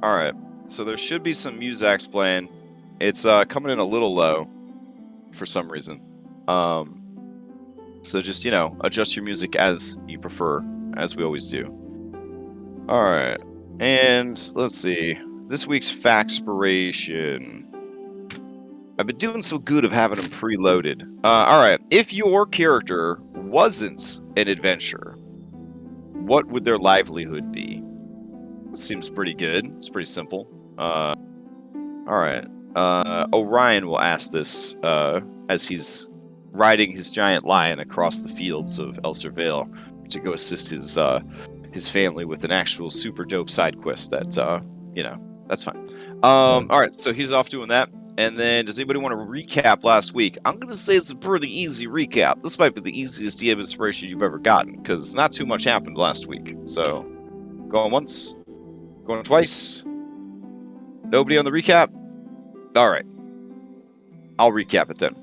All right. So there should be some Muzak's playing. It's coming in a little low for some reason. So just, adjust your music as you prefer, as we always do. All right. And let's see. This week's Factspiration. I've been doing so good of having them preloaded. All right. If your character wasn't an adventurer, what would their livelihood be? Seems pretty good. It's pretty simple. All right. Orion will ask this as he's riding his giant lion across the fields of Elsir Vale to go assist his family with an actual super dope side quest that that's fine. All right, so he's off doing that. And then, does anybody want to recap last week? I'm going to say it's a pretty easy recap. This might be the easiest DM inspiration you've ever gotten, because not too much happened last week. So, going once, going twice. Nobody on the recap? All right. I'll recap it then.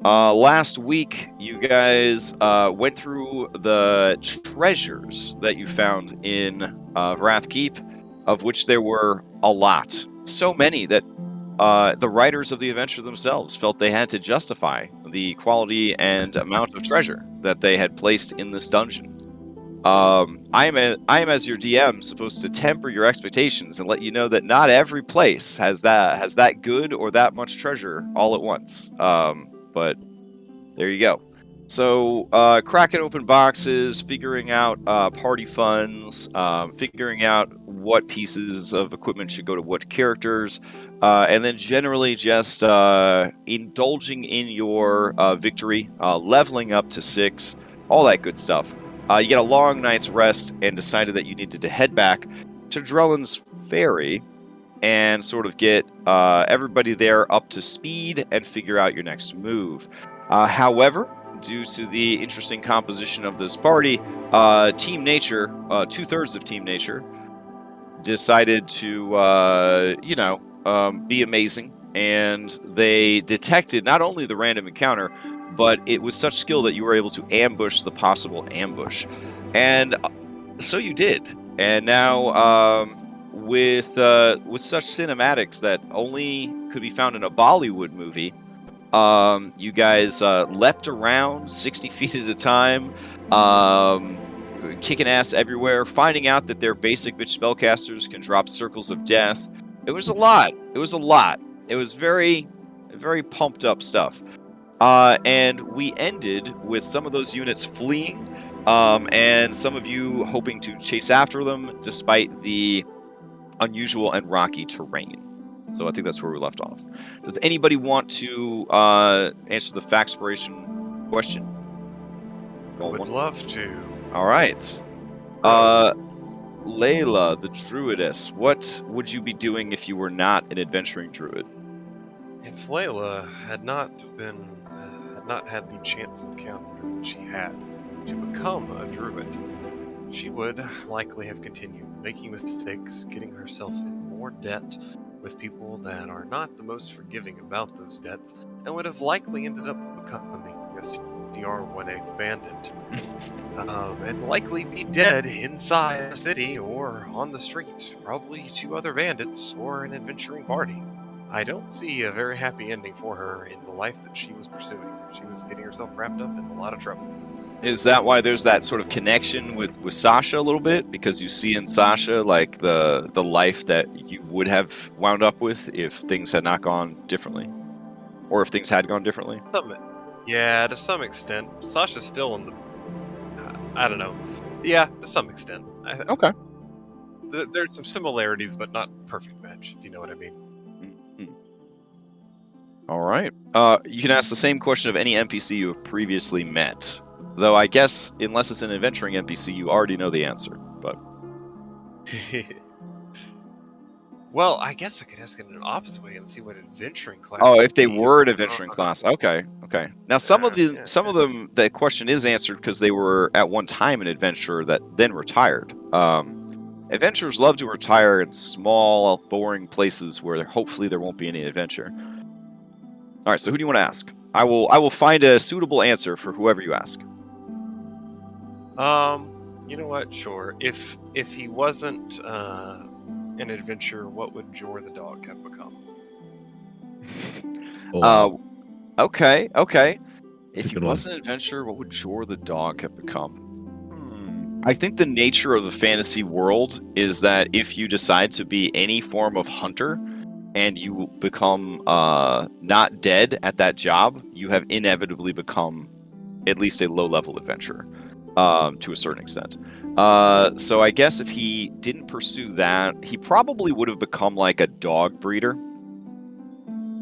Last week, you guys went through the treasures that you found in Wrath Keep, of which there were a lot. So many that the writers of the adventure themselves felt they had to justify the quality and amount of treasure that they had placed in this dungeon. I am, as your DM, supposed to temper your expectations and let you know that not every place has that good or that much treasure all at once. But there you go. So, cracking open boxes, figuring out party funds, figuring out what pieces of equipment should go to what characters, and then generally just indulging in your victory, leveling up to 6, all that good stuff. You get a long night's rest and decided that you needed to head back to Drellin's Ferry and sort of get everybody there up to speed and figure out your next move. However, due to the interesting composition of this party, Team Nature, 2/3 of Team Nature, decided to, be amazing. And they detected not only the random encounter, but it was such skill that you were able to ambush the possible ambush. And so you did. And now, with such cinematics that only could be found in a Bollywood movie, you guys leapt around 60 feet at a time, kicking ass everywhere, finding out that their basic bitch spellcasters can drop circles of death. It was a lot. It was very, very pumped up stuff. And we ended with some of those units fleeing, and some of you hoping to chase after them despite the unusual and rocky terrain. So I think that's where we left off. Does anybody want to answer the Factspiration question? Would love to. All right. Layla, the druidess, what would you be doing if you were not an adventuring druid? If Layla had not had the chance encounter that she had to become a druid, she would likely have continued making mistakes, getting herself in more debt with people that are not the most forgiving about those debts, and would have likely ended up becoming a CR-1/8 bandit. And likely be dead inside a city or on the street, probably 2 other bandits or an adventuring party. I don't see a very happy ending for her in the life that she was pursuing. She was getting herself wrapped up in a lot of trouble. Is that why there's that sort of connection with Sasha a little bit? Because you see in Sasha like the life that you would have wound up with if things had not gone differently, or if things had gone differently. Yeah, to some extent. Sasha's still in the. I don't know. Yeah, to some extent. Okay. There's some similarities, but not perfect match, if you know what I mean. Mm-hmm. All right. You can ask the same question of any NPC you have previously met. Though I guess, unless it's an adventuring NPC, you already know the answer, but... Well, I guess I could ask it in an opposite way and see what adventuring class... Oh, if they were an adventuring class. Okay. Now, some of them, the question is answered because they were at one time an adventurer that then retired. Adventurers love to retire in small, boring places where hopefully there won't be any adventure. All right, so who do you want to ask? I will find a suitable answer for whoever you ask. You know what? Sure. If he wasn't an adventure, what would Jor the dog have become? Oh, wow. Okay. That's a If he good one. was an adventurer, what would Jor the dog have become? I think the nature of the fantasy world is that if you decide to be any form of hunter and you become not dead at that job, you have inevitably become at least a low-level adventurer to a certain extent. So I guess if he didn't pursue that, he probably would have become like a dog breeder,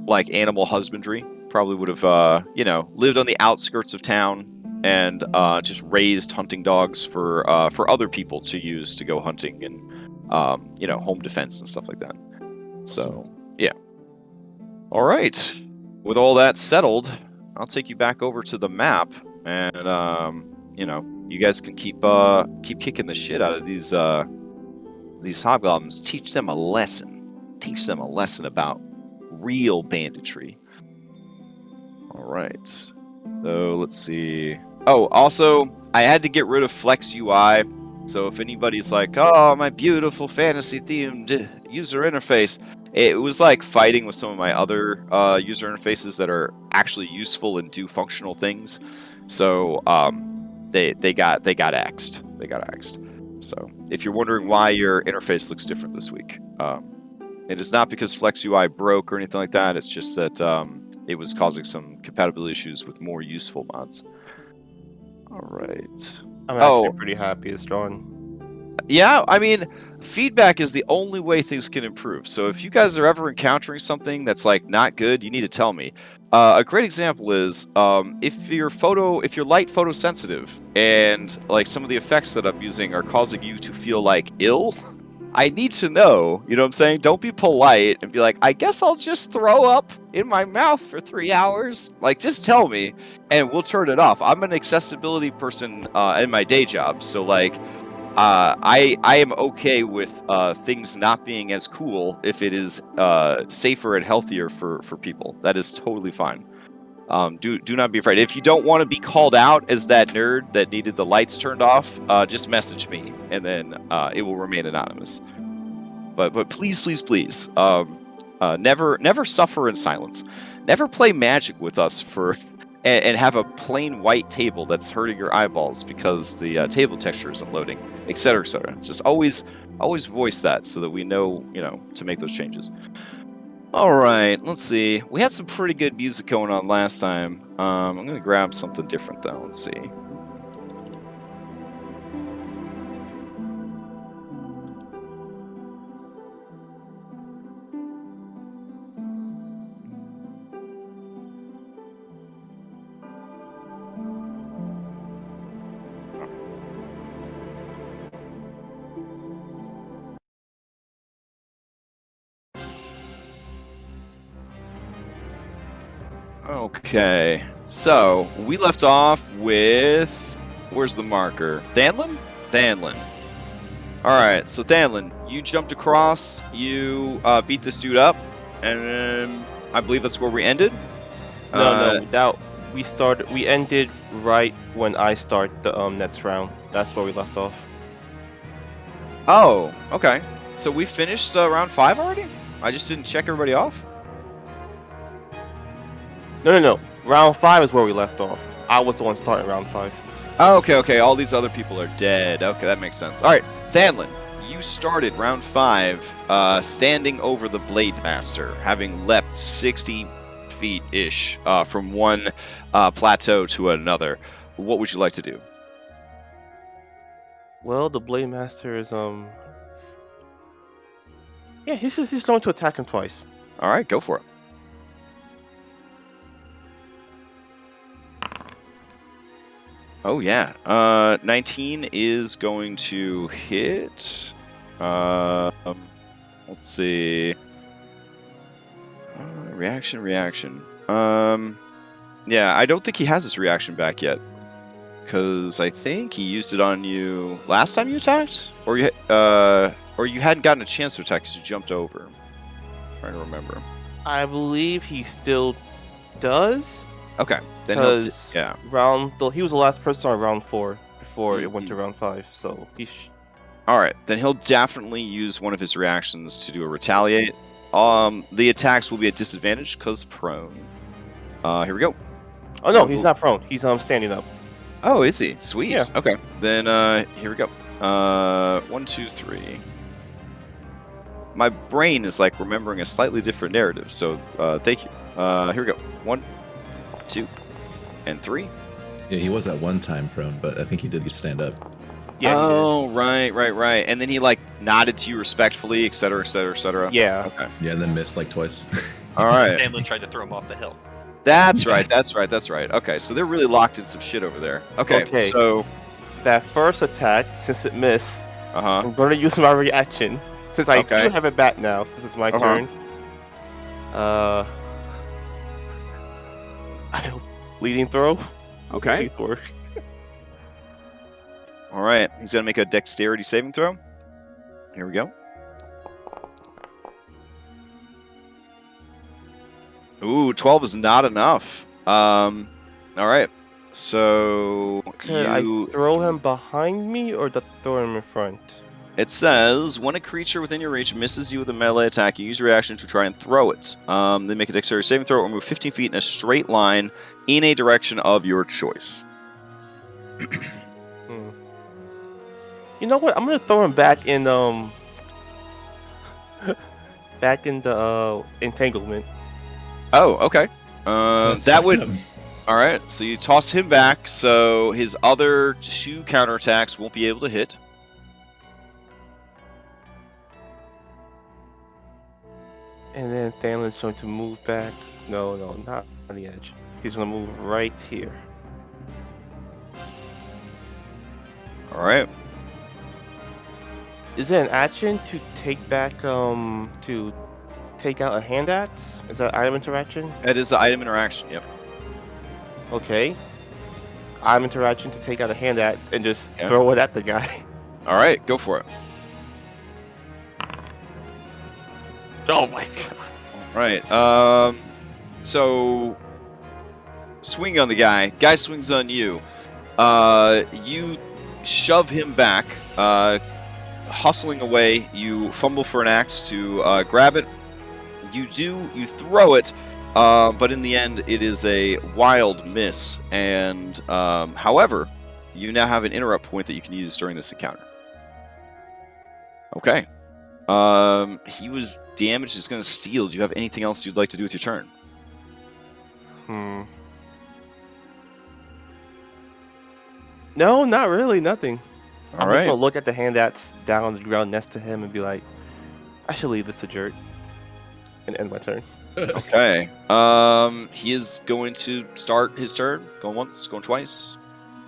like animal husbandry. Probably would have, lived on the outskirts of town and just raised hunting dogs for other people to use to go hunting and, home defense and stuff like that. So, yeah. All right. With all that settled, I'll take you back over to the map, and you guys can keep kicking the shit out of these hobgoblins. Teach them a lesson. Teach them a lesson about real banditry. All right. So let's see. Oh, also, I had to get rid of Flex UI. So if anybody's like, "Oh, my beautiful fantasy-themed user interface," it was like fighting with some of my other user interfaces that are actually useful and do functional things. So they got axed. They got axed. So if you're wondering why your interface looks different this week, it is not because Flex UI broke or anything like that. It's just that it was causing some compatibility issues with more useful mods. All right. I'm actually pretty happy it's drawn. Yeah, I mean, feedback is the only way things can improve. So if you guys are ever encountering something that's like not good, you need to tell me. A great example is if you're light photosensitive and like some of the effects that I'm using are causing you to feel like ill, I need to know. You know what I'm saying? Don't be polite and be like, I guess I'll just throw up in my mouth for 3 hours. Like, just tell me, and we'll turn it off. I'm an accessibility person in my day job, so like. I am okay with things not being as cool if it is safer and healthier for people. That is totally fine. Do not be afraid. If you don't want to be called out as that nerd that needed the lights turned off, just message me, and then it will remain anonymous. But please, never suffer in silence. Never play Magic with us and have a plain white table that's hurting your eyeballs because the table texture isn't loading, etc., etc. Just always voice that so that we know, to make those changes. All right, let's see. We had some pretty good music going on last time. I'm going to grab something different, though. Let's see. Okay, so we left off with... Where's the marker? Thanlin? Thanlin. Alright, so Thanlin, you jumped across, you beat this dude up, and then I believe that's where we ended? No, we ended right when I start the next round. That's where we left off. Oh, okay. So we finished round 5 already? I just didn't check everybody off? No. Round 5 is where we left off. I was the one starting round 5. Oh, okay. All these other people are dead. Okay, that makes sense. All right, Thanlin, you started round 5 standing over the Blade Master, having leapt 60 feet-ish from one plateau to another. What would you like to do? Well, the Blade Master is yeah, he's going to attack him twice. All right, go for it. Oh, yeah. 19 is going to hit. Let's see. Reaction. Yeah, I don't think he has his reaction back yet. Because I think he used it on you last time you attacked? Or you hadn't gotten a chance to attack because you jumped over. I'm trying to remember. I believe he still does. Okay. Then Because he he was the last person on round 4 before it went to round 5, so All right, then he'll definitely use one of his reactions to do a retaliate. The attacks will be at disadvantage because prone. Here we go. Oh no, he's not prone. He's standing up. Oh, is he? Sweet. Yeah. Okay. Then here we go. 1, 2, 3. My brain is like remembering a slightly different narrative, so thank you. Here we go. 1, 2, and 3. Yeah, he was at one time prone, but I think he did stand up. Yeah. Oh, right. And then he like nodded to you respectfully, etc., etc., etc. Yeah. Okay. Yeah, and then missed like twice. All right. Tamlin tried to throw him off the hill. That's right. Okay, so they're really locked in some shit over there. Okay. So that first attack, since it missed, Uh-huh. I'm going to use my reaction. Since I do have it back now, since it's my turn. Leading throw. Okay. Please score. All right. He's going to make a dexterity saving throw. Here we go. Ooh, 12 is not enough. All right. So Could I throw him behind me or throw him in front? It says, when a creature within your reach misses you with a melee attack, you use your reaction to try and throw it. They make a dexterity saving throw or move 15 feet in a straight line in a direction of your choice. You know what? I'm gonna throw him back in back in the entanglement. Oh, okay. That would. All right. So you toss him back, so his other 2 counterattacks won't be able to hit. And then Thalen's going to move back. No, not on the edge. He's going to move right here. All right. Is it an action to take back, to take out a hand axe? Is that item interaction? It is the item interaction, yep. Okay. Item interaction to take out a hand axe and just throw it at the guy. All right, go for it. Oh my god. Right. So swing on the guy. Guy swings on you. You shove him back. Hustling away, you fumble for an axe to grab it. You throw it, but in the end, it is a wild miss. And however, you now have an interrupt point that you can use during this encounter. Okay. He was damaged. He's going to steal. Do you have anything else you'd like to do with your turn? No, not really. Nothing. All I'm right. just gonna look at the hand that's down on the ground next to him and be like, I should leave this to Jerk and end my turn. Okay. He is going to start his turn. Going once, going twice,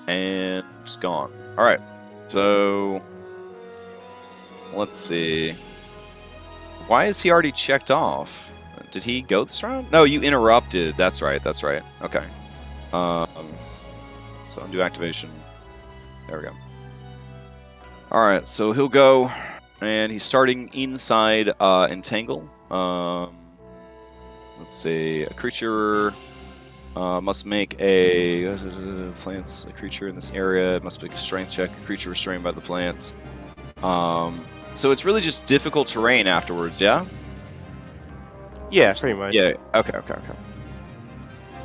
and it's gone. All right. So let's see. Why is he already checked off? Did he go this round? No, you interrupted. That's right. Okay. So undo activation. There we go. All right, so he'll go, and he's starting inside Entangle. Let's see. A creature must make a plants. A creature in this area must make a strength check. A creature restrained by the plants. So it's really just difficult terrain afterwards, yeah? Yeah, pretty much. Yeah. Okay.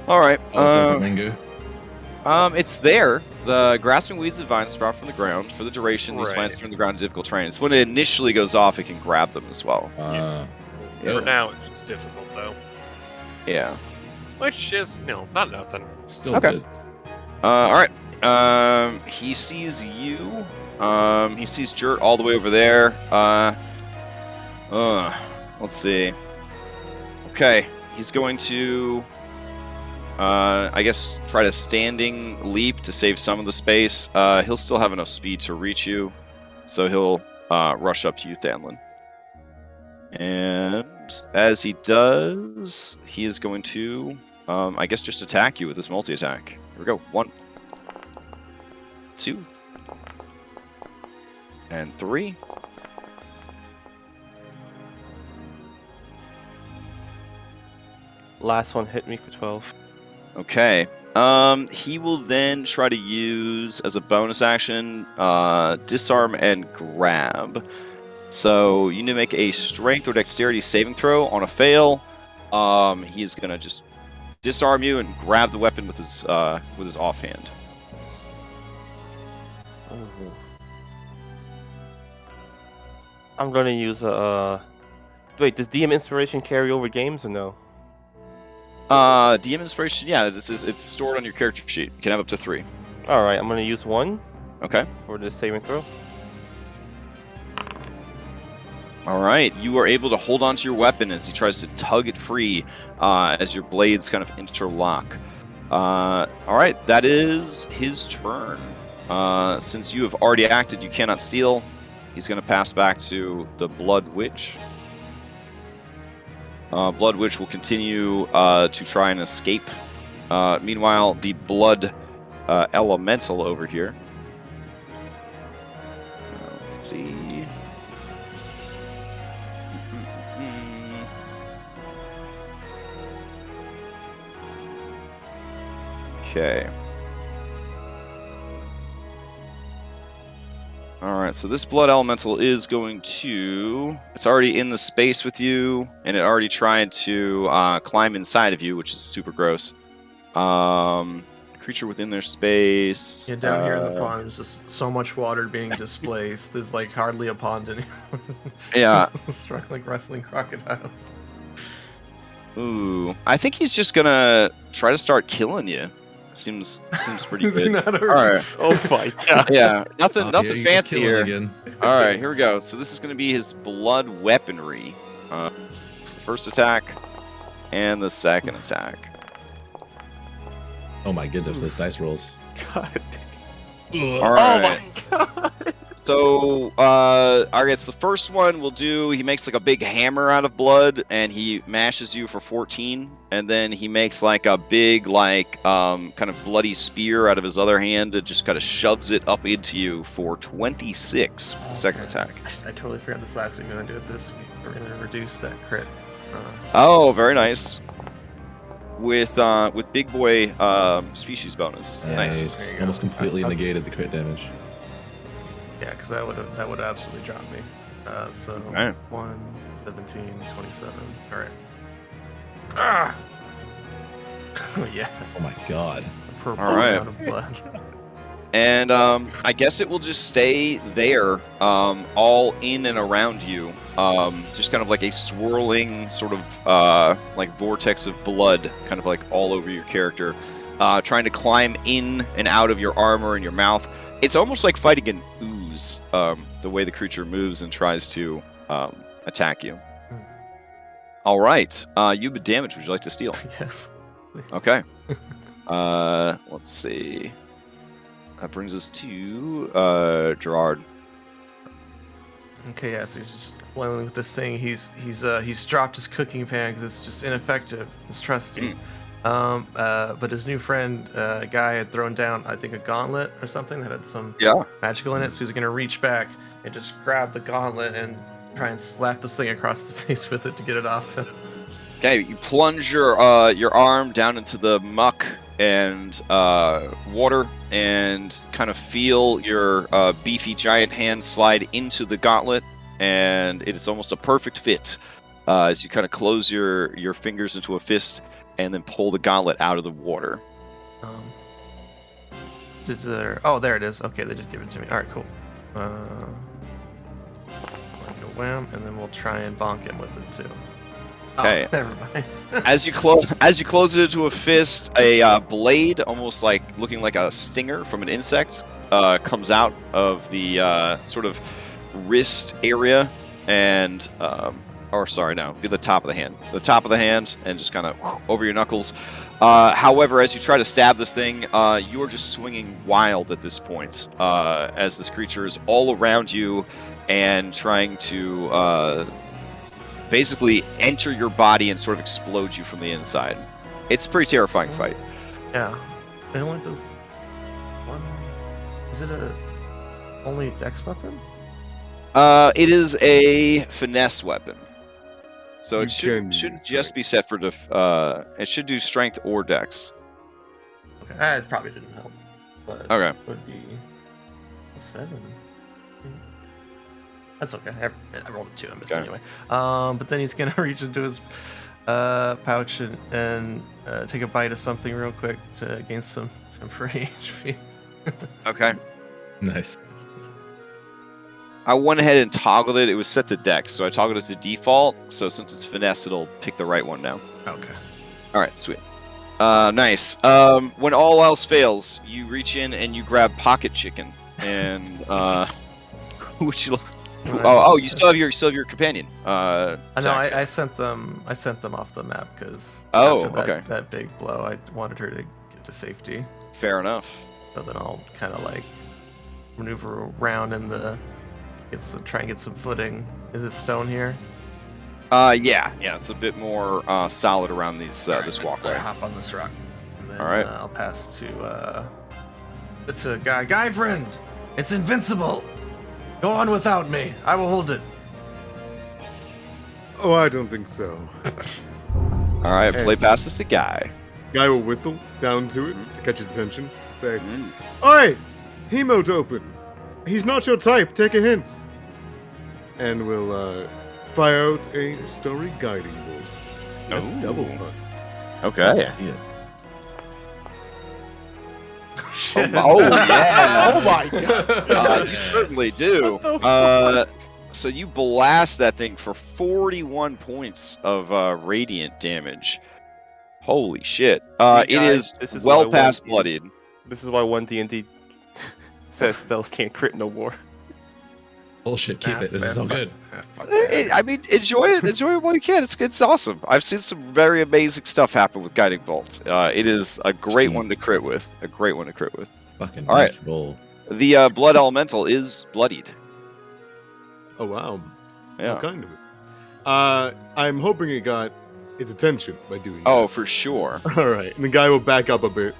All right. Doesn't linger. It's there. The grasping weeds and vines sprout from the ground. For the duration, these plants turn the ground to difficult terrain. It's when it initially goes off, it can grab them as well. For now, it's just difficult, though. Yeah. Which is, not nothing. It's still good. All right. He sees you. He sees Jert all the way over there. Let's see. Okay. He's going to... I guess try to standing leap to save some of the space. He'll still have enough speed to reach you, so he'll rush up to you, Thanlin. And as he does, he is going to, I guess, just attack you with this multi-attack. Here we go. 1, 2, and 3. Last one hit me for 12. Okay. He will then try to use as a bonus action, disarm and grab. So you need to make a strength or dexterity saving throw. On a fail, he is gonna just disarm you and grab the weapon with his offhand. I'm gonna use a. Wait, does DM Inspiration carry over games or no? DM Inspiration, yeah, it's stored on your character sheet. You can have up to 3. All right, I'm gonna use 1. Okay. For the saving throw. All right, you are able to hold onto your weapon as he tries to tug it free, as your blades kind of interlock. All right, that is his turn. Since you have already acted, you cannot steal. He's going to pass back to the Blood Witch. Blood Witch will continue to try and escape. Meanwhile, the Blood Elemental over here. Let's see. Okay. Alright, so this Blood Elemental is going to... It's already in the space with you, and it already tried to climb inside of you, which is super gross. Creature within their space. Yeah, down here in the pond, there's just so much water being displaced. There's like hardly a pond anymore. Yeah. Struggling like wrestling crocodiles. Ooh. I think he's just gonna try to start killing you. Seems pretty good. All right. Oh my god. Yeah, nothing Yeah, you just fancy kill here. him again. All right, here we go. So this is going to be his blood weaponry. It's the first attack and the second attack. Oh my goodness, those dice rolls. God. All right. Oh my god. So, all right, so the first one we'll do, he makes like a big hammer out of blood, and he mashes you for 14, and then he makes like a big, like, kind of bloody spear out of his other hand and just kind of shoves it up into you for 26 for the second attack. I totally forgot this last week. We're going to do it this week. We're going to reduce that crit. Oh, very nice. With big boy species bonus. Nice. There you Almost go. completely negated the crit damage. Yeah, because that would absolutely drop me. So Right. 1, 17, 27. All right. Ah! Oh yeah. Oh my god. A purple All right. amount of blood. And I guess it will just stay there, all in and around you. Just kind of like a swirling sort of like vortex of blood, kind of like all over your character, trying to climb in and out of your armor and your mouth. It's almost like fighting an ooze, the way the creature moves and tries to attack you. All right, you've been damaged. Would you like to steal? Yes. Okay. Let's see. That brings us to Gerard. Okay, yeah. So he's just flailing with this thing. He's dropped his cooking pan because it's just ineffective. It's trusty. But his new friend, guy, had thrown down, I think, a gauntlet or something that had some magical in it. So he's gonna reach back and just grab the gauntlet and try and slap this thing across the face with it to get it off him. Okay, you plunge your arm down into the muck and water, and kind of feel your beefy giant hand slide into the gauntlet, and it is almost a perfect fit as you kind of close your fingers into a fist and then pull the gauntlet out of the water. Oh, there it is. Okay, they did give it to me. All right, cool. Wham, and then we'll try and bonk him with it too. Okay. Oh, never mind. As you close it into a fist, a blade, almost like looking like a stinger from an insect, comes out of the sort of wrist area, and be the top of the hand. The top of the hand, and just kind of over your knuckles. However, as you try to stab this thing, you are just swinging wild at this point, as this creature is all around you and trying to basically enter your body and sort of explode you from the inside. It's a pretty terrifying fight. Yeah. It only does one. Is it only dex weapon? It is a finesse weapon. So it shouldn't just be set for it should do strength or dex. Okay, it probably didn't help, but Okay. it would be a 7. That's okay. I rolled a 2. I missed anyway. But then he's gonna reach into his pouch and take a bite of something real quick to gain some free HP. Okay. Nice. I went ahead and toggled it. It was set to Dex, so I toggled it to default. So since it's finesse, it'll pick the right one now. Okay. All right, sweet. Nice. When all else fails, you reach in and you grab pocket chicken, and who would you look? Oh, you still have your companion. I know. Jack. I sent them off the map because Oh, after okay. that big blow, I wanted her to get to safety. Fair enough. So then I'll kind of like maneuver around in the try and get some footing. Is it stone here? Yeah, it's a bit more solid around these this I'll walkway. hop on this rock. And then, All right. I'll pass to it's a guy friend. It's invincible. Go on without me. I will hold it. Oh, I don't think so. All right, Hey. play past this guy. Guy will whistle down to it to catch his attention. Say, Mm. "Oi, emote open. He's not your type. Take a hint." And we'll fire out a story guiding bolt. That's Ooh. double punch. Okay. See it. Shit. Oh yeah. Oh my god. You certainly do. So you blast that thing for 41 points of radiant damage. Holy shit. It guys, this is is why well past one- bloodied. This is why 1D&D says spells can't crit no more. Bullshit. Keep it. This is so good. I mean, enjoy it. Enjoy it while you can. It's awesome. I've seen some very amazing stuff happen with Guiding Bolt. It is a great one to crit with. Fucking All nice roll. The Blood Elemental is bloodied. Oh wow. Yeah. How kind of it. I'm hoping it got its attention by doing that. Oh, for sure. All right. And the guy will back up a bit,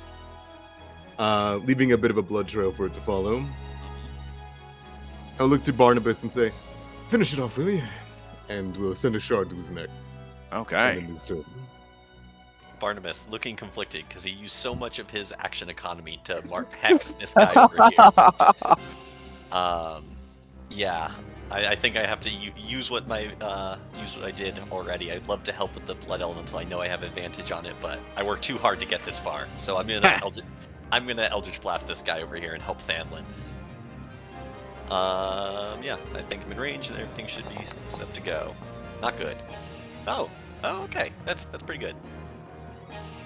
leaving a bit of a blood trail for it to follow. I'll look to Barnabas and say, "Finish it off, will you?" And we'll send a shard to his neck. And Okay. then his turn. Barnabas looking conflicted because he used so much of his action economy to mark hex this guy over here. Yeah, I think I have to use what I did already. I'd love to help with the blood elemental. I know I have advantage on it, but I worked too hard to get this far. So I'm gonna Eldritch Blast this guy over here and help Thanlin. Yeah, I think I'm in range and everything should be set to go. Not good. Oh, okay. That's pretty good.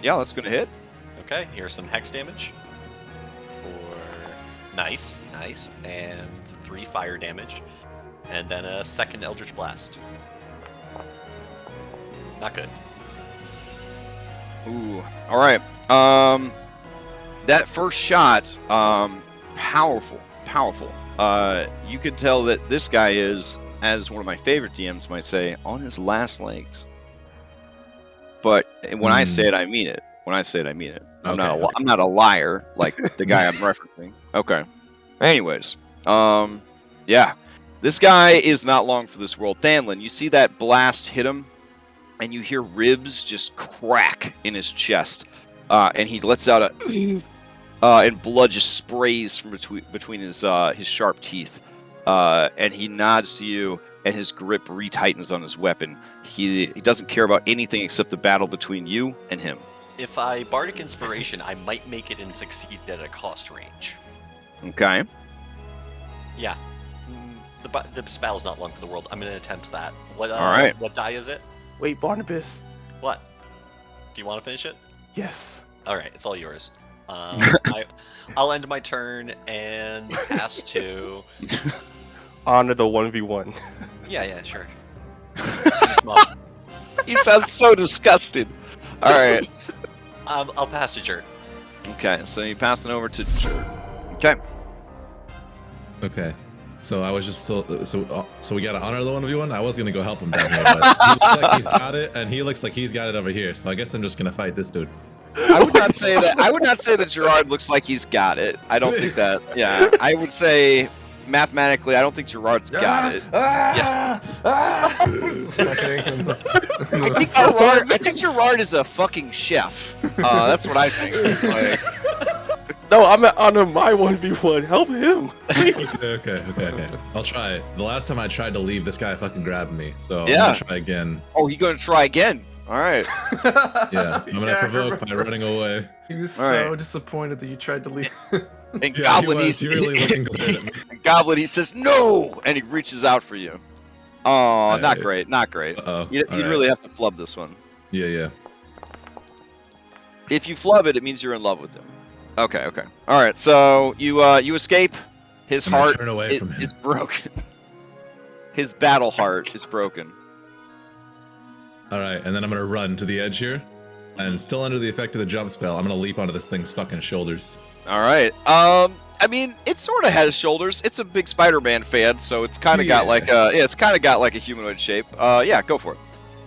Yeah, that's gonna hit. Okay, here's some hex damage. Nice, and 3 fire damage, and then a second Eldritch Blast. Not good. Ooh. All right. That first shot, powerful. You could tell that this guy is, as one of my favorite DMs might say, on his last legs. But when I say it, I mean it. I'm not a liar like the guy I'm referencing. Okay. Anyways, yeah, this guy is not long for this world. Thanlin, you see that blast hit him, and you hear ribs just crack in his chest, and he lets out a, and blood just sprays from between his sharp teeth, and he nods to you, and his grip retightens on his weapon. He doesn't care about anything except the battle between you and him. If I Bardic Inspiration, I might make it and succeed at a cost range. Okay. Yeah. The spell's not long for the world. I'm going to attempt that. All right. What die is it? Wait, Barnabas. What? Do you want to finish it? Yes. All right, it's all yours. I'll end my turn and pass to... Honor the 1v1. Yeah, sure. You sound so disgusted. All right. I'll pass to Jert. Okay, so you passing over to Jert. Okay. Okay. So I was just so we gotta honor the 1v1. I was gonna go help him down here, but he looks like he's got it, and he looks like he's got it over here. So I guess I'm just gonna fight this dude. I would not say that Gerard looks like he's got it. I don't think that. Yeah, I would say mathematically, I don't think Gerard's got it. Yeah. I think Gerard is a fucking chef. That's what I think. Like, No, I'm on my 1v1. Help him. Okay. I'll try. The last time I tried to leave, this guy fucking grabbed me. So Yeah. I'm gonna try again. Oh, you're gonna try again? All right. Yeah, I'm gonna Yeah, I provoke by remember. running away. He was All so right. disappointed that you tried to leave. And Yeah, Goblin, he really looking good at me. Goblin, he says no, and he reaches out for you. Oh, not Alright. great, not great. Uh-oh. You'd Alright. really have to flub this one. Yeah. If you flub it, it means you're in love with him. Okay. All right. So you escape. His I'm gonna heart turn away from him. is broken. His battle heart is broken. All right, and then I'm gonna run to the edge here, and still under the effect of the jump spell, I'm gonna leap onto this thing's fucking shoulders. All right. I mean, it sort of has shoulders. It's a big Spider-Man fan, so it's kind of got like a humanoid shape. Yeah, go for it.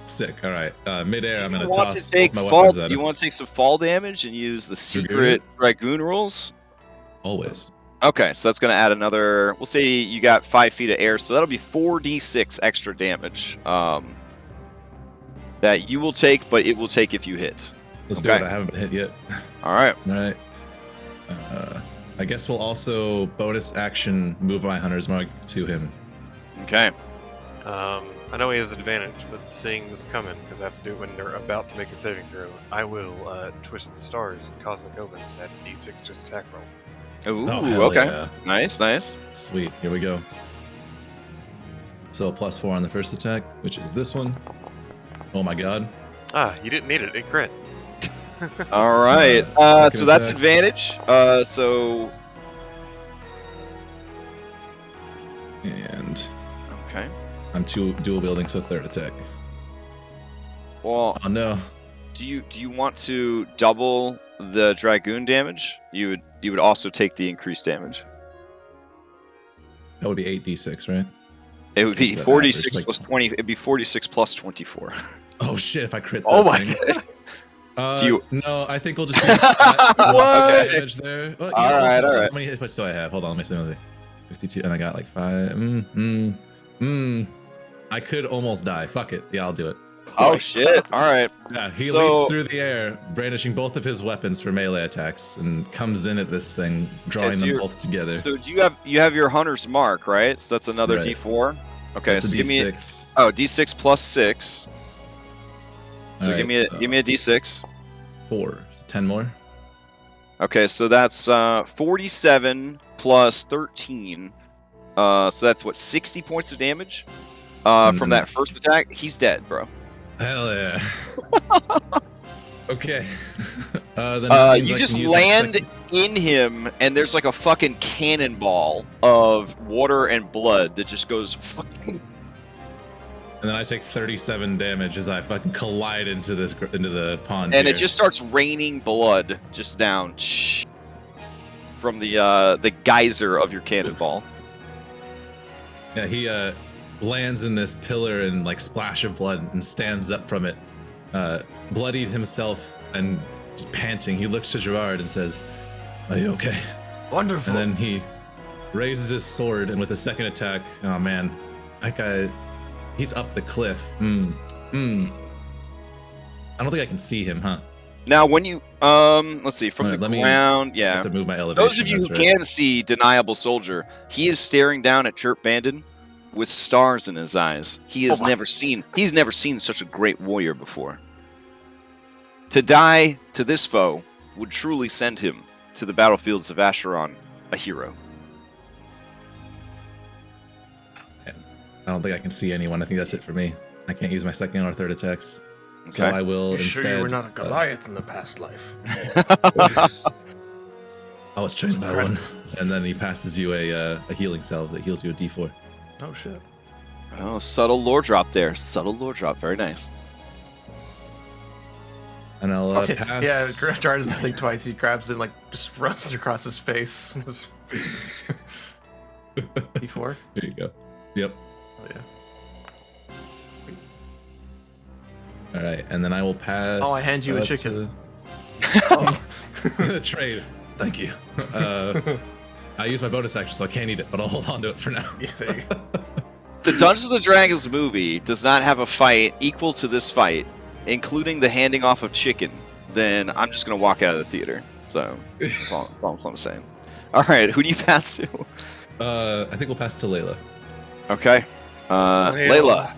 Sick. All right. Midair, I'm You gonna want toss to take both my fall? weapons at You him. want to take some fall damage and use the secret Dragoon rules? Always. Okay, so that's going to add another. We'll say you got 5 feet of air, so that'll be 4d6 extra damage. That you will take, but it will take if you hit. Let's do it. I haven't been hit yet. All right. All right. I guess we'll also bonus action move my hunter's mark to him. Okay. I know he has advantage, but seeing this coming, because I have to do it when they're about to make a saving throw, I will twist the stars and Cosmic Omens to add a d6 to his attack roll. Ooh, Oh, hell okay. yeah. Nice. Sweet. Here we go. So +4 on the first attack, which is this one. Oh my god. Ah, you didn't need it. It crit. All right. Second So that's attack. advantage. So And okay. I'm dual wielding, so third attack. Well, Oh no. do you want to double the Dragoon damage? You would also take the increased damage. That would be 8d6, right? It would be What's that 46 average, like- plus 20. It'd be 46 plus 24. Oh shit, if I crit that Oh my thing. Do you- No, I think we'll just do flat What? damage there. Well, All right. How many hit points do I have? Hold on, let me see something. 52, and I got like 5. I could almost die. Fuck it. Yeah, I'll do it. Oh shit! All right. Yeah, he So- leaps through the air, brandishing both of his weapons for melee attacks, and comes in at this thing, drawing so them you're- both together. So do you have your hunter's mark, right? So that's another Right. D4. Okay, That's a so give me D6. D6 plus 6. So Alright, give me a D6. 4. So 10 more. Okay, so that's 47 plus 13. So that's what 60 points of damage. And From then- that first attack, he's dead, bro. Hell yeah. Okay. Then that means You I just can use my land second- in him, and there's like a fucking cannonball of water and blood that just goes fucking. And then I take 37 damage as I fucking collide into the pond. And here. it just starts raining blood just down from the geyser of your cannonball. Yeah, he lands in this pillar and like splash of blood and stands up from it, bloodied himself and just panting. He looks to Gerard and says, "Are you okay?" Wonderful. And then he raises his sword and with a second attack, oh man, that guy, he's up the cliff. I don't think I can see him, huh? Now, when you let's see, from Alright, the let me- ground, I yeah. have to move my elevation. Those of you that's who right. can see Deniable Soldier, he is staring down at Chirp Bandon with stars in his eyes. He's never seen such a great warrior before. To die to this foe would truly send him to the battlefields of Acheron, a hero. I don't think I can see anyone. I think that's it for me. I can't use my second or third attacks. So Okay. I will You instead. sure you were not a Goliath in the past life? I was trained by one. And then he passes you a healing salve that heals you a D4. Oh shit. Oh, subtle lore drop there. Subtle lore drop. Very nice. And I'll Okay. pass. Yeah, Gerard doesn't think twice. He grabs it and like just runs it across his face. D4. There you go. Yep. Oh yeah. All right, and then I will pass. Oh, I hand you a chicken. to- Trade. Thank you. I use my bonus action, so I can't eat it, but I'll hold on to it for now. Yeah, there you go. The Dungeons and Dragons movie does not have a fight equal to this fight, including the handing off of chicken. Then I'm just gonna walk out of the theater. So that's all I'm saying. All right, who do you pass to? I think we'll pass to Layla. Okay. Layla.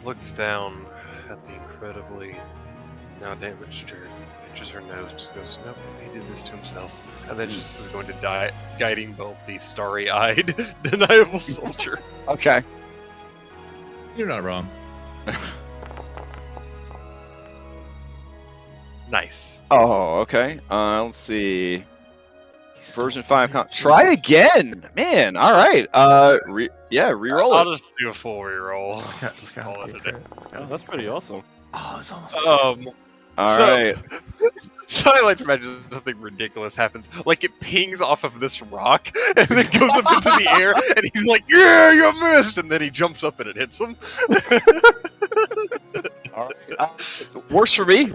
Looks down at the incredibly now damaged her. Pinches her nose, just goes, nope, he did this to himself. And then just is going to die, guiding bolt the starry-eyed, deniable soldier. Okay. You're not wrong. Nice. Oh, okay. Let's see. Version 5. Try again, man. All right. Re-roll I'll it. just do a full reroll. It's Just gotta call be it a a day. crit. It's gotta Oh, be that's pretty awesome. Oh, it's almost. All So- right. So I like to imagine something ridiculous happens. Like it pings off of this rock and then goes up into the air and he's like, yeah, you missed! And then he jumps up and it hits him. All right. Works for me.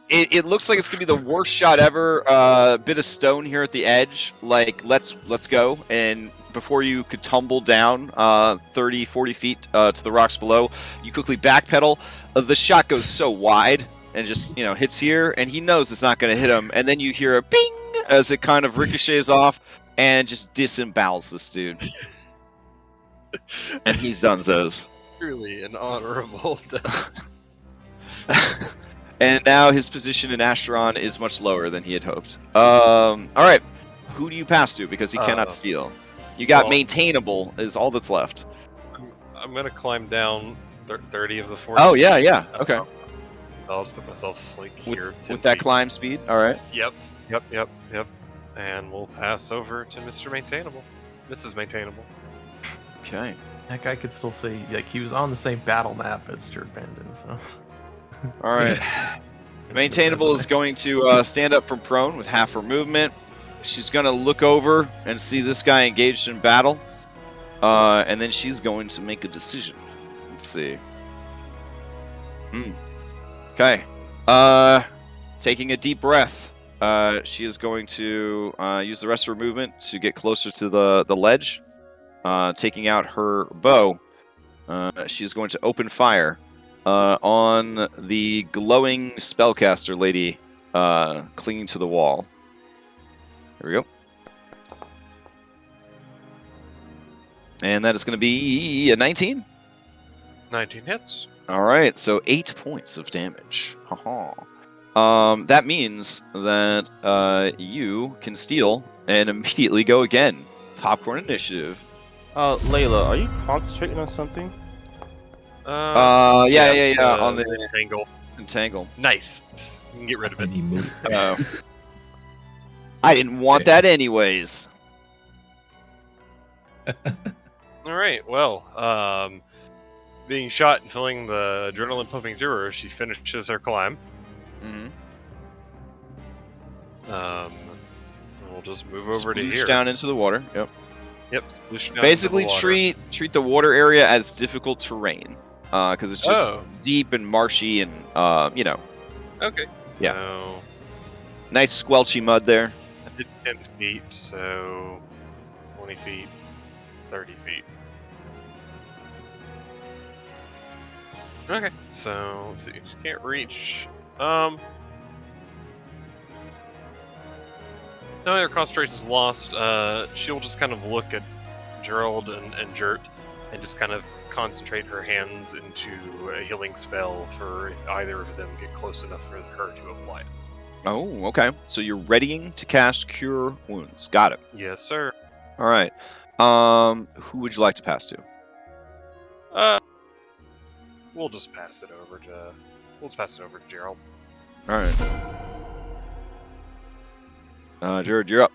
It looks like it's gonna be the worst shot ever. Bit of stone here at the edge. Like let's go. And before you could tumble down 30, 40 feet to the rocks below, you quickly backpedal. The shot goes so wide and just hits here, and he knows it's not gonna hit him. And then you hear a ping as it kind of ricochets off and just disembowels this dude. And he's done those. Truly an honorable death. And now his position in Asteron is much lower than he had hoped. All right, who do you pass to because he cannot steal? You got well- maintainable is all that's left. I'm gonna climb down 30 of the 40. Oh yeah, okay. I'll just put myself like here. 10 With that feet. climb speed, all right. Yep. And we'll pass over to Mr. Maintainable. Mrs. Maintainable. Okay. That guy could still say like he was on the same battle map as Jerk Bandon, so. All right. Maintainable is going to stand up from prone with half her movement. She's going to look over and see this guy engaged in battle. And then she's going to make a decision. Let's see. Okay. Taking a deep breath. She is going to use the rest of her movement to get closer to the ledge. Taking out her bow. She's going to open fire on the glowing spellcaster lady clinging to the wall. Here we go. And that is going to be a 19. 19 hits. All right, so 8 points of damage. Haha. That means that you can steal and immediately go again. Popcorn initiative. Layla, are you concentrating on something? Yeah. On the Entangle. entangle. Nice. You can get rid of it. Any move. I didn't want that anyways. All right. Well, being shot and feeling the adrenaline pumping through her, she finishes her climb. Mm-hmm. We'll just move over to here. Down into the water. Yep. Yep. sploosh down Basically, into the water. treat the water area as difficult terrain, because it's just Oh. deep and marshy and Okay. Yeah. So nice squelchy mud there. I did 10 feet, so 20 feet, 30 feet. Okay, so let's see. She can't reach. No, her concentration's lost. She'll just kind of look at Gerald and Jert and just kind of concentrate her hands into a healing spell for if either of them get close enough for her to apply it. Oh, okay. So you're readying to cast Cure Wounds. Got it. Yes, sir. All right. Who would you like to pass to? We'll just pass it over to. We'll just pass it over to Gerald. All right. Jared, you're up.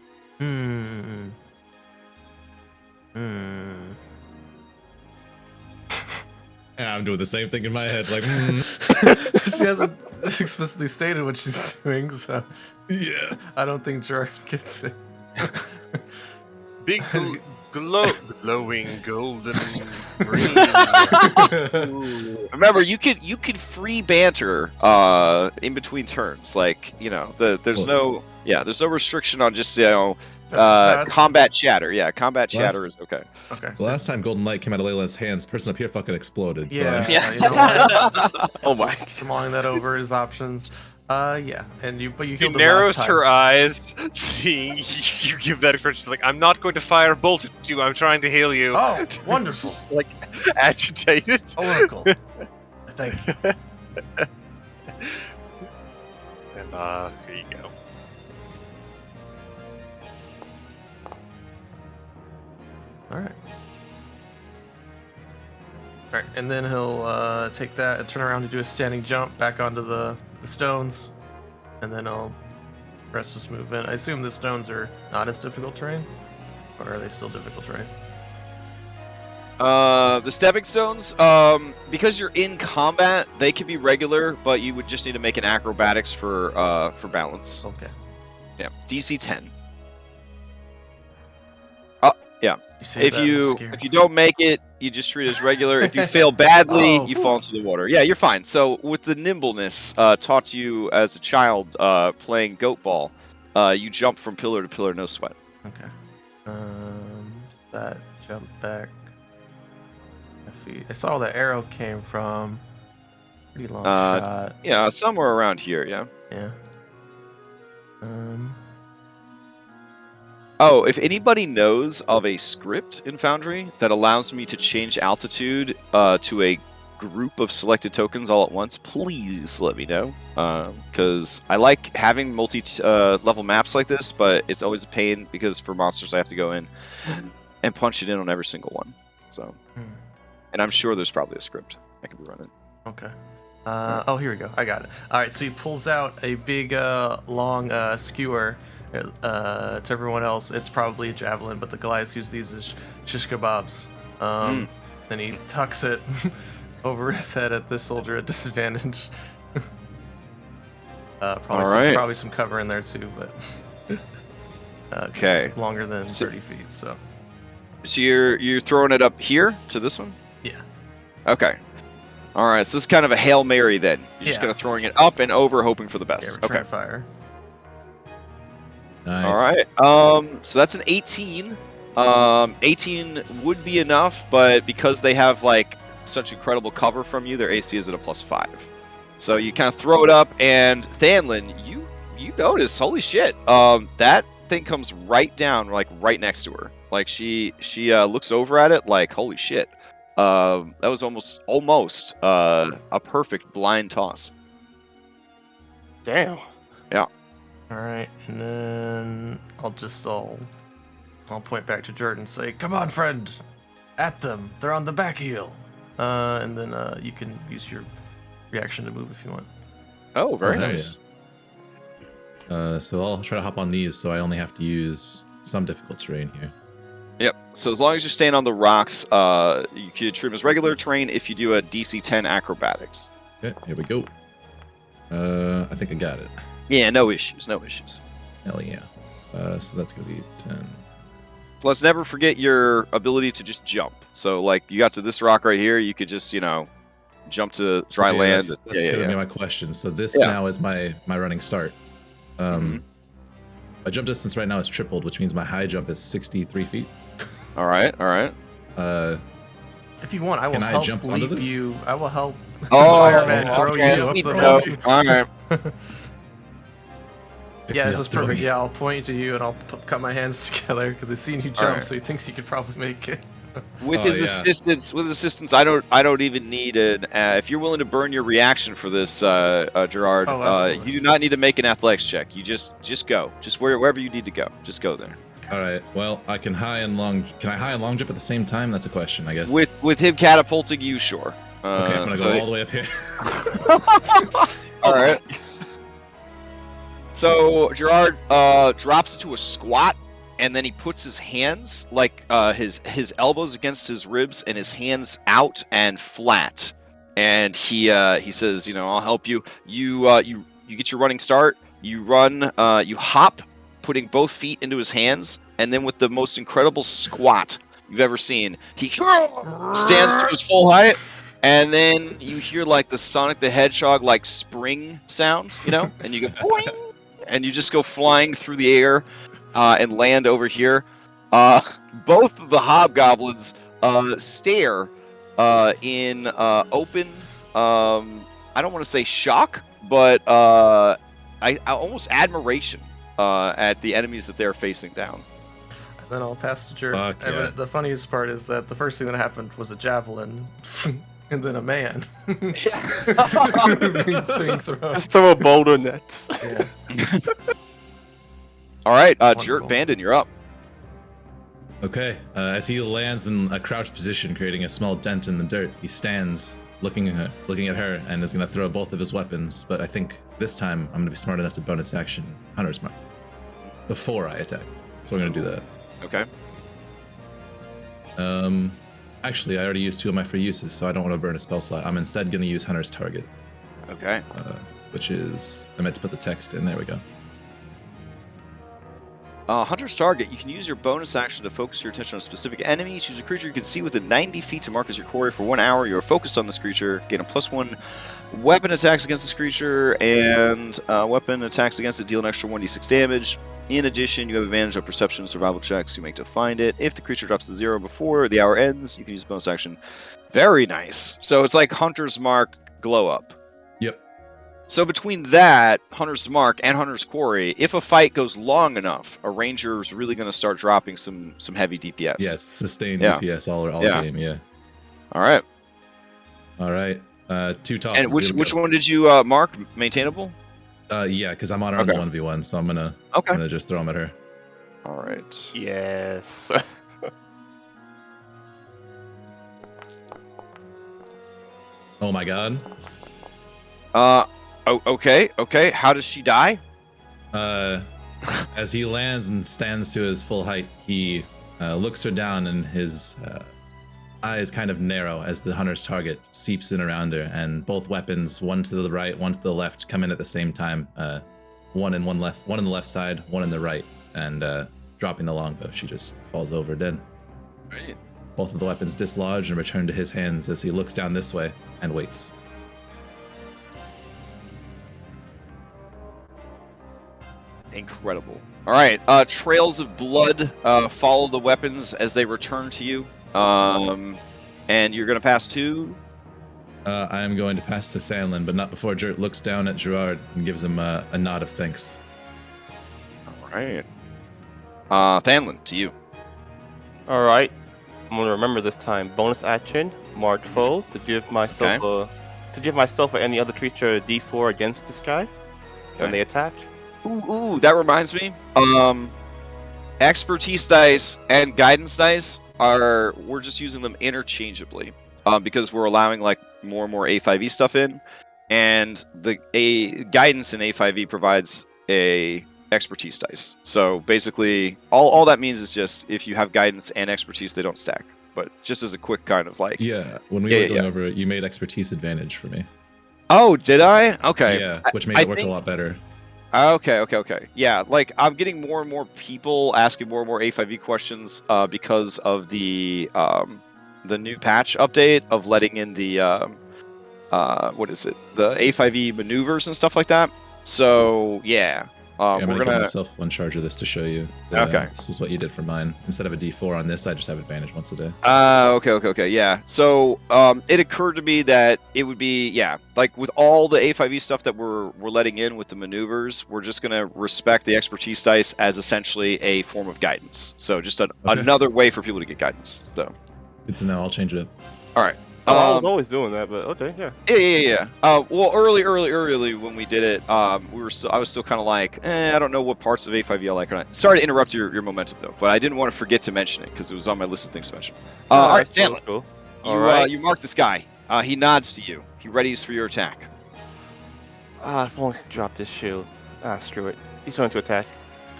Yeah, I'm doing the same thing in my head. Like, She hasn't explicitly stated what she's doing, so yeah. I don't think Jerk gets it. Big glowing golden green. Remember, you could free banter in between turns. Like there's no restriction on just combat chatter. Yeah, combat chatter is okay. Okay. The last time Golden Light came out of Layla's hands, the person up here fucking exploded. So Yeah. Yeah. You know what? Oh my. Mulling that over his options. Yeah, but you She killed him narrows last her time. eyes, seeing you give that expression. She's like, "I'm not going to fire a bolt at you. I'm trying to heal you." Oh, wonderful. Just, like agitated. Oracle. Thank you. And here you go. All right. All right, and then he'll take that and turn around to do a standing jump back onto the stones, and then I'll rest just move in. I assume the stones are not as difficult terrain, or are they still difficult terrain? The stepping stones, because you're in combat, they can be regular, but you would just need to make an acrobatics for balance. Okay. Yeah, DC 10. Yeah. If If you don't make it, you just treat it as regular. If you fail badly, you fall into the water. Yeah, you're fine. So with the nimbleness taught to you as a child playing goat ball, you jump from pillar to pillar, no sweat. Okay. That jump back. I saw the arrow came from. Pretty long shot. Yeah, somewhere around here. Yeah. Yeah. Oh, if anybody knows of a script in Foundry that allows me to change altitude to a group of selected tokens all at once, please let me know. Because I like having multi-level maps like this, but it's always a pain because for monsters I have to go in and punch it in on every single one. So, and I'm sure there's probably a script I can be running. Okay. Oh, here we go. I got it. All right, so he pulls out a big, long skewer. To everyone else, it's probably a javelin, but the Goliaths use these as shish kebabs. Then he tucks it over his head at this soldier at disadvantage. Probably some cover in there too, but okay, it's longer than 30 feet. So you're throwing it up here to this one? Yeah. Okay. All right. So this is kind of a Hail Mary then. You're just kind of throwing it up and over, hoping for the best. Yeah, return fire. Nice. All right. So that's an 18. 18 would be enough, but because they have like such incredible cover from you, their AC is at a +5. So you kind of throw it up, and Thanlin, you notice, holy shit, that thing comes right down, like right next to her. Like she looks over at it, like holy shit. That was almost a perfect blind toss. Damn. Yeah. All right, and then I'll point back to Jordan and say, "Come on, friend, at them. They're on the back heel." And then you can use your reaction to move if you want. Oh, very nice. Yeah. So I'll try to hop on these, so I only have to use some difficult terrain here. Yep. So as long as you're staying on the rocks, you can treat them as regular terrain if you do a DC 10 acrobatics. Okay, here we go. I think I got it. Yeah, no issues. Hell yeah. So that's gonna be 10. Plus, never forget your ability to just jump. So, like, you got to this rock right here, you could just, jump to dry land. That's gonna be my question. So this now is my running start. My jump distance right now is tripled, which means my high jump is 63 feet. All right. If you want, I will Can I help jump onto leap this? you. I will help Fireman throw you up the All right. Yeah, this is perfect. Yeah, I'll point to you and I'll cut my hands together because I've seen you jump, so he thinks you could probably make it. With his assistance, I don't even need an. If you're willing to burn your reaction for this, Gerard, you do not need to make an athletics check. You just go, just wherever you need to go. Just go there. All right. Well, I can high and long. Can I high and long jump at the same time? That's a question, I guess. With him catapulting you, sure. Okay, I'm gonna go all the way up here. All right. So Gerard drops into a squat, and then he puts his hands, like his elbows against his ribs, and his hands out and flat. And he says, I'll help you. You get your running start. You run. You hop, putting both feet into his hands, and then with the most incredible squat you've ever seen, he stands to his full height. And then you hear like the Sonic the Hedgehog like spring sound, and you go boing, and you just go flying through the air and land over here. Both of the hobgoblins stare in open, I don't want to say shock, but I almost admiration at the enemies that they're facing down. And then I'll pass to Jert. Fuck yeah. The funniest part is that the first thing that happened was a javelin, and then a man. Being thrown. Just throw a boulder nets. Yeah. All right, Wonderful. Jert Bandon, you're up. Okay, as he lands in a crouched position, creating a small dent in the dirt, he stands looking at her, and is going to throw both of his weapons. But I think this time I'm going to be smart enough to bonus action Hunter's Mark before I attack. So we're going to do that. Okay. Actually, I already used 2 of my free uses, so I don't want to burn a spell slot. I'm instead going to use Hunter's Target, Okay. which is, I meant to put the text in. There we go. Hunter's Target, you can use your bonus action to focus your attention on a specific enemy. Choose a creature you can see within 90 feet to mark as your quarry for 1 hour. You are focused on this creature. Gain a +1 weapon attacks against this creature, and weapon attacks against it deal an extra 1d6 damage. In addition, you have advantage on perception and survival checks you make to find it. If the creature drops to 0 before the hour ends, you can use bonus action. Very nice. So it's like Hunter's Mark glow up. Yep. So between that, Hunter's Mark, and Hunter's Quarry, if a fight goes long enough, a ranger's really going to start dropping some heavy DPS. Yeah, it's sustained Yeah. DPS all Yeah. game, yeah. All right. All right, 2 tosses. And which Here we go. one did you mark? Maintainable? Yeah, because I'm on her on the Okay. 1v1, so I'm gonna just throw them at her. All right. Yes. Oh my god. Okay. How does she die? As he lands and stands to his full height, he looks her down, and his eyes kind of narrow as the hunter's target seeps in around her, and both weapons, one to the right, one to the left, come in at the same time. One in the left side, one in the right, and dropping the longbow, she just falls over dead. Right. Both of the weapons dislodge and return to his hands as he looks down this way and waits. Incredible. All right. Trails of blood follow the weapons as they return to you. And you're going to pass to? I am going to pass to Thanlin, but not before Jert looks down at Gerard and gives him a nod of thanks. All right. Thanlin, to you. All right. I'm gonna remember this time. Bonus action, mark foe to give myself or any other creature a D4 against this guy when they attack. Ooh, that reminds me. Expertise dice and guidance dice we're just using them interchangeably because we're allowing like more and more A5e stuff in, and the guidance in A5e provides a expertise dice. So basically, all that means is just if you have guidance and expertise, they don't stack. But just as a quick kind of like, Yeah, when we were going over it, you made expertise advantage for me. Oh, did I? Okay. Yeah, which made it work a lot better. Okay. Yeah, like I'm getting more and more people asking more and more A5e questions because of the new patch update of letting in the what is it? The A5e maneuvers and stuff like that. So yeah, I'm we're gonna give gonna. myself one charge of this to show you. Okay. This is what you did for mine. Instead of a D4 on this, I just have advantage once a day. Okay. Yeah. So it occurred to me that it would be like with all the A5e stuff that we're letting in with the maneuvers, we're just gonna respect the expertise dice as essentially a form of guidance. So just another way for people to get guidance. So good to know. I'll change it up. all right. I was always doing that, but okay, yeah. Yeah. Well, early when we did it, I was still kind of like, I don't know what parts of A5e I like or not. Sorry to interrupt your momentum though, but I didn't want to forget to mention it because it was on my list of things to mention. All right, That's Stanley, cool. All right. you mark this guy. He nods to you. He readies for your attack. If I could drop this shield. Screw it. He's going to attack.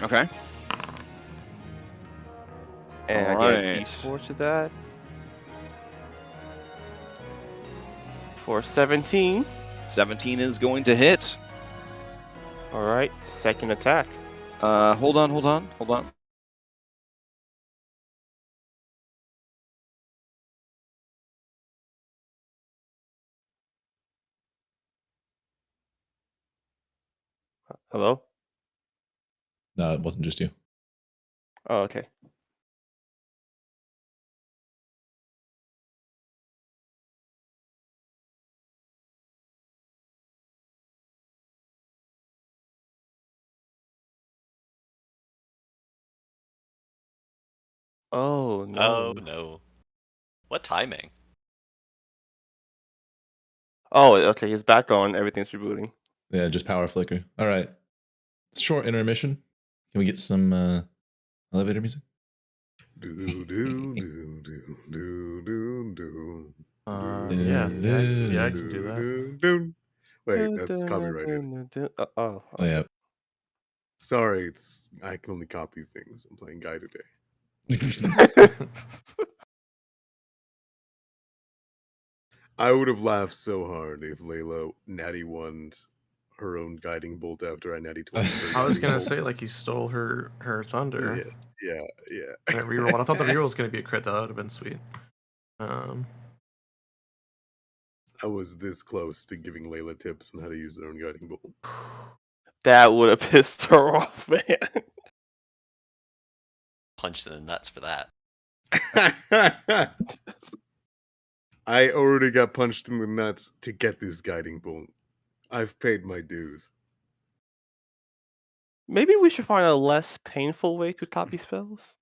Okay. And All I get a right. D4 to that. For 17. 17 is going to hit. All right. Second attack. Hold on. Hello? No, it wasn't just you. Oh, okay. Oh no. Oh no. What timing? Oh, okay. He's back on. Everything's rebooting. Yeah, just power flicker. All right. Short intermission. Can we get some elevator music? Do do do do do do do. Yeah, I can do that. Do. Wait, that's copyrighted. Oh. Oh yeah. Sorry, I can only copy things. I'm playing Guy today. I would have laughed so hard if Layla natty won her own guiding bolt after I natty 20. I was gonna say like he stole her thunder. Yeah. And a reroll. I thought the reroll was gonna be a crit. That would have been sweet. I was this close to giving Layla tips on how to use their own guiding bolt. That would have pissed her off, man. Punch in the nuts for that. I already got punched in the nuts to get this guiding bolt. I've paid my dues. Maybe we should find a less painful way to copy spells.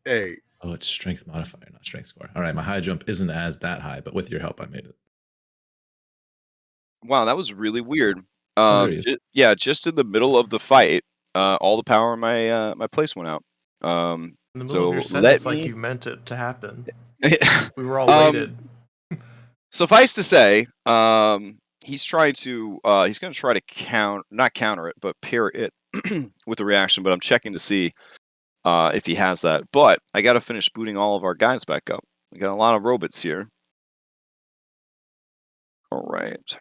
Hey. Oh, it's strength modifier, not strength score. All right, my high jump isn't as that high, but with your help, I made it. Wow, that was really weird. There he is. Yeah, just in the middle of the fight, all the power in my my place went out. In the middle of your sentence, like you meant it to happen. We were all waited. Suffice to say, he's going to try to not counter it, but pair it with a reaction. But I'm checking to see if he has that. But I got to finish booting all of our guys back up. We got a lot of robots here. All right.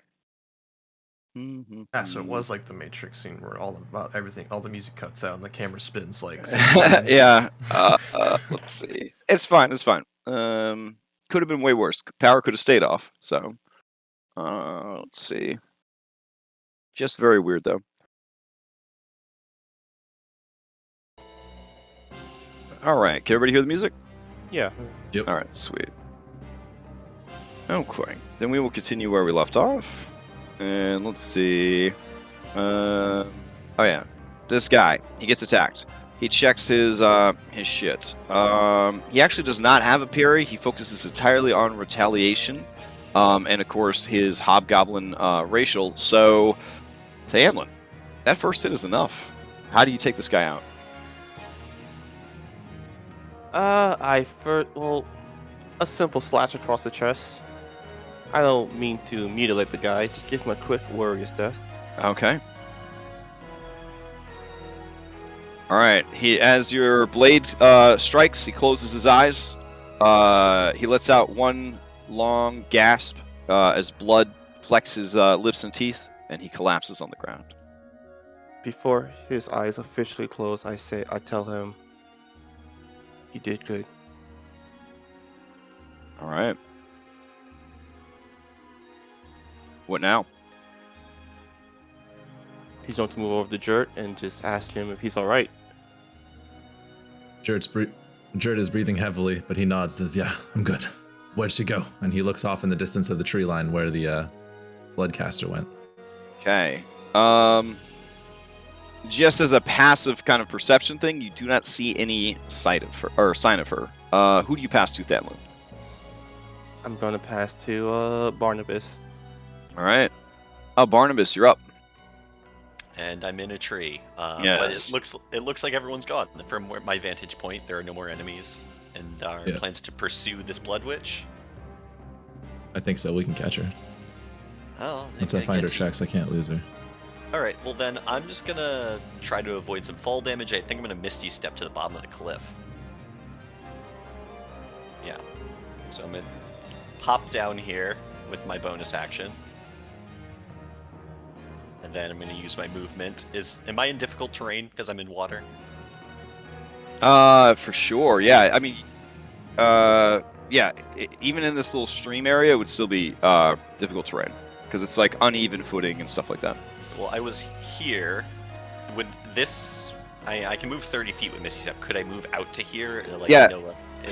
Yeah, so it was like the Matrix scene where all the music cuts out and the camera spins like. Yeah. Let's see. It's fine. Could have been way worse. Power could have stayed off. So, let's see. Just very weird though. All right. Can everybody hear the music? Yeah. Yep. All right. Sweet. Okay. Then we will continue where we left off. And let's see. Oh yeah, this guy. He gets attacked. He checks his shit. He actually does not have a parry. He focuses entirely on retaliation, and of course his hobgoblin racial. So, Theanlin, that first hit is enough. How do you take this guy out? A simple slash across the chest. I don't mean to mutilate the guy. Just give him a quick warrior's death. Okay. All right. As your blade strikes, he closes his eyes. He lets out one long gasp as blood flecks his lips and teeth, and he collapses on the ground. Before his eyes officially close, I tell him, "You did good." All right. What now? He's going to move over to Jert and just ask him if he's all right. Jert is breathing heavily, but he nods and says, "Yeah, I'm good. Where'd she go?" And he looks off in the distance of the tree line where the bloodcaster went. Okay. Just as a passive kind of perception thing, you do not see any sign of her. Who do you pass to, Theanlin? I'm going to pass to Barnabas. All right. Barnabas, you're up. And I'm in a tree. Yes. But it looks like everyone's gone. From my vantage point, there are no more enemies. And our plans to pursue this blood witch. I think so. We can catch her. Oh, Once I find her tracks, I can't lose her. All right. Well, then I'm just gonna try to avoid some fall damage. I think I'm gonna Misty Step to the bottom of the cliff. Yeah. So I'm gonna pop down here with my bonus action. And then I'm going to use my movement. Am I in difficult terrain because I'm in water? For sure. Yeah. I mean, yeah. Even in this little stream area, it would still be difficult terrain because it's like uneven footing and stuff like that. Well, I was here. Would this? I can move 30 feet with Misty Step. Could I move out to here? Like, yeah.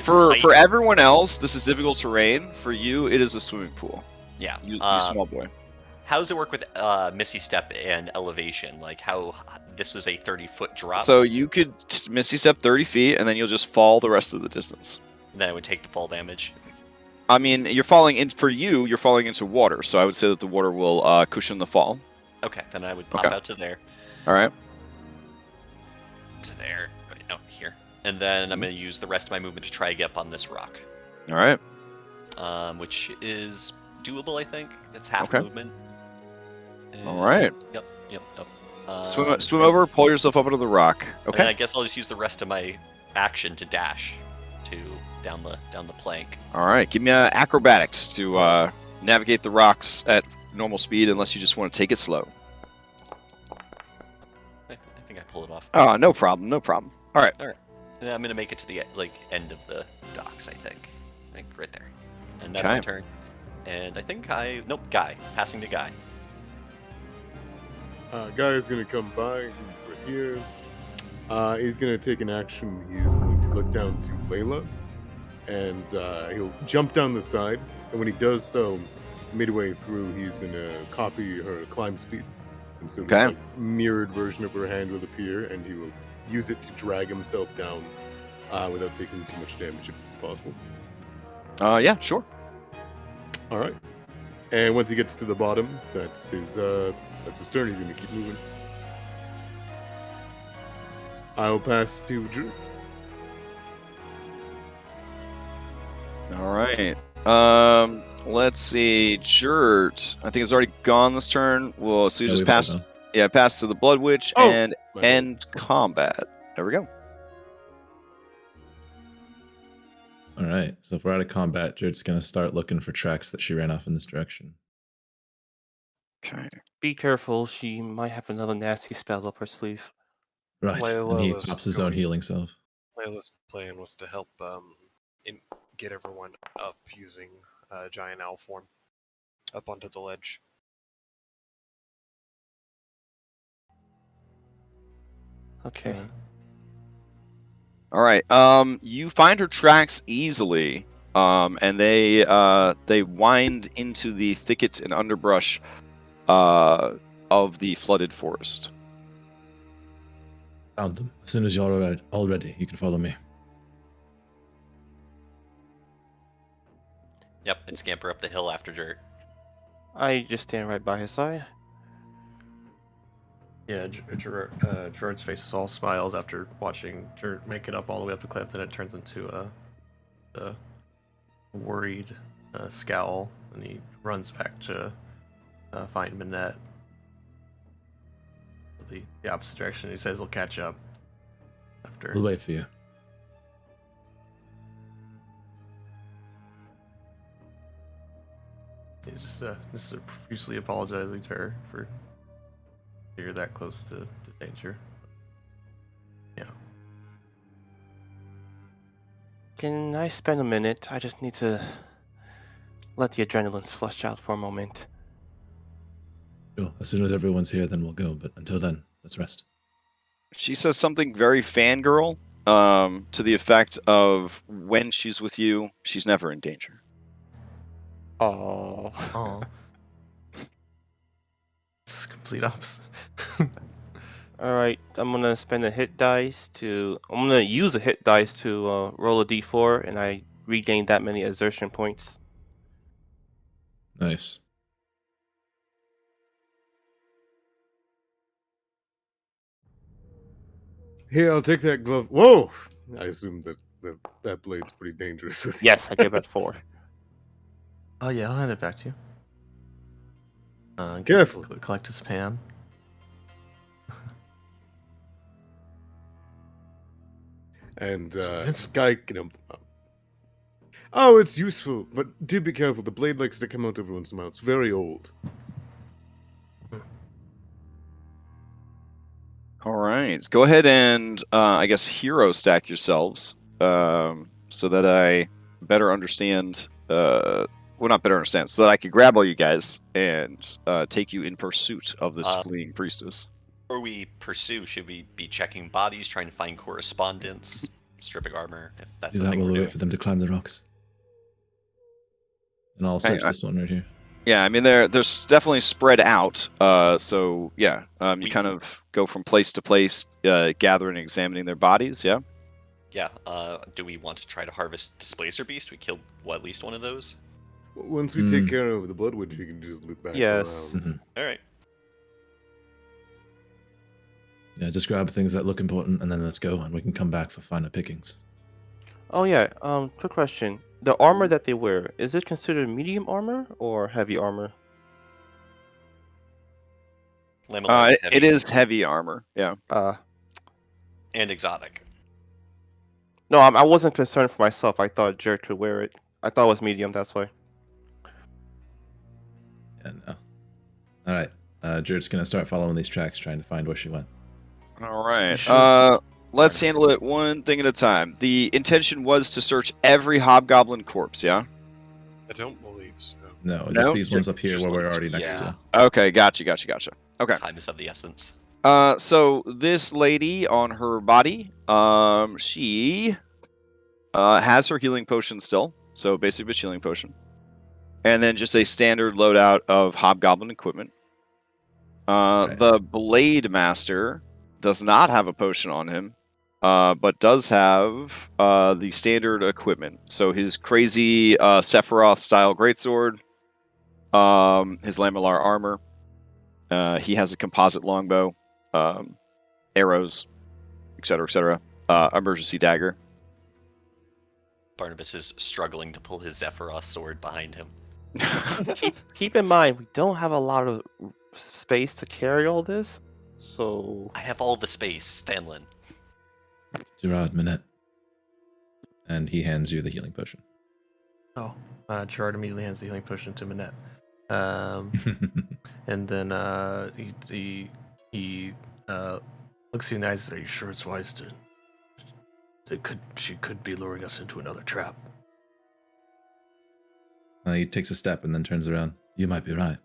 For everyone else, this is difficult terrain. For you, it is a swimming pool. Yeah. You small boy. How does it work with Misty Step and elevation? Like how this was a 30-foot drop, So you could Misty Step 30 feet, and then you'll just fall the rest of the distance. then I would take the fall damage. I mean, you're falling you're falling into water, so I would say that the water will cushion the fall. Okay, then I would pop Okay. out to there. All right. To there. Wait, no, here. And then I'm going to use the rest of my movement to try to get up on this rock. All right. Which is doable, I think. That's half Okay. movement. All right. Yep. Swim over, pull yourself up onto the rock. And then I Okay. guess I'll just use the rest of my action to dash to down the plank. All right. Give me acrobatics to navigate the rocks at normal speed, unless you just want to take it slow. I think I pull it off. Oh, no problem. No problem. All right. And then I'm gonna make it to the end of the docks. I think right there. And that's Okay. my turn. And I think Guy. Passing to Guy. Guy is going to come by over here. He's going to take an action. He's going to look down to Layla, and he'll jump down the side. And when he does so, midway through, he's going to copy her climb speed. And so this Okay. mirrored version of her hand will appear, and he will use it to drag himself down without taking too much damage, if it's possible. Yeah, sure. All right. And once he gets to the bottom, that's his turn. He's going to keep moving. I'll pass to Drew. All right. Let's see. Jert, I think it's already gone this turn. Well, so you Yeah, just we've all pass. gone. Yeah, pass to the Blood Witch Oh, and my bad. end combat. There we go. All right. So if we're out of combat, Jared's gonna start looking for tracks that she ran off in this direction. Okay. Be careful. She might have another nasty spell up her sleeve. Right. Layla And he was pops his own going- healing self. Layla's plan was to help get everyone up using giant owl form up onto the ledge. Okay. All right. You find her tracks easily. And they wind into the thicket and underbrush of the flooded forest. Found them. As soon as you're all ready, you can follow me. Yep, and scamper up the hill after Jert. I just stand right by his side. Yeah, Gerard's face is all smiles after watching Gerard make it up all the way up the cliff. Then it turns into a worried scowl, and he runs back to find Minette. The opposite direction. He says he'll catch up after. We'll wait for you. He's just profusely apologizing to her for you're that close to danger. Yeah. Can I spend a minute? I just need to let the adrenaline flush out for a moment. Sure. As soon as everyone's here, then we'll go. But until then, let's rest. She says something very fangirl, to the effect of when she's with you, she's never in danger. Oh. Oh. It's complete opposite. All right. I'm gonna spend a hit dice to. I'm gonna use a hit dice to roll a d4, and I regain that many exertion points. Nice. Here, I'll take that glove. Whoa! I assume that blade's pretty dangerous. With you. Yes, I give it 4. Oh yeah, I'll hand it back to you. Careful. Collect his pan. And It's- guy, oh, it's useful, but do be careful. The blade likes to come out every once in a while. It's very old. All right. Go ahead and, I guess, hero stack yourselves so that I better understand. Well, not better understand, so that I could grab all you guys and take you in pursuit of this fleeing priestess. Before we pursue, should we be checking bodies, trying to find correspondence, stripping armor, if that's Do the that thing while we're we doing? wait for them to climb the rocks. And I'll search I- this one right here. Yeah, I mean they're definitely spread out. So yeah, you kind of go from place to place, gathering and examining their bodies. Yeah. Yeah. Do we want to try to harvest Displacer Beast? We killed at least one of those. Once we take care of the Bloodwood, you can just loop back Yes. around. All right. Yeah, just grab things that look important, and then let's go, and we can come back for finer pickings. Oh yeah. Quick question: the armor that they wear, is it considered medium armor or heavy armor? Lamellar is heavy It is heavy armor. Yeah. and exotic. No, I wasn't concerned for myself. I thought Jared could wear it. I thought it was medium. That's why. Yeah, no. All right. Jared's gonna start following these tracks, trying to find where she went. All right. should- Let's handle it one thing at a time. The intention was to search every hobgoblin corpse. Yeah. I don't believe so. No, No? just these ones up here Just where we're look- already next yeah. to. Okay. Gotcha. Okay. Time is of the essence. So this lady on her body, she has her healing potion still. So basically a healing potion. And then just a standard loadout of hobgoblin equipment. Right. The Blade Master does not have a potion on him, but does have the standard equipment. So his crazy Sephiroth style greatsword, his lamellar armor. He has a composite longbow, arrows, etc., emergency dagger. Barnabas is struggling to pull his Zephyroth sword behind him. Keep in mind, we don't have a lot of space to carry all this, so I have all the space, Stanlin. Gerard, Minette. And he hands you the healing potion. Oh, Gerard immediately hands the healing potion to Minette. And then he looks you in the eyes and says, "Are you sure it's wise to? She could be luring us into another trap." He takes a step and then turns around. You might be right.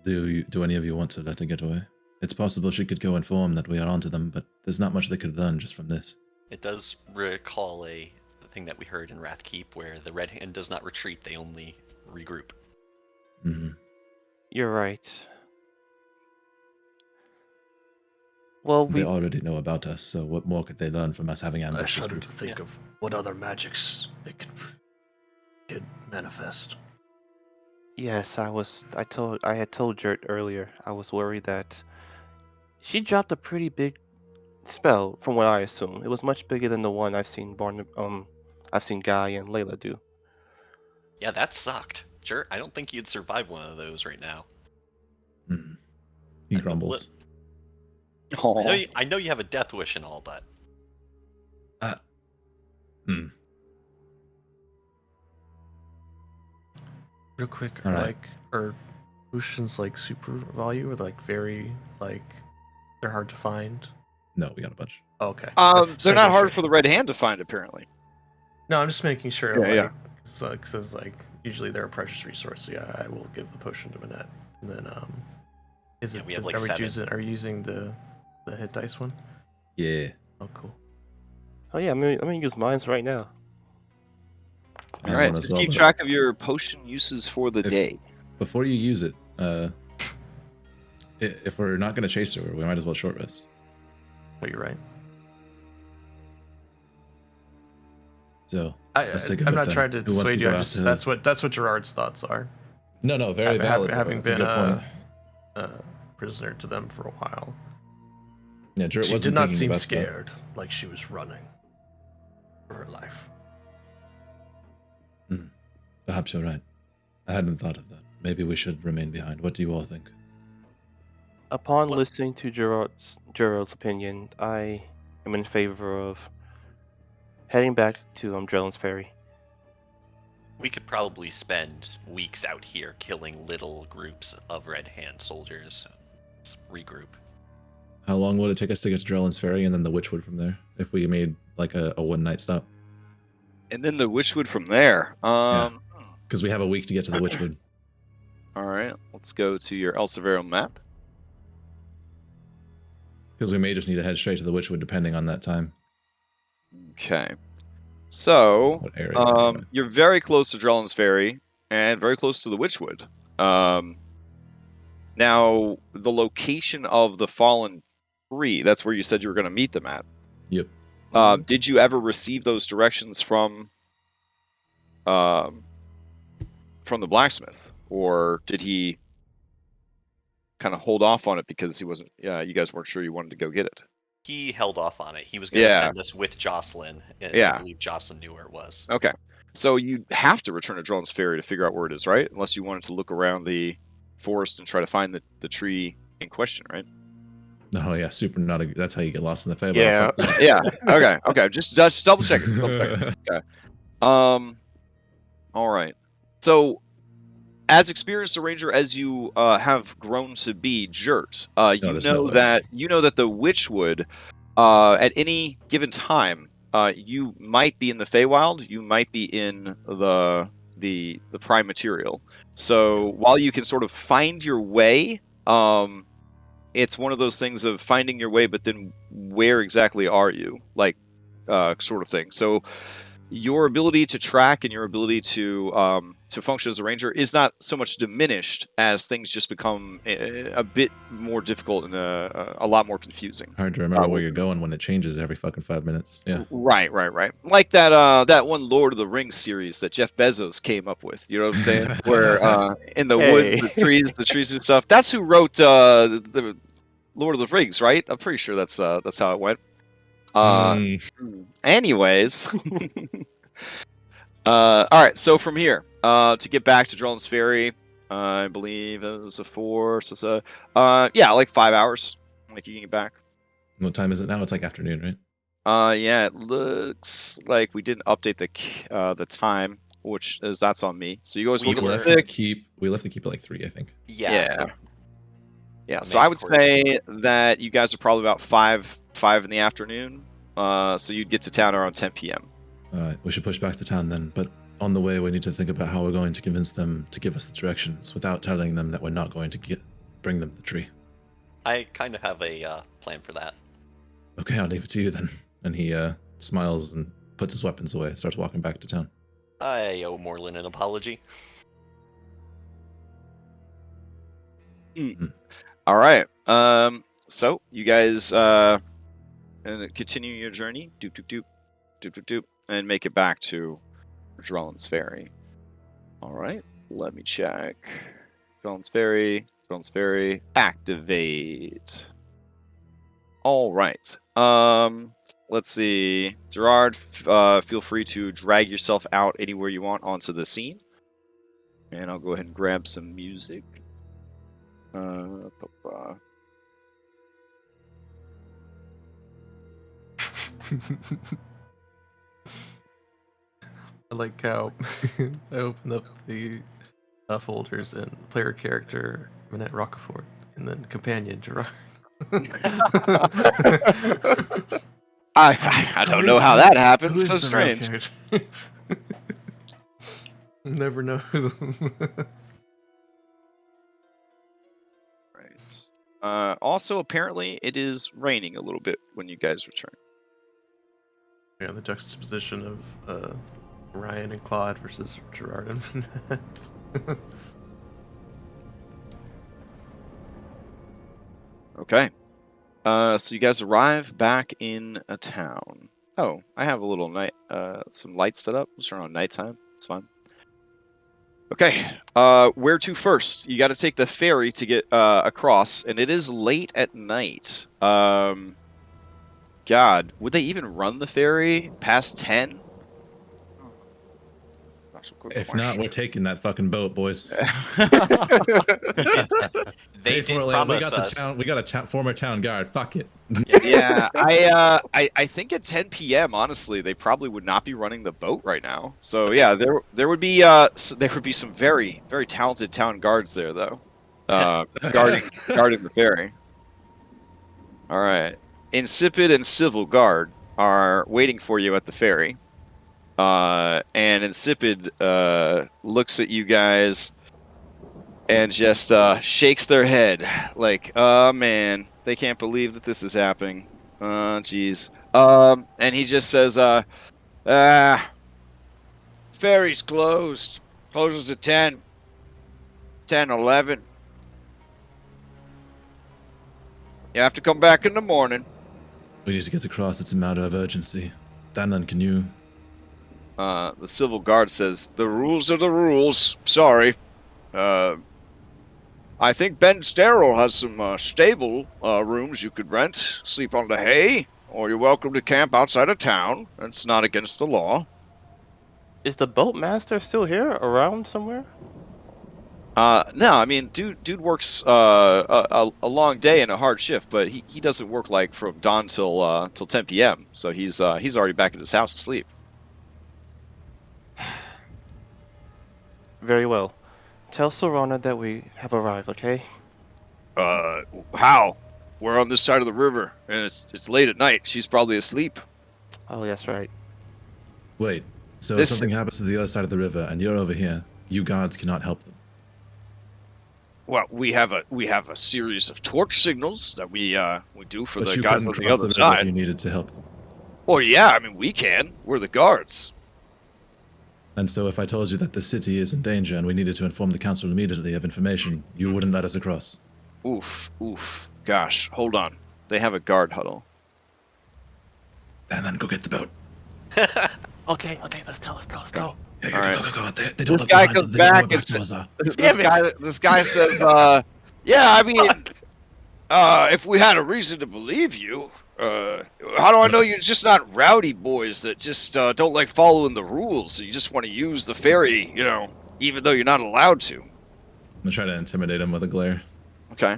Do any of you want to let her get away? It's possible she could go inform that we are onto them, but there's not much they could learn just from this. It does recall the thing that we heard in Wrathkeep, where the Red Hand does not retreat; they only regroup. Mm-hmm. you're right. Well, They we already know about us, so what more could they learn from us having I ambushed this shudder group? to think of what other magics it could manifest. yes, I had told Jared earlier. I was worried that she dropped a pretty big spell, from what I assume. It was much bigger than the one I've seen Guy and Layla do. Yeah, that sucked. Sure, I don't think you'd survive one of those right now. Mm. He And grumbles. I know you have a death wish and all, but Real quick, All right. are potions like super value or like very they're hard to find? No, we got a bunch. Oh, okay. They're not hard for the Red Hand to find, apparently. No, I'm just making sure. Yeah, yeah. Because usually they're a precious resource. So yeah, I will give the potion to Minette. And then is Yeah, it? we have, are like, we 7. are you using the hit dice one? Yeah. Oh, cool. Oh yeah, I'm gonna use mines right now. I All have right, one as just well, keep but track of your potion uses for the If- day. Before you use it, if we're not going to chase her, we might as well short rest. Oh, you're right. So let's think of I'm it not then. trying to Who wants dissuade to you. go I'm just after- that's what Gerard's thoughts are. No, very valid. though. Having That's a been good point. a prisoner to them for a while. Yeah, Jared She wasn't did not thinking seem about that. scared, like she was running for her life. Perhaps you're right. I hadn't thought of that. Maybe we should remain behind. What do you all think? Upon What- listening to Gerald's opinion, I am in favor of heading back to Drellin's Ferry. we could probably spend weeks out here killing little groups of Red Hand soldiers. Let's regroup. How long would it take us to get to Drellin's Ferry and then the Witchwood from there? If we made like a one-night stop? And then the Witchwood from there. Because we have a week to get to the Witchwood. All right, let's go to your Elsir Vale map. Because we may just need to head straight to the Witchwood depending on that time. Okay. So, What area? you're very close to Drellin's Ferry, and very close to the Witchwood. Now, the location of the fallen tree, that's where you said you were going to meet them at. Yep. Did you ever receive those directions from the blacksmith? Or did he kind of hold off on it because he wasn't, you guys weren't sure you wanted to go get it? He held off on it. He was going to Yeah. send us with Jocelyn, and Yeah. I believe Jocelyn knew where it was. Okay. So you have to return to Drellin's Ferry to figure out where it is, right? Unless you wanted to look around the forest and try to find the tree in question, right? Oh yeah, super not a, that's how you get lost in the Fable. Yeah. Yeah. Okay. Just double check it. Okay. All right. So, as experienced a ranger as you have grown to be, Jert, there's no way. that the Witchwood, at any given time, you might be in the Feywild, you might be in the prime material. So while you can sort of find your way, it's one of those things of finding your way, but then where exactly are you, like, sort of thing. So your ability to track and your ability to function as a ranger is not so much diminished as things just become a bit more difficult and a lot more confusing. Hard to remember where you're going when it changes every fucking 5 minutes. Yeah. Right. Like that one Lord of the Rings series that Jeff Bezos came up with. You know what I'm saying? Where in the woods, the trees and stuff. That's who wrote the Lord of the Rings, right? I'm pretty sure that's how it went. Anyways, all right. So from here, to get back to Drellin's Ferry, I believe it was a 4. So it's like 5 hours. Like you can get back. What time is it now? It's like afternoon, right? Yeah, it looks like we didn't update the time, which is that's on me. So you guys We look left at the keep. We left the keep at like 3, I think. Yeah. The So I would Maze say that you guys are probably about 5 in the afternoon. So you'd get to town around 10 p.m. We should push back to town then. But on the way, we need to think about how we're going to convince them to give us the directions without telling them that we're not going to bring them the tree. I kind of have a plan for that. Okay, I'll leave it to you then. And he smiles and puts his weapons away and starts walking back to town. I owe Morlin an apology. All right. So you guys continue your journey, doop, and make it back to Drellin's Ferry. All right. Let me check. Drellin's Ferry, activate. All right. Let's see. Gerard, feel free to drag yourself out anywhere you want onto the scene. And I'll go ahead and grab some music. I like how I opened up the folders and player character Minette Roquefort and then companion Gerard. I don't know how that happened. So strange. Never know. Right. Also, apparently, it is raining a little bit when you guys return. Yeah, the juxtaposition of Ryan and Claude versus Gerard and Minette. Okay. So you guys arrive back in a town. Oh, I have a little night, some lights set up. Let's turn on nighttime. It's fine. Okay. Where to first? You got to take the ferry to get across, and it is late at night. God, would they even run the ferry past 10? If not, we're taking that fucking boat, boys. They did promise us. We got a former town guard. Fuck it. Yeah, I think at 10 p.m. honestly, they probably would not be running the boat right now. So yeah, there would be some very very talented town guards there though, guarding the ferry. All right, Insipid and Civil Guard are waiting for you at the ferry. And Insipid looks at you guys and just shakes their head like, oh man, they can't believe that this is happening. Jeez. And he just says, ferry's closed. Closes at 10. 10, 11. You have to come back in the morning. We need to get across. It's a matter of urgency. Danlan, can you... The civil guard says, the rules are the rules. Sorry. I think Ben Sterrel has some stable rooms you could rent. Sleep on the hay, or you're welcome to camp outside of town. It's not against the law. Is the boatmaster still here, around somewhere? No, I mean, dude works a long day and a hard shift, but he doesn't work like from dawn till 10 p.m. So he's already back at his house asleep. Very well. Tell Sorana that we have arrived, okay? How? We're on this side of the river, and it's late at night. She's probably asleep. Oh, that's right. Wait, so This- if something happens to the other side of the river and you're over here, you guards cannot help them. Well, we have a series of torch signals that we do for But the you guys couldn't on the cross other the river if side. you needed to help them. Or yeah, I mean we can. We're the guards. And so if I told you that the city is in danger and we needed to inform the council immediately of information, you wouldn't let us across. Oof. Gosh, hold on. They have a guard huddle. And then go get the boat. Okay, let's go. Yeah, All right. go. They This don't guy know comes they don't know back where and Bastos are. This guy says, yeah, I mean, if we had a reason to believe you, how do I know you're just not rowdy boys that just don't like following the rules? You just want to use the ferry, even though you're not allowed to. I'm gonna try to intimidate him with a glare. Okay.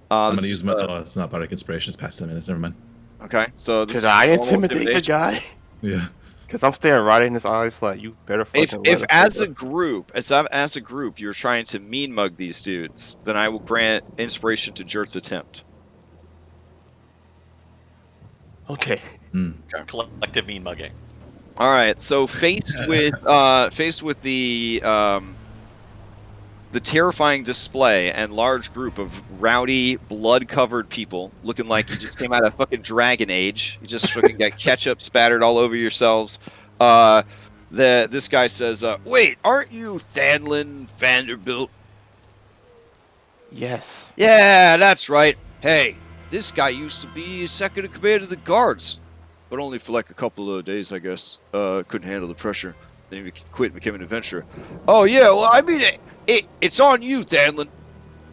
I'm gonna use my... oh, it's not bardic inspiration. It's past 10 minutes. Never mind. Okay, so this Could is I normal intimidate the intimidation. guy? Yeah. Because I'm staring right in his eyes like, you better fucking If let us as a group, you're trying to mean mug these dudes, then I will grant inspiration to Jert's attempt. Okay. Collective mean mugging. All right, so faced with the terrifying display and large group of rowdy, blood-covered people looking like you just came out of fucking Dragon Age. You just fucking got ketchup spattered all over yourselves. This guy says, "Wait, aren't you Thanlin Vanderbilt?" Yes. Yeah, that's right. Hey, this guy used to be second in command of the guards, but only for like a couple of days, I guess. Couldn't handle the pressure. Then he quit and became an adventurer. Oh yeah, well I mean it's on you, Danlin.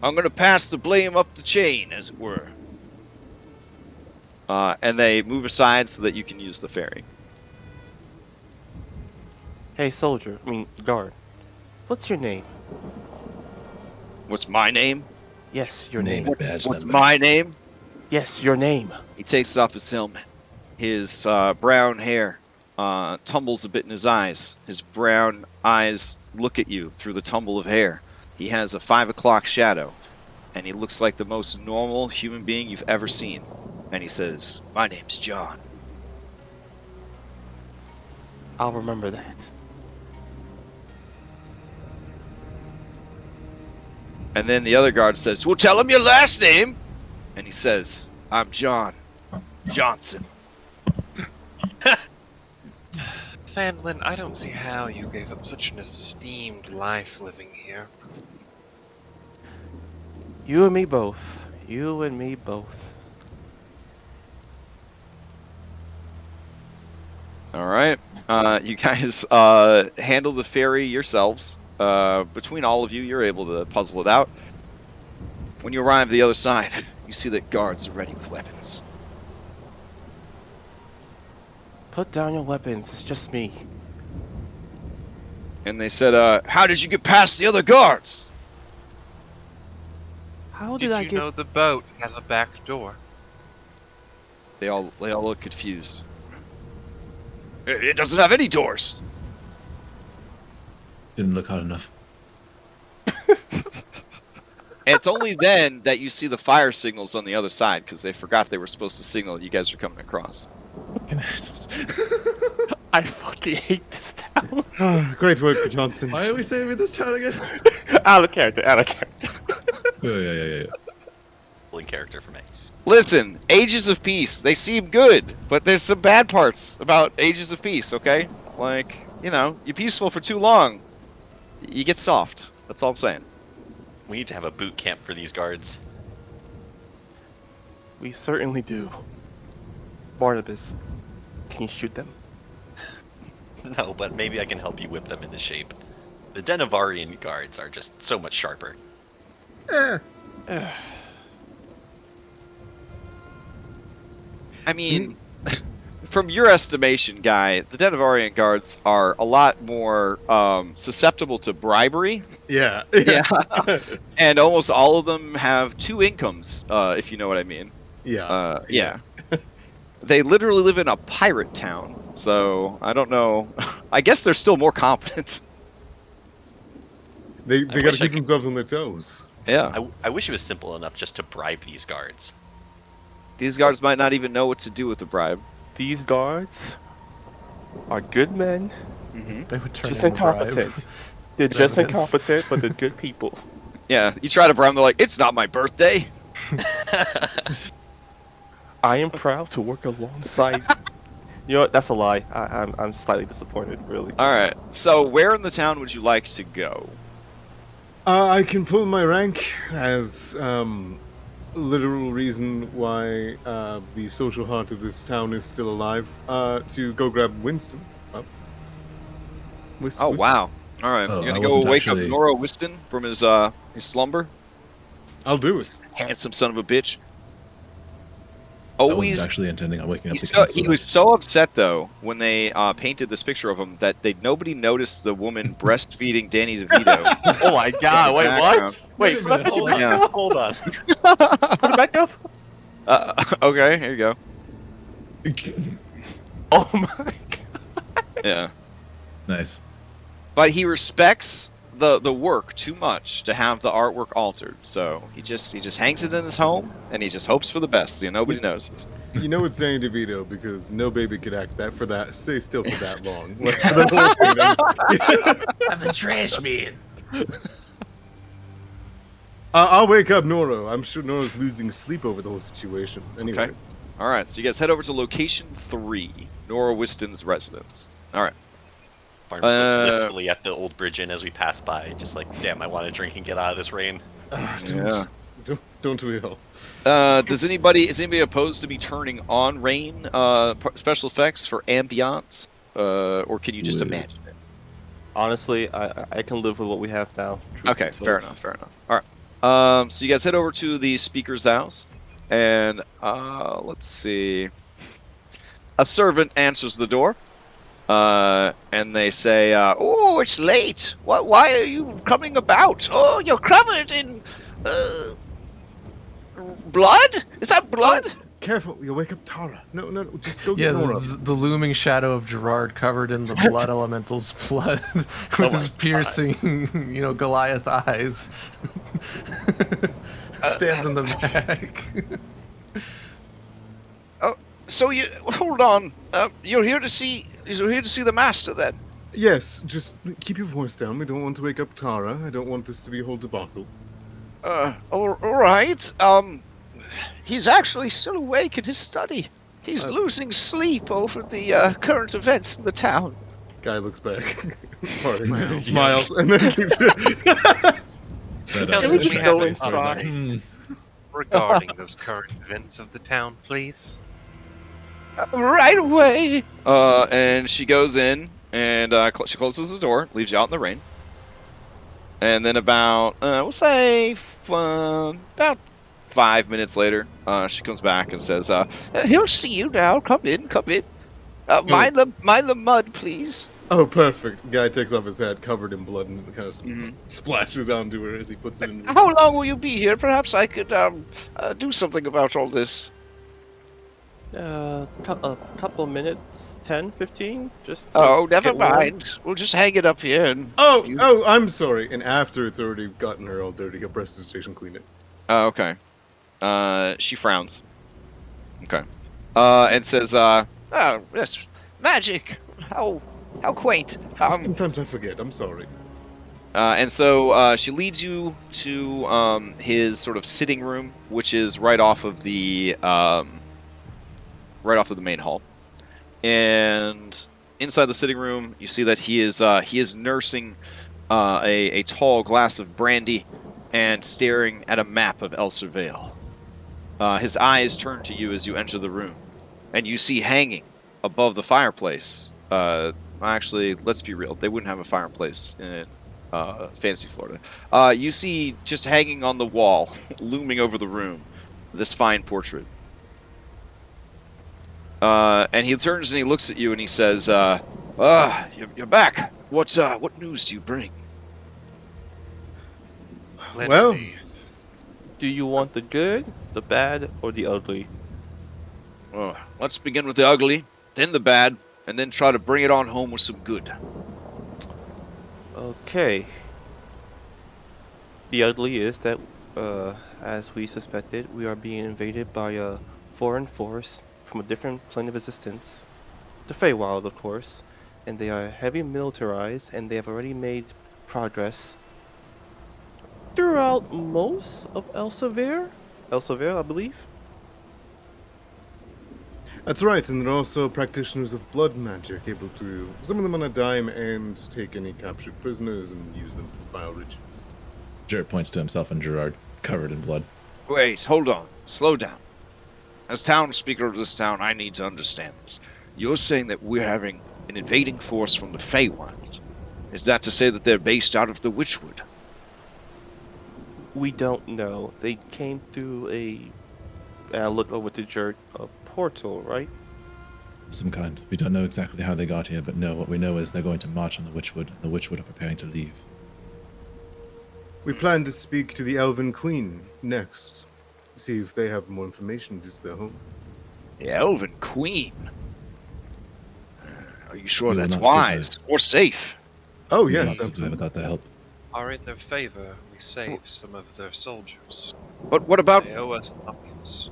I'm gonna pass the blame up the chain, as it were. And they move aside so that you can use the ferry. Hey, guard. What's your name? What's my name? Yes, your Name name. and badge What's number. my name? Yes, your name. He takes off his helmet. His brown hair tumbles a bit in his eyes. His brown eyes look at you through the tumble of hair. He has a 5 o'clock shadow, and he looks like the most normal human being you've ever seen. And he says, "My name's John." I'll remember that. And then the other guard says, "Well, tell him your last name." And he says, "I'm John Johnson." Thanlin, I don't see how you gave up such an esteemed life living here. You and me both. You and me both. All right. You guys handle the ferry yourselves. Between all of you, you're able to puzzle it out. When you arrive the other side, you see that guards are ready with weapons. Put down your weapons. It's just me. And they said, "How did you get past the other guards?" How Did did I you get... know the boat has a back door? They all look confused. It doesn't have any doors. Didn't look hot enough. And it's only then that you see the fire signals on the other side, because they forgot they were supposed to signal you guys are coming across. Fucking assholes. I fucking hate this town. Great work, Johnson. Why are we saving this town again? Out of character. Yeah. In character for me. Listen, Ages of Peace, they seem good, but there's some bad parts about Ages of Peace, okay? Like, you're peaceful for too long, you get soft. That's all I'm saying. We need to have a boot camp for these guards. We certainly do. Barnabas, can you shoot them? No, but maybe I can help you whip them into shape. The Denevarian guards are just so much sharper. I mean, from your estimation, Guy, the Denevarian guards are a lot more susceptible to bribery. Yeah. And almost all of them have 2 incomes, if you know what I mean. Yeah. They literally live in a pirate town, so I don't know. I guess they're still more competent. They I got wish to I keep could- themselves on their toes. Yeah. I wish it was simple enough just to bribe these guards. These guards might not even know what to do with the bribe. These guards are good men, They would turn just in a bribe. incompetent. They're Good just evidence. incompetent, but they're good people. Yeah, you try to bribe them, they're like, it's not my birthday. I am proud to work alongside. You know what? That's a lie. I'm slightly disappointed, really. All right, so where in the town would you like to go? I can pull my rank as literal reason why the social heart of this town is still alive. To go grab Winston. Oh, wow. All right, Oh, you're I going to go wasn't wake actually- up Nora Whiston from his slumber? I'll do it. Handsome son of a bitch. I wasn't Always... actually intending on waking up the He kids. was so upset though when they painted this picture of him that nobody noticed the woman breastfeeding Danny DeVito. Oh my god, wait, what? Wait, Wait a minute, hold on. Yeah. Hold on. put it back up. Okay, here you go. Oh my god. Yeah, Nice. but he respects the work too much to have the artwork altered. So he just hangs it in his home and he just hopes for the best. So nobody notices. You know it's Danny DeVito because no baby could act that for that stay still for that long. Like, for the whole thing. I'm the trash man. I'll wake up Nora. I'm sure Nora's losing sleep over the whole situation. Anyway, Okay. All right, so you guys head over to location 3, Nora Whiston's residence. All right. Barnabas looks wistfully at the old bridge inn as we pass by, just like, damn, I want to drink and get out of this rain. Yeah. don't we all? Is anybody opposed to me turning on rain special effects for ambiance, or can you just Would- imagine it? Honestly, I can live with what we have now. Okay, fair enough. All right. So you guys head over to the speaker's house, and let's see. A servant answers the door, and they say, "Oh, it's late. Why are you coming about? Oh, you're covered in blood. Is that blood?" Careful, you'll wake up Tara. No, just go Yeah, get Nora. the looming shadow of Gerard covered in the blood elemental's blood with his piercing, Goliath eyes. Stands in the back. So you hold on. You're here to see the master, then. Yes, just keep your voice down. We don't want to wake up Tara. I don't want this to be a whole debacle. All right. He's actually still awake in his study. He's losing sleep over the current events in the town. Guy looks back, smiles, and then keeps. That, Can we just go face where he's like, inside? Regarding those current events of the town, please. Right away. And she goes in and she closes the door, leaves you out in the rain. And then about we'll say about 5 minutes later, she comes back and says, "He'll see you now. Come in. Mind the mud, please." Oh, perfect. Guy takes off his hat, covered in blood, and kind of splashes onto her as he puts it in. How long will you be here? Perhaps I could do something about all this. A couple of minutes, 10, 15, just. Oh, never get warm. mind. We'll just hang it up here. And... Oh, I'm sorry. And after it's already gotten her all dirty, go prestidigitation clean it. Oh, okay. She frowns. Okay. And says, "Oh, yes, magic. How quaint." Sometimes I forget. I'm sorry. And so she leads you to his sort of sitting room, which is right off of the main hall. And inside the sitting room, you see that he is nursing a tall glass of brandy and staring at a map of Elsir Vale. His eyes turn to you as you enter the room, and you see hanging above the fireplace. Actually, let's be real, they wouldn't have a fireplace in Fantasy Florida. You see just hanging on the wall, looming over the room, this fine portrait. And he turns and he looks at you and he says, you're back. What news do you bring? Well, Do you want the good, the bad, or the ugly? Let's begin with the ugly, then the bad, and then try to bring it on home with some good. Okay. The ugly is that, as we suspected, we are being invaded by a foreign force from a different plane of existence. The Feywild, of course. And they are heavy militarized, and they have already made progress throughout most of Elsir, I believe. that's right, and they're also practitioners of blood magic, able to summon them on a dime and take any captured prisoners and use them for vile rituals. Jarrett points to himself and Gerard, covered in blood. Wait, hold on. Slow down. As town speaker of this town, I need to understand this. You're saying that we're having an invading force from the Feywild. Is that to say that they're based out of the Witchwood? We don't know. They came through I look over to Jert, a portal, right? Some kind. We don't know exactly how they got here, but no, what we know is they're going to march on the Witchwood, and the Witchwood are preparing to leave. We plan to speak to the Elven Queen next. See if they have more information. Just their home. The Elven Queen? Are you sure We will that's not wise or safe? Oh, We will not yes. survive without their help. Are in their favor, we save some of their soldiers. But what about... They owe us nothings.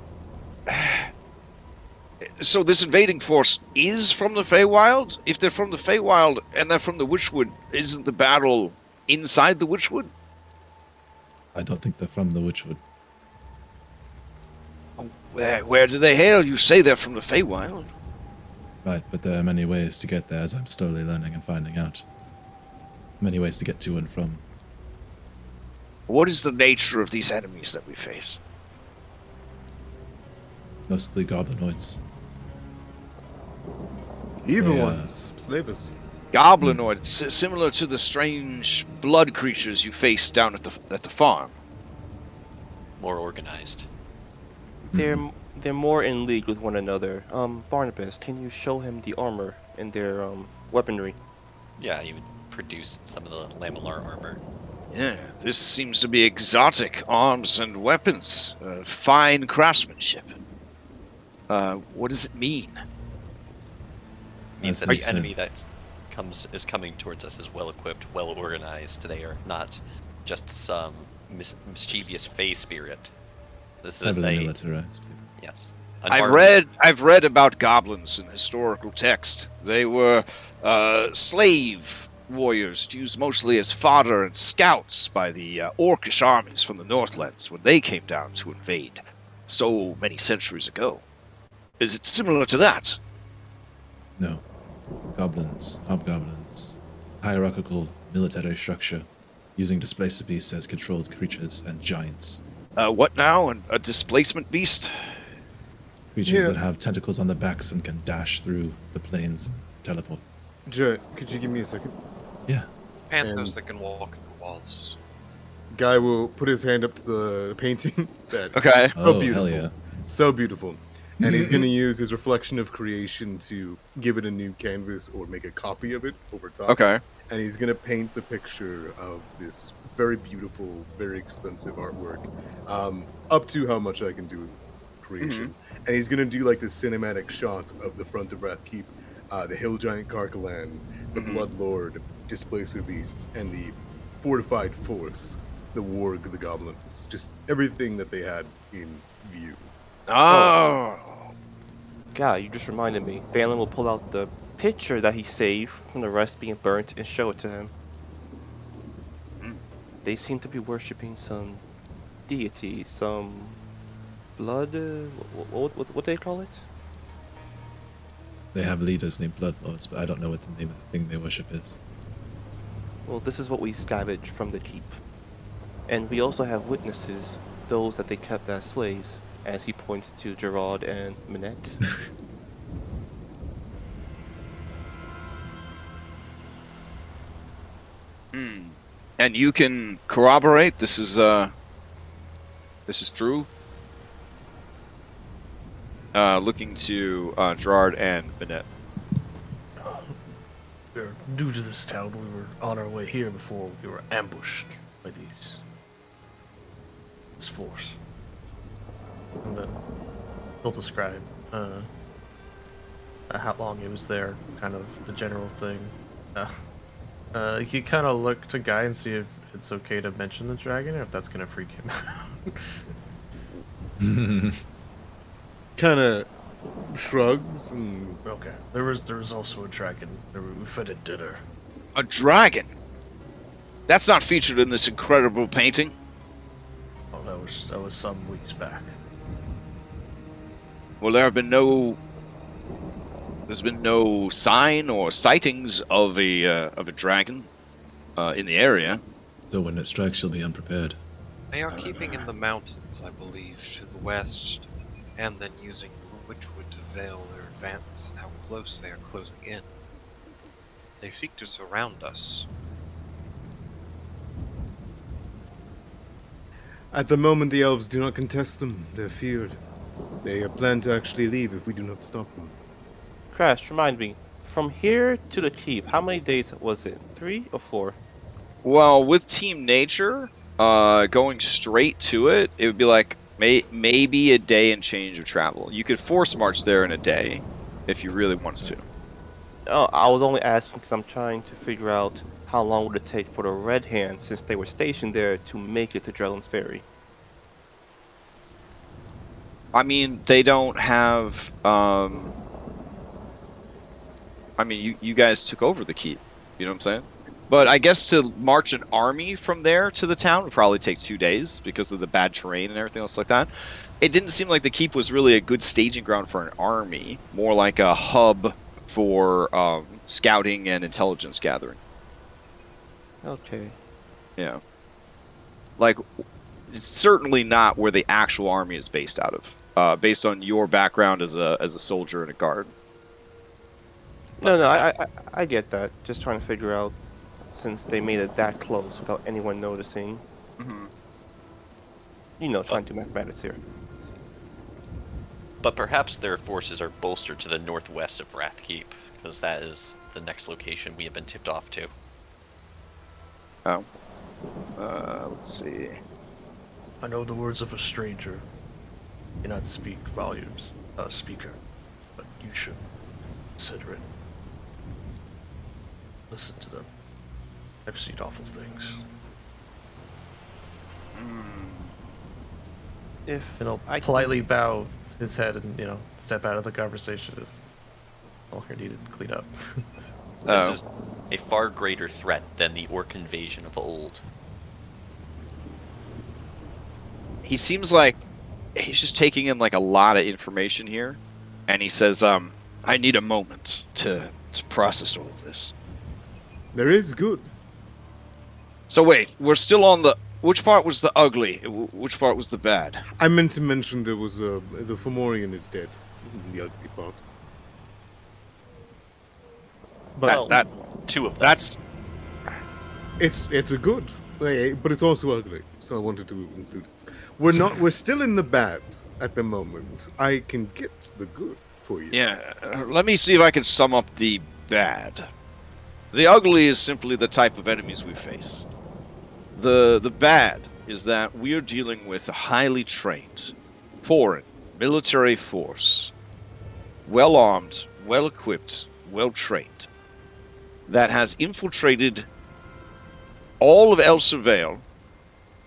So this invading force is from the Feywild? If they're from the Feywild and they're from the Witchwood, isn't the battle inside the Witchwood? I don't think they're from the Witchwood. Where do they hail? You say they're from the Feywild. Right, but there are many ways to get there, as I'm slowly learning and finding out. Many ways to get to and from. What is the nature of these enemies that we face? Mostly goblinoids. Evil Yeah. ones. Slavers. Goblinoids, similar to the strange blood creatures you faced down at the farm. More organized. They're more in league with one another. Barnabas, can you show him the armor and their weaponry? Yeah, you would produce some of the lamellar armor. Yeah, this seems to be exotic arms and weapons. Fine craftsmanship. What does it mean? Means that That's the insane. enemy that is coming towards us is well equipped, well organized. They are not just some mischievous fey spirit. This is Heavily a militarized. yes. I've read about goblins in historical text. They were slave warriors used mostly as fodder and scouts by the orcish armies from the Northlands when they came down to invade so many centuries ago. Is it similar to that? No. Goblins, hobgoblins, hierarchical military structure, using displacer beasts as controlled creatures and giants. What now? A displacement beast? Creatures Yeah. that have tentacles on their backs and can dash through the plains and teleport. Jet, could you give me a second? Yeah. Panthers And- that can walk through walls. Guy will put his hand up to the painting. That's Okay. so Oh, beautiful. hell yeah. So beautiful. And he's going to use his reflection of creation to give it a new canvas or make a copy of it over top. Okay. And he's going to paint the picture of this very beautiful, very expensive artwork, up to how much I can do with creation. And he's going to do like the cinematic shot of the front of Wrath Keep, the Hill Giant Karkalan, the Blood Lord, Displacer Beasts, and the Fortified Force, the Warg, the Goblins. Just everything that they had in view. Oh. God, you just reminded me. Valen will pull out the picture that he saved from the rest being burnt and show it to him. They seem to be worshipping some deity, some blood. What they call it? They have leaders named Bloodlords, but I don't know what the name of the thing they worship is. Well, this is what we scavenge from the keep. And we also have witnesses, those that they kept as slaves, as he points to Gerard and Minette. And you can corroborate this is true. Looking to Gerard and Minette. We're new to this town. We were on our way here before we were ambushed by this force. And then he'll describe how long he was there, kind of the general thing. He kind of looked to Guy and see if it's okay to mention the dragon, or if that's gonna freak him out. Kind of shrugs and Okay. There was also a dragon. We fed at dinner. A dragon? That's not featured in this incredible painting. Oh, that was some weeks back. Well, there's been no sign or sightings of a dragon in the area. So when it strikes, you'll be unprepared. They are keeping in the mountains, I believe, to the west, and then using Witchwood to veil their advance and how close they are closing in. They seek to surround us. at the moment the elves do not contest them. They're feared. They plan to actually leave if we do not stop them. Crash, remind me, from here to the keep, how many days was it? 3 or 4? Well, with Team Nature, going straight to it, it would be like maybe a day and change of travel. You could force march there in a day, if you really wanted to. Oh, I was only asking because I'm trying to figure out how long would it take for the Red Hands, since they were stationed there, to make it to Drellin's Ferry. I mean, they don't have. I mean, you guys took over the keep. You know what I'm saying? But I guess to march an army from there to the town would probably take 2 days because of the bad terrain and everything else like that. It didn't seem like the keep was really a good staging ground for an army, more like a hub for scouting and intelligence gathering. Okay. Yeah. Like, it's certainly not where the actual army is based out of, based on your background as a soldier and a guard. No, I get that. Just trying to figure out, since they made it that close without anyone noticing. Mm-hmm. You know, trying to do mathematics here. But perhaps their forces are bolstered to the northwest of Wrathkeep, because that is the next location we have been tipped off to. Oh. Let's see. I know the words of a stranger cannot speak volumes, speaker, but you should consider it. Listen to them. I've seen awful things. If And he'll I politely bow his head and, step out of the conversation if all here needed to clean up. This is a far greater threat than the orc invasion of old. He seems like he's just taking in like a lot of information here, and he says, I need a moment to process all of this. There is good. So wait, we're still on the... Which part was the ugly? Which part was the bad? I meant to mention there was the Fomorian is dead. The ugly part. But That Two of them. that's it's a good, but it's also ugly. So I wanted to include it. We're still in the bad at the moment. I can get the good for you. yeah. Let me see if I can sum up the bad. The ugly is simply the type of enemies we face. The bad is that we are dealing with a highly trained, foreign military force, well armed, well equipped, well trained, that has infiltrated all of Elsir Vale,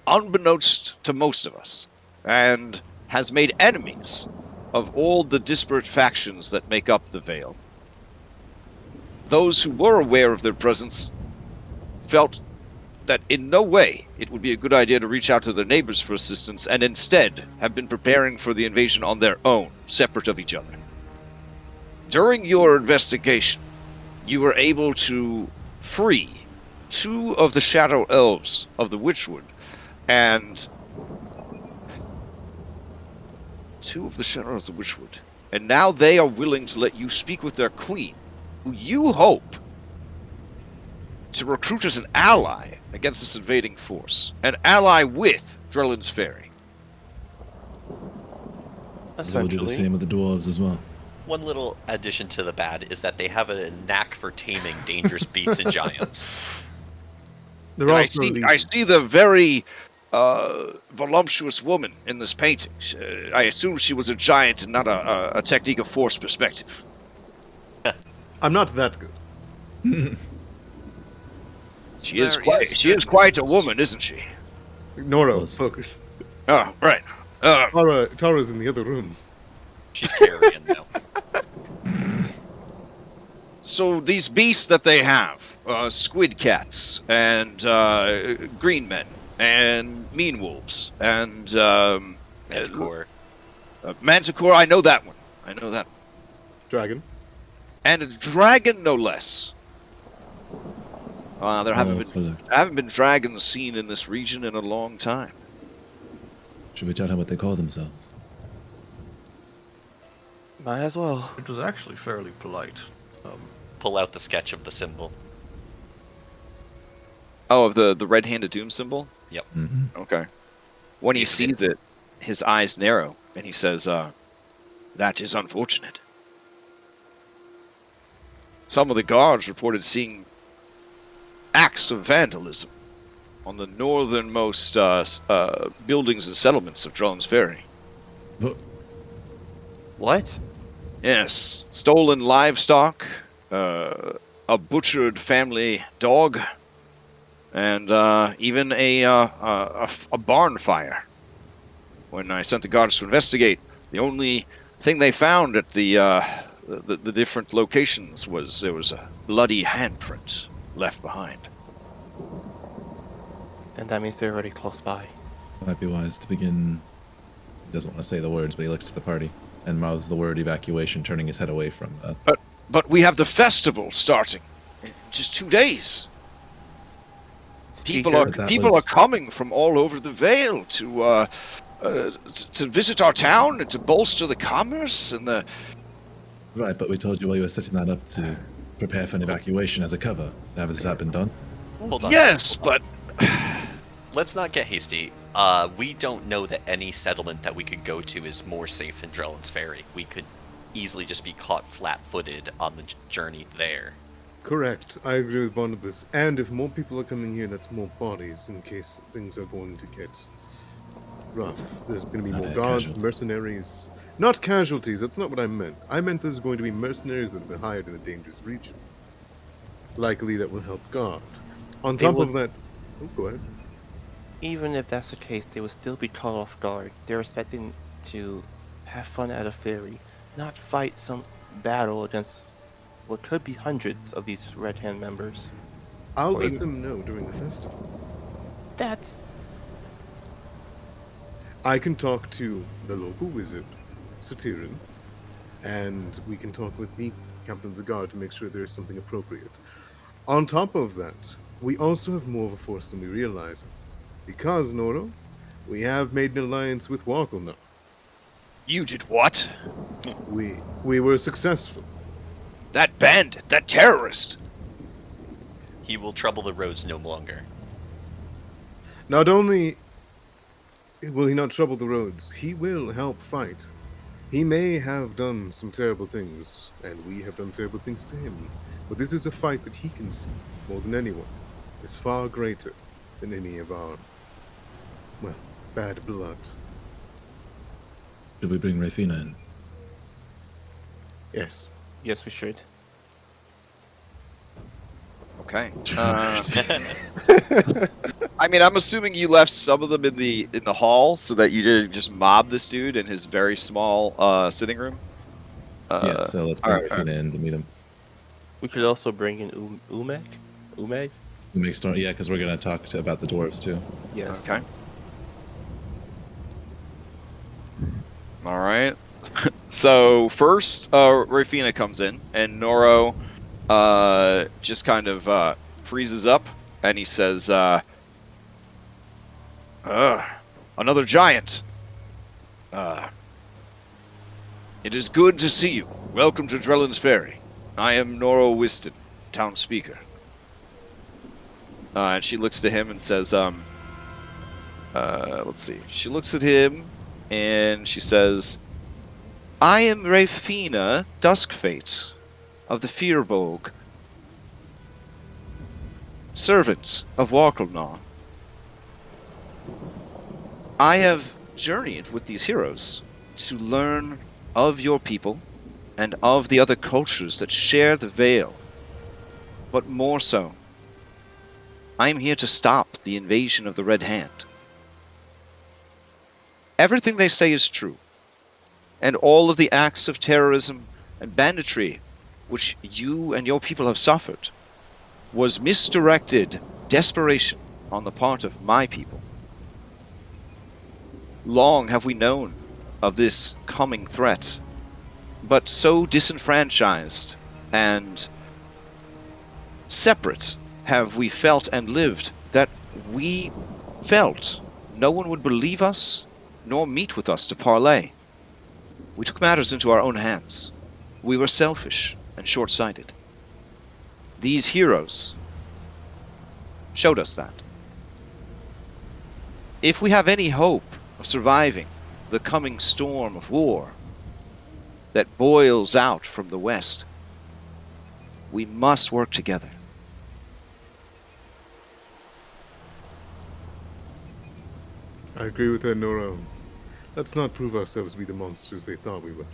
unbeknownst to most of us, and has made enemies of all the disparate factions that make up the Vale. Those who were aware of their presence felt that in no way it would be a good idea to reach out to their neighbors for assistance, and instead have been preparing for the invasion on their own, separate of each other. During your investigation, you were able to free two of the shadow elves of the Witchwood, and now they are willing to let you speak with their queen, who you hope to recruit as an ally against this invading force, an ally with Drellin's Ferry. They'll do the same with the dwarves as well. One little addition to the bad is that they have a knack for taming dangerous beasts and giants. They're And also I see the very voluptuous woman in this painting. I assume she was a giant and not a technique of force perspective. I'm not that good. She is There quite a woman, isn't she? Noro, Close. focus. Oh, right. Tara's in the other room. She's carrion now. So these beasts that they have, squid cats and green men and mean wolves and Manticore. manticore. I know that one. Dragon. And a dragon, no less. There haven't been dragons seen in this region in a long time. Should we tell him what they call themselves? Might as well. It was actually fairly polite. Pull out the sketch of the symbol. Oh, of the red-handed doom symbol? Yep. Mm-hmm. Okay. When he sees it, his eyes narrow, and he says, that is unfortunate. Some of the guards reported seeing acts of vandalism on the northernmost buildings and settlements of Drellin's Ferry. What? Yes, stolen livestock, a butchered family dog, and even a barn fire. When I sent the guards to investigate, the only thing they found at the different locations was there was a bloody handprint left behind. And that means they're already close by. Might be wise to begin. He doesn't want to say the words, but he looks to the party and mouths the word evacuation, turning his head away from. But we have the festival starting in just 2 days. People Speaker, are coming from all over the Vale to visit our town and to bolster the commerce and the. Right, but we told you while you were setting that up to prepare for an evacuation as a cover. Has that been done? Hold on. Yes, but Let's not get hasty. We don't know that any settlement that we could go to is more safe than Drellin's Ferry. We could easily just be caught flat-footed on the journey there. Correct. I agree with Barnabas. And if more people are coming here, that's more bodies in case things are going to get rough. There's going to be more guards, casualties. mercenaries. Not casualties, that's not what I meant. I meant there's going to be mercenaries that have been hired in a dangerous region. Likely that will help guard. On They top would- of that... Oh, go ahead. Even if that's the case, they would still be caught off guard. They're expecting to have fun at a ferry, not fight some battle against what could be hundreds of these Red Hand members. I'll Or let even- them know during the festival. That's I can talk to the local wizard, Satirin, and we can talk with the captain of the guard to make sure there is something appropriate. On top of that, we also have more of a force than we realize. Because, Noro, we have made an alliance with Warkle now. you did what? We were successful. That bandit, that terrorist. He will trouble the roads no longer. Not only will he not trouble the roads, he will help fight. He may have done some terrible things, and we have done terrible things to him. But this is a fight that he can see more than anyone. It's far greater than any of our, well, bad blood. Should we bring Rafina in? Yes. yes, we should. Okay. I mean, I'm assuming you left some of them in the hall so that you didn't just mob this dude in his very small sitting room. Yeah, so let's bring alright, Rafina in to meet him. We could also bring in Umek. Umek? We make story, yeah, because we're gonna talk about the dwarves too. Yes. Okay. All right. So first, Rafina comes in, and Noro just kind of freezes up and he says, another giant. It is good to see you. Welcome to Drellin's Ferry. I am Nora Wiston, town speaker. And she looks to him and says, let's see. She looks at him and she says, I am Rafina Duskfate of the Fearbolg, servant of Warkelnaw. I have journeyed with these heroes to learn of your people and of the other cultures that share the veil. But more so, I am here to stop the invasion of the Red Hand. Everything they say is true, and all of the acts of terrorism and banditry which you and your people have suffered was misdirected desperation on the part of my people. Long have we known of this coming threat, but so disenfranchised and separate have we felt and lived that we felt no one would believe us nor meet with us to parley. We took matters into our own hands. We were selfish and short-sighted. These heroes showed us that. If we have any hope of surviving the coming storm of war that boils out from the west, we must work together. I agree with her, Nora. Let's not prove ourselves to be the monsters they thought we were.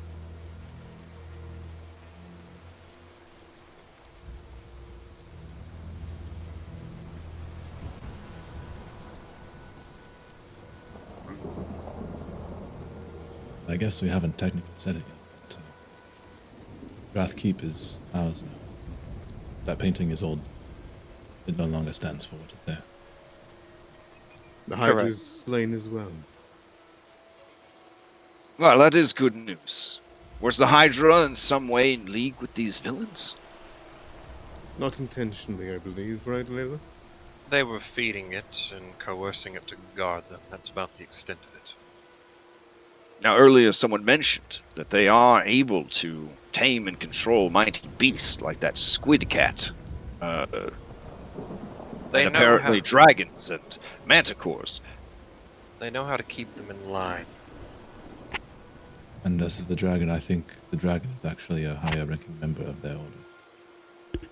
I guess we haven't technically said it yet. Wrath Keep is ours now. That painting is old. It no longer stands for what is there. The Hydra's slain as well. Well, that is good news. Was the Hydra in some way in league with these villains? Not intentionally, I believe, right, Layla? They were feeding it and coercing it to guard them. That's about the extent of it. Now, earlier someone mentioned that they are able to tame and control mighty beasts like that squid cat. And apparently dragons and manticores. They know how to keep them in line. And as for the dragon, I think the dragon is actually a higher ranking member of their order.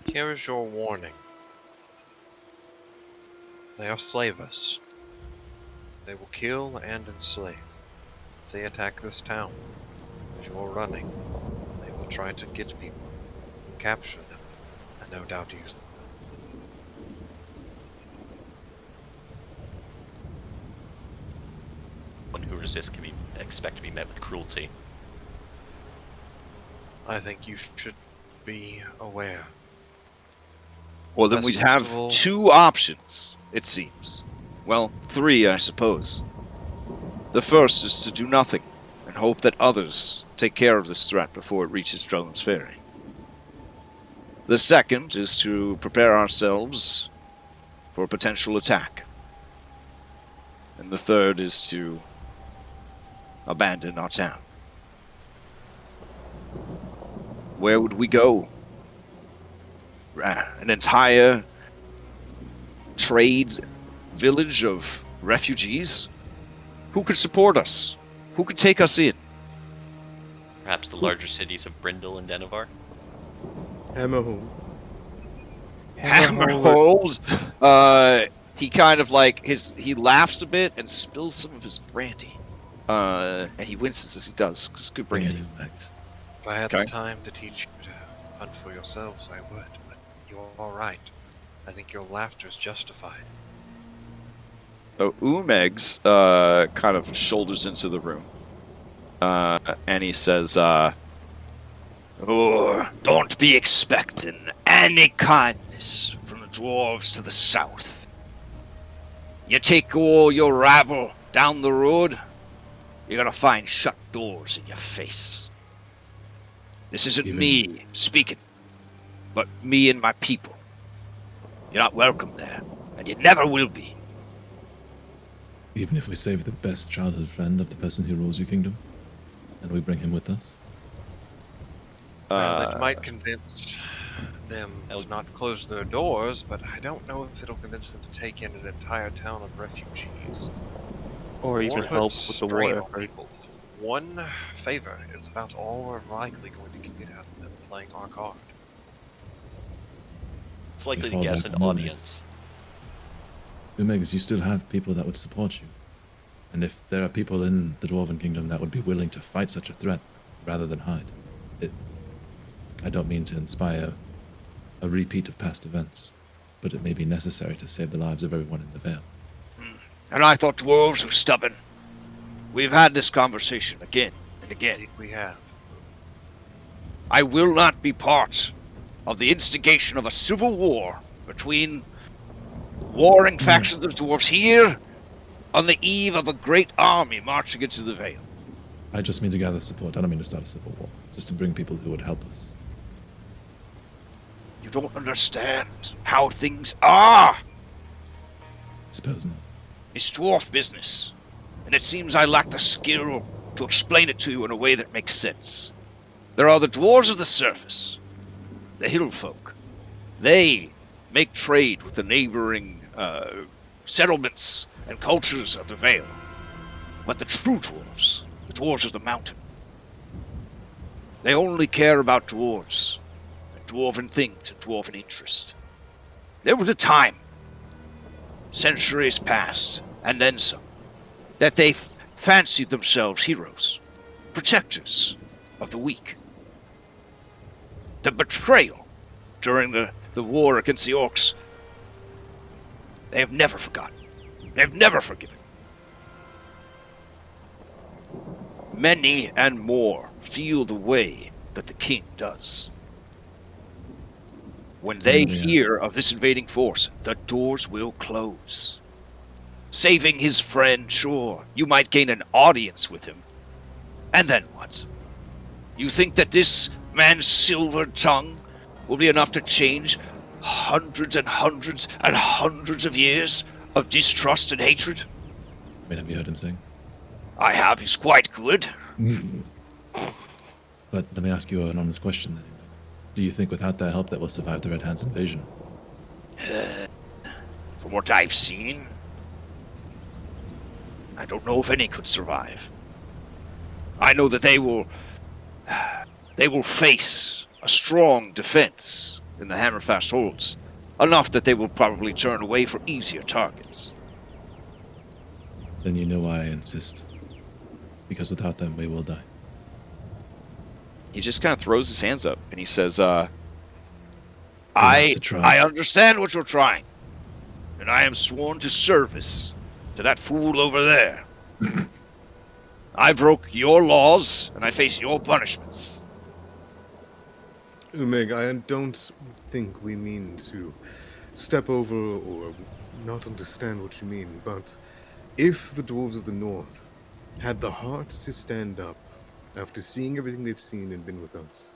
Here is your warning. They are slavers. They will kill and enslave. If they attack this town, as you are running, they will try to get people and capture them, and no doubt use them. One who resists can expect to be met with cruelty. I think you should be aware. Well, then we'd have two options, it seems. Well, three, I suppose. The first is to do nothing and hope that others take care of this threat before it reaches Drellin's Ferry. The second is to prepare ourselves for a potential attack. And the third is to abandon our town. Where would we go? An entire trade village of refugees? Who could support us? Who could take us in? Perhaps the larger cities of Brindle and Denevar? Hammerhold. Hammerhold? He kind of like, he laughs a bit and spills some of his brandy. And he winces as he does, because it's good brandy. If I had the time to teach you to hunt for yourselves, I would, but you're alright. I think your laughter is justified. So Umegs kind of shoulders into the room. And he says, oh, don't be expecting any kindness from the dwarves to the south. You take all your rabble down the road, you're gonna find shut doors in your face. This isn't me speaking, but me and my people. You're not welcome there, and you never will be. Even if we save the best childhood friend of the person who rules your kingdom, and we bring him with us? Well, it might convince them to not close their doors, but I don't know if it'll convince them to take in an entire town of refugees. Or even help with the war strain on effort. people. One favor is about all we're likely going to get out of them playing our card. It's likely We to fall guess back an on audience. Umegs, you still have people that would support you. And if there are people in the Dwarven Kingdom that would be willing to fight such a threat rather than hide, I don't mean to inspire a repeat of past events, but it may be necessary to save the lives of everyone in the Vale. And I thought dwarves were stubborn. We've had this conversation again and again. Indeed we have. I will not be part of the instigation of a civil war between warring factions of dwarves here on the eve of a great army marching into the Vale. I just mean to gather support. I don't mean to start a civil war. Just to bring people who would help us. You don't understand how things are. I suppose not. It's dwarf business, and it seems I lack the skill to explain it to you in a way that makes sense. There are the dwarves of the surface, the hill folk. They make trade with the neighboring settlements and cultures of the Vale. But the true dwarves, the dwarves of the mountain, they only care about dwarves, and dwarven things and dwarven interest. There was a time, centuries past, and then some, that they fancied themselves heroes, protectors of the weak. The betrayal during the war against the orcs, they have never forgotten. They have never forgiven. Many and more feel the way that the king does. When they hear of this invading force, the doors will close. Saving his friend, sure, you might gain an audience with him. And then what? You think that this man's silver tongue will be enough to change hundreds and hundreds and hundreds of years of distrust and hatred? I mean, have you heard him sing? I have. He's quite good. But let me ask you an honest question then. Do you think without their help that we'll survive the Red Hand's invasion? From what I've seen, I don't know if any could survive. I know that they will face a strong defense in the Hammerfast holds, enough that they will probably turn away for easier targets. Then you know why I insist. Because without them, we will die. He just kind of throws his hands up and he says, I understand what you're trying, and I am sworn to service to that fool over there. I broke your laws, and I face your punishments. Umeg, I don't think we mean to step over or not understand what you mean, but if the dwarves of the north had the heart to stand up after seeing everything they've seen and been with us,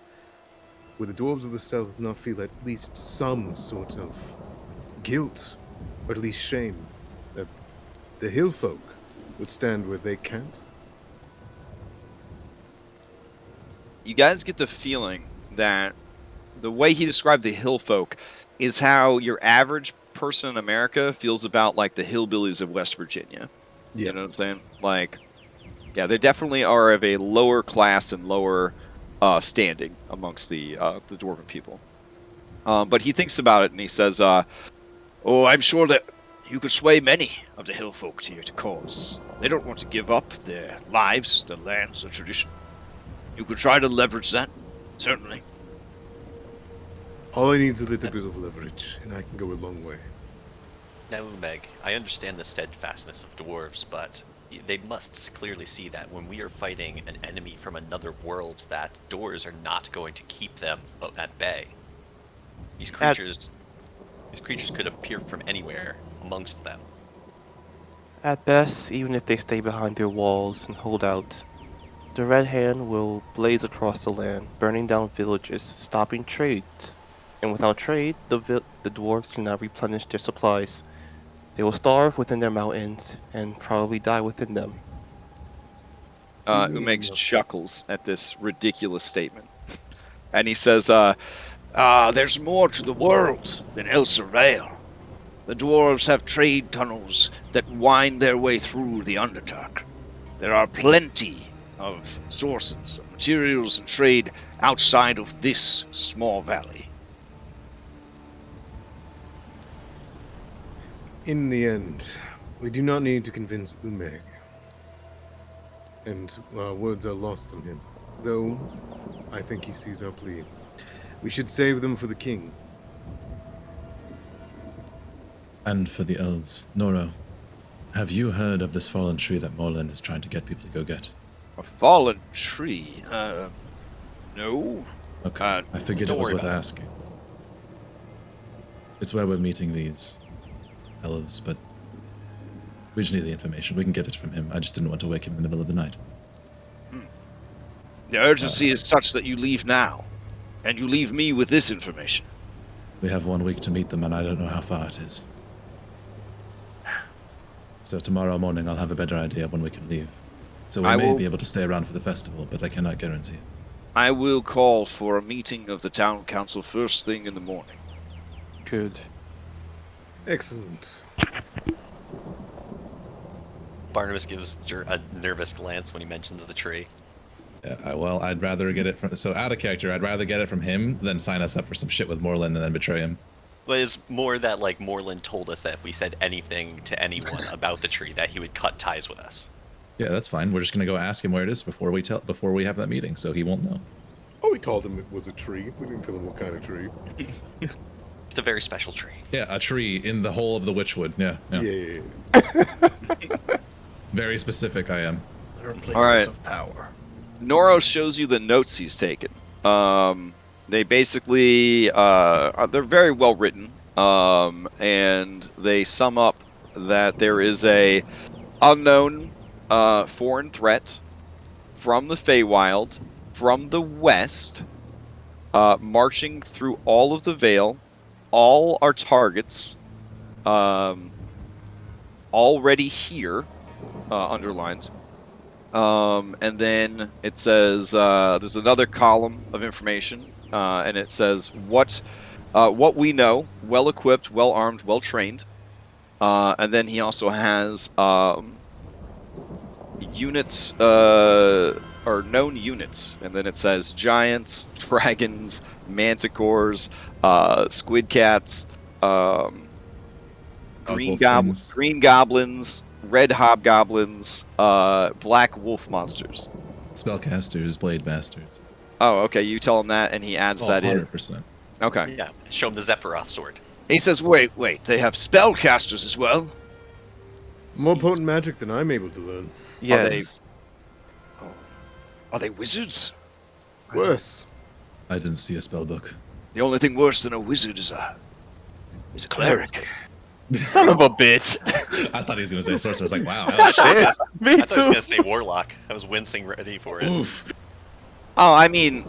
would the dwarves of the south not feel at least some sort of guilt, or at least shame, that the hill folk would stand where they can't? you guys get the feeling that the way he described the hill folk is how your average person in America feels about like the hillbillies of West Virginia. Yeah. You know what I'm saying? Like, yeah, they definitely are of a lower class and lower standing amongst the dwarven people. But he thinks about it and he says, "Oh, I'm sure that you could sway many of the hill folk to your cause. They don't want to give up their lives, their lands, their tradition. You could try to leverage that, certainly." All I need is a little bit of leverage, and I can go a long way. Now, Meg, I understand the steadfastness of dwarves, but they must clearly see that when we are fighting an enemy from another world, that doors are not going to keep them at bay. These creatures could appear from anywhere amongst them. At best, even if they stay behind their walls and hold out, the Red Hand will blaze across the land, burning down villages, stopping trades, And without trade, the dwarves cannot replenish their supplies. They will starve within their mountains and probably die within them. Umegs chuckles at this ridiculous statement. And he says, There's more to the world than Elsir Vale. The dwarves have trade tunnels that wind their way through the Underdark. There are plenty of sources of materials and trade outside of this small valley. In the end, we do not need to convince Umeg. And words are lost on him. Though, I think he sees our plea. We should save them for the king. And for the elves. Noro, have you heard of this fallen tree that Morlin is trying to get people to go get? A fallen tree? No. Okay, I figured it was worth asking. It's where we're meeting these elves, but we just need the information. We can get it from him. I just didn't want to wake him in the middle of the night. The urgency is such that you leave now, and you leave me with this information. We have 1 week to meet them, and I don't know how far it is. So tomorrow morning I'll have a better idea of when we can leave. So we may be able to stay around for the festival, but I cannot guarantee it. I will call for a meeting of the town council first thing in the morning. Good. Excellent. Barnabas gives a nervous glance when he mentions the tree. Yeah, well, I'd rather get it from... So out of character, I'd rather get it from him than sign us up for some shit with Morlin and then betray him. But it's more that, like, Morlin told us that if we said anything to anyone about the tree, that he would cut ties with us. Yeah, that's fine. We're just gonna go ask him where it is before we have that meeting, so he won't know. Oh, we told him it was a tree. We didn't tell him what kind of tree. It's a very special tree. Yeah, a tree in the hole of the Witchwood. Yeah. Very specific, I am. There are places of power. Noro shows you the notes he's taken. They basically they're very well written, and they sum up that there is a unknown foreign threat from the Feywild, from the west, marching through all of the Vale. All our targets already here, underlined. And then it says there's another column of information, and it says what we know: well-equipped, well-armed, well-trained. And then he also has units or known units, and then it says giants, dragons, manticores, squid cats, green goblins, red hobgoblins, black wolf monsters. Spellcasters, blade masters. Oh, okay. You tell him that, and he adds that 100%. in. Okay. Yeah, show him the Zephyroth sword. He says, wait, they have spellcasters as well? More potent magic than I'm able to learn. Yes. Are they wizards? Worse. I didn't see a spell book. The only thing worse than a wizard is a cleric. Son of a bitch. I thought he was going to say sorcerer. I was like, wow. I thought he Me was too. going to say warlock. I was wincing ready for it. Oof. Oh, I mean,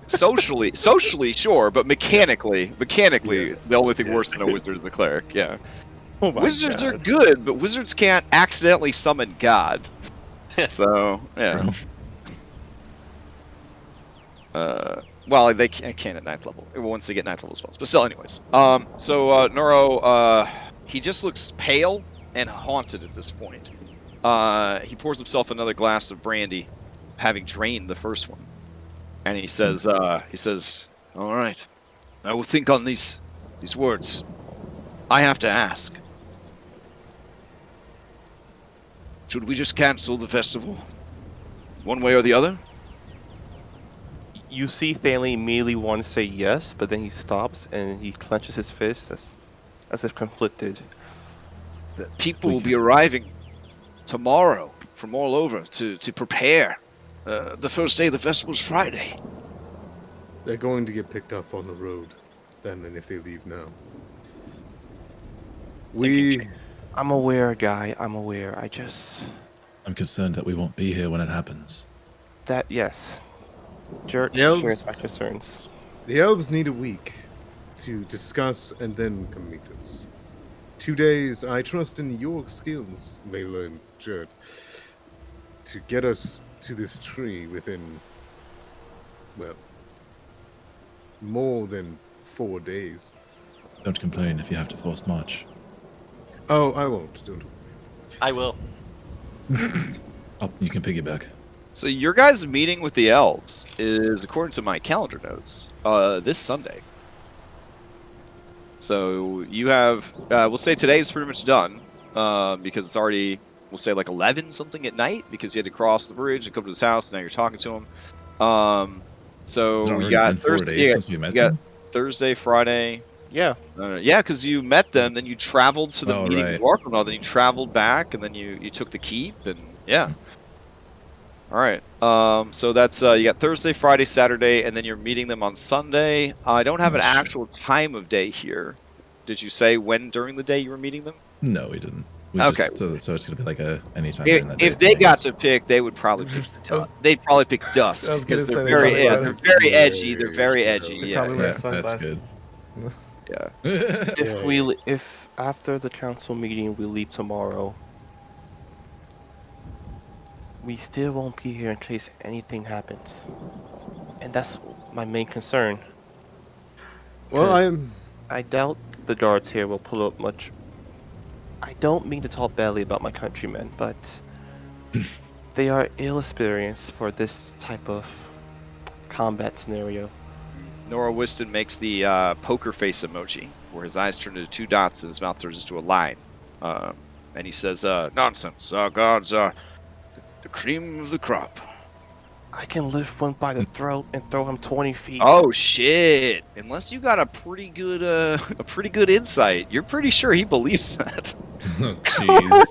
socially, sure, but mechanically, the only thing worse than a wizard is a cleric. Yeah. Oh my Wizards God. are good, but wizards can't accidentally summon God. So, yeah. Well, they can at 9th level once they get 9th level spells. But still, anyways. So Noro, he just looks pale and haunted at this point. He pours himself another glass of brandy, having drained the first one, and he says, "All right, I will think on these words. I have to ask. Should we just cancel the festival? One way or the other?" You see Stanley immediately want to say yes, but then he stops and he clenches his fist as if conflicted. The people will be arriving tomorrow from all over to prepare. The first day of the festival is Friday. They're going to get picked up on the road, then, and if they leave now. I'm aware, guy. I'm aware. I'm concerned that we won't be here when it happens. Yes. Jert Yells. shares my concerns. The elves need a week to discuss and then come meet us. 2 days, I trust in your skills, Layla and Jerd, to get us to this tree within, well, more than 4 days. Don't complain if you have to force march. Oh, I won't, don't worry. I will. Oh, you can piggyback. So your guys' meeting with the elves is, according to my calendar notes, this Sunday. So you have, we'll say today's pretty much done, because it's already, we'll say like 11 something at night, because you had to cross the bridge and come to his house, and now you're talking to him. So you got Thursday, since we met you got them? Thursday, Friday. Yeah. Yeah, because you met them, then you traveled to the meeting right. with Warpernal, then you traveled back, and then you took the keep, and yeah. All right. So that's you got Thursday, Friday, Saturday, and then you're meeting them on Sunday. I don't have an actual time of day here. Did you say when during the day you were meeting them? No, we didn't. We Okay. Just, so it's gonna be like a anytime during that day. If they got to pick, they would probably pick they'd probably pick dusk I was gonna because they're say very they probably they're very would. edgy. They're very edgy. They Yeah. probably wear Yeah, that's sunglasses. Yeah. If after the council meeting we leave tomorrow, we still won't be here in case anything happens, and that's my main concern. Well, 'Cause I doubt the guards here will pull up much. I don't mean to talk badly about my countrymen, but they are ill experienced for this type of combat scenario. Nora Whiston makes the poker face emoji, where his eyes turn into 2 dots and his mouth turns into a line. And he says, "Nonsense. Our guards are the cream of the crop." I can lift one by the throat and throw him 20 feet. Oh shit! Unless you got a pretty good insight, you're pretty sure he believes that. Oh, jeez.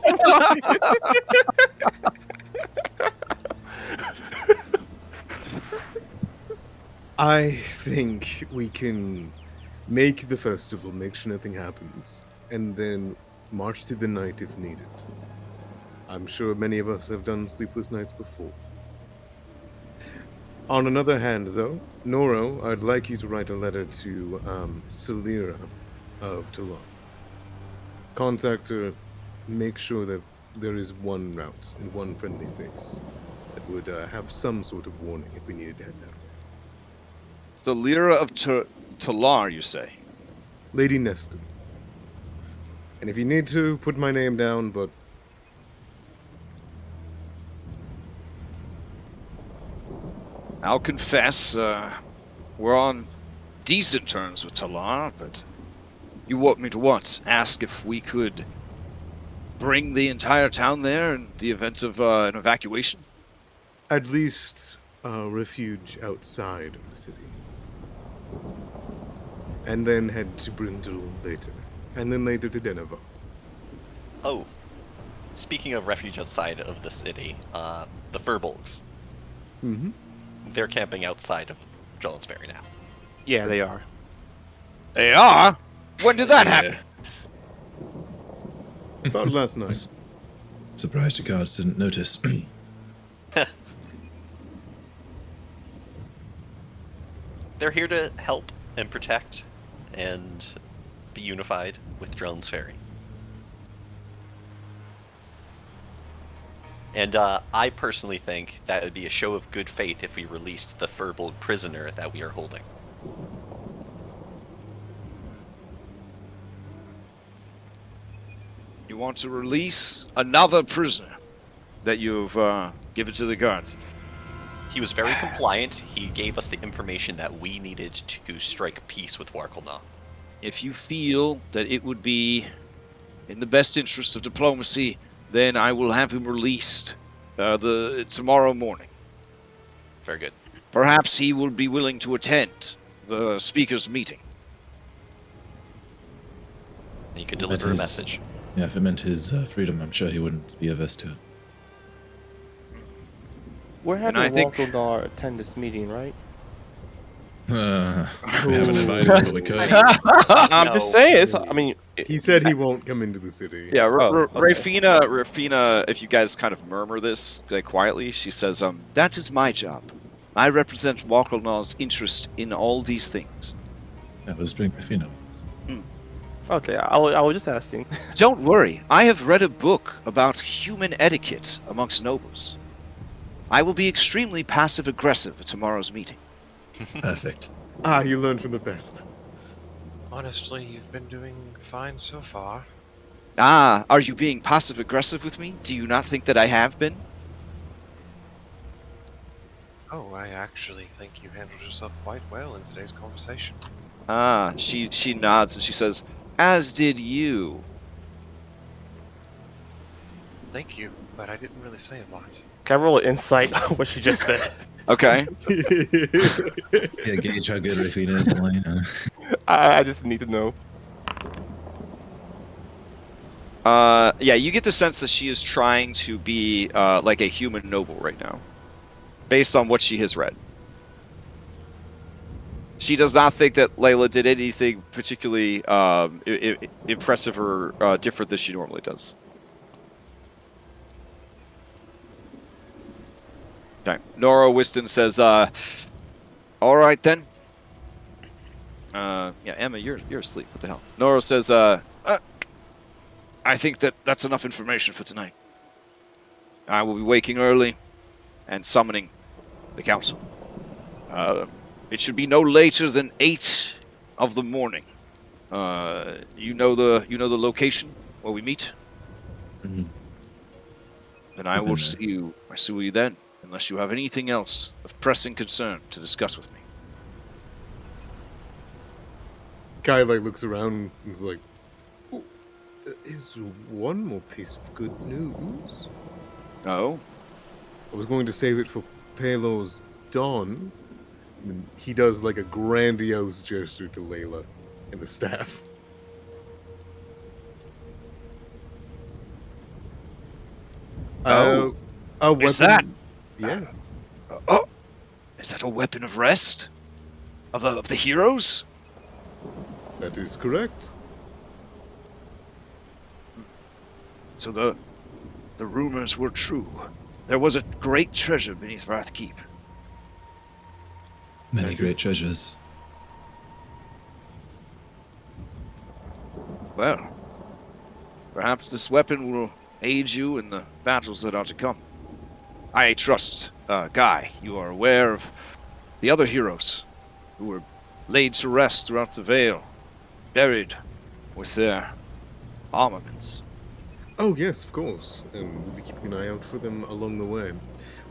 I think we can make the festival, make sure nothing happens, and then march through the night if needed. I'm sure many of us have done sleepless nights before. On another hand, though, Noro, I'd like you to write a letter to Salira of Talon. Contact her, make sure that there is one route and one friendly face that would have some sort of warning if we needed to head that way. The Lyra of Talar, you say? Lady Neston. And if you need to, put my name down, but I'll confess, we're on decent terms with Talar, but you want me to what? Ask if we could bring the entire town there in the event of an evacuation? at least a refuge outside of the city. And then head to Brindle later. And then later to Denver. Oh, speaking of refuge outside of the city, the Furbolgs. Mm-hmm. They're camping outside of Drellin's Ferry now. Yeah, they are. They are? When did that happen? About last I'm night. surprised the guards didn't notice. They're here to help and protect and be unified with Drellin's Ferry. And I personally think that would be a show of good faith if we released the Furbolg prisoner that we are holding. You want to release another prisoner that you've given to the guards? He was very compliant. He gave us the information that we needed to strike peace with Warkelna. If you feel that it would be in the best interest of diplomacy, then I will have him released tomorrow morning. Very good. Perhaps he will be willing to attend the speaker's meeting. And you could deliver a his- message. Yeah, if it meant his freedom, I'm sure he wouldn't be averse to it. We're And I having think- Walkeldar attend this meeting, right? We haven't invited him, but we could. I'm No. just saying. I mean, He said he won't come into the city. Yeah, okay. Rafina, if you guys kind of murmur this like, quietly, she says, that is my job. I represent Walkernaw's interest in all these things. I was drinking Fino. Okay, I was just asking. Don't worry, I have read a book about human etiquette amongst nobles. I will be extremely passive-aggressive at tomorrow's meeting. Perfect. Ah, you learn from the best. Honestly, you've been doing fine so far. Ah, are you being passive-aggressive with me? Do you not think that I have been? Oh, I actually think you handled yourself quite well in today's conversation. Ah, she nods and she says, as did you. Thank you, but I didn't really say a lot. Can I roll an insight on what she just said? Okay. Yeah, gauge how good Rafina is. I just need to know. Yeah, you get the sense that she is trying to be like a human noble right now, based on what she has read. She does not think that Layla did anything particularly impressive or different than she normally does. Okay. Nora Whiston says, all right then. Yeah, Emma, you're asleep. What the hell? Nora says, I think that's enough information for tonight. I will be waking early and summoning the council. It should be no later than 8 of the morning. You know the location where we meet? Mm-hmm. Then I will see you then, unless you have anything else of pressing concern to discuss with me. Kai looks around and is like, oh, there is one more piece of good news. Oh? I was going to save it for Pelo's dawn. And he does like a grandiose gesture to Layla and the staff. Oh, a weapon. is that? Yeah. Oh, is that a weapon of rest? Of the heroes? That is correct. So the rumors were true. There was a great treasure beneath Wrath Keep. Many great treasures. Well, perhaps this weapon will aid you in the battles that are to come. I trust, Guy, you are aware of the other heroes who were laid to rest throughout the Vale, buried with their armaments. Oh, yes, of course. And we'll be keeping an eye out for them along the way.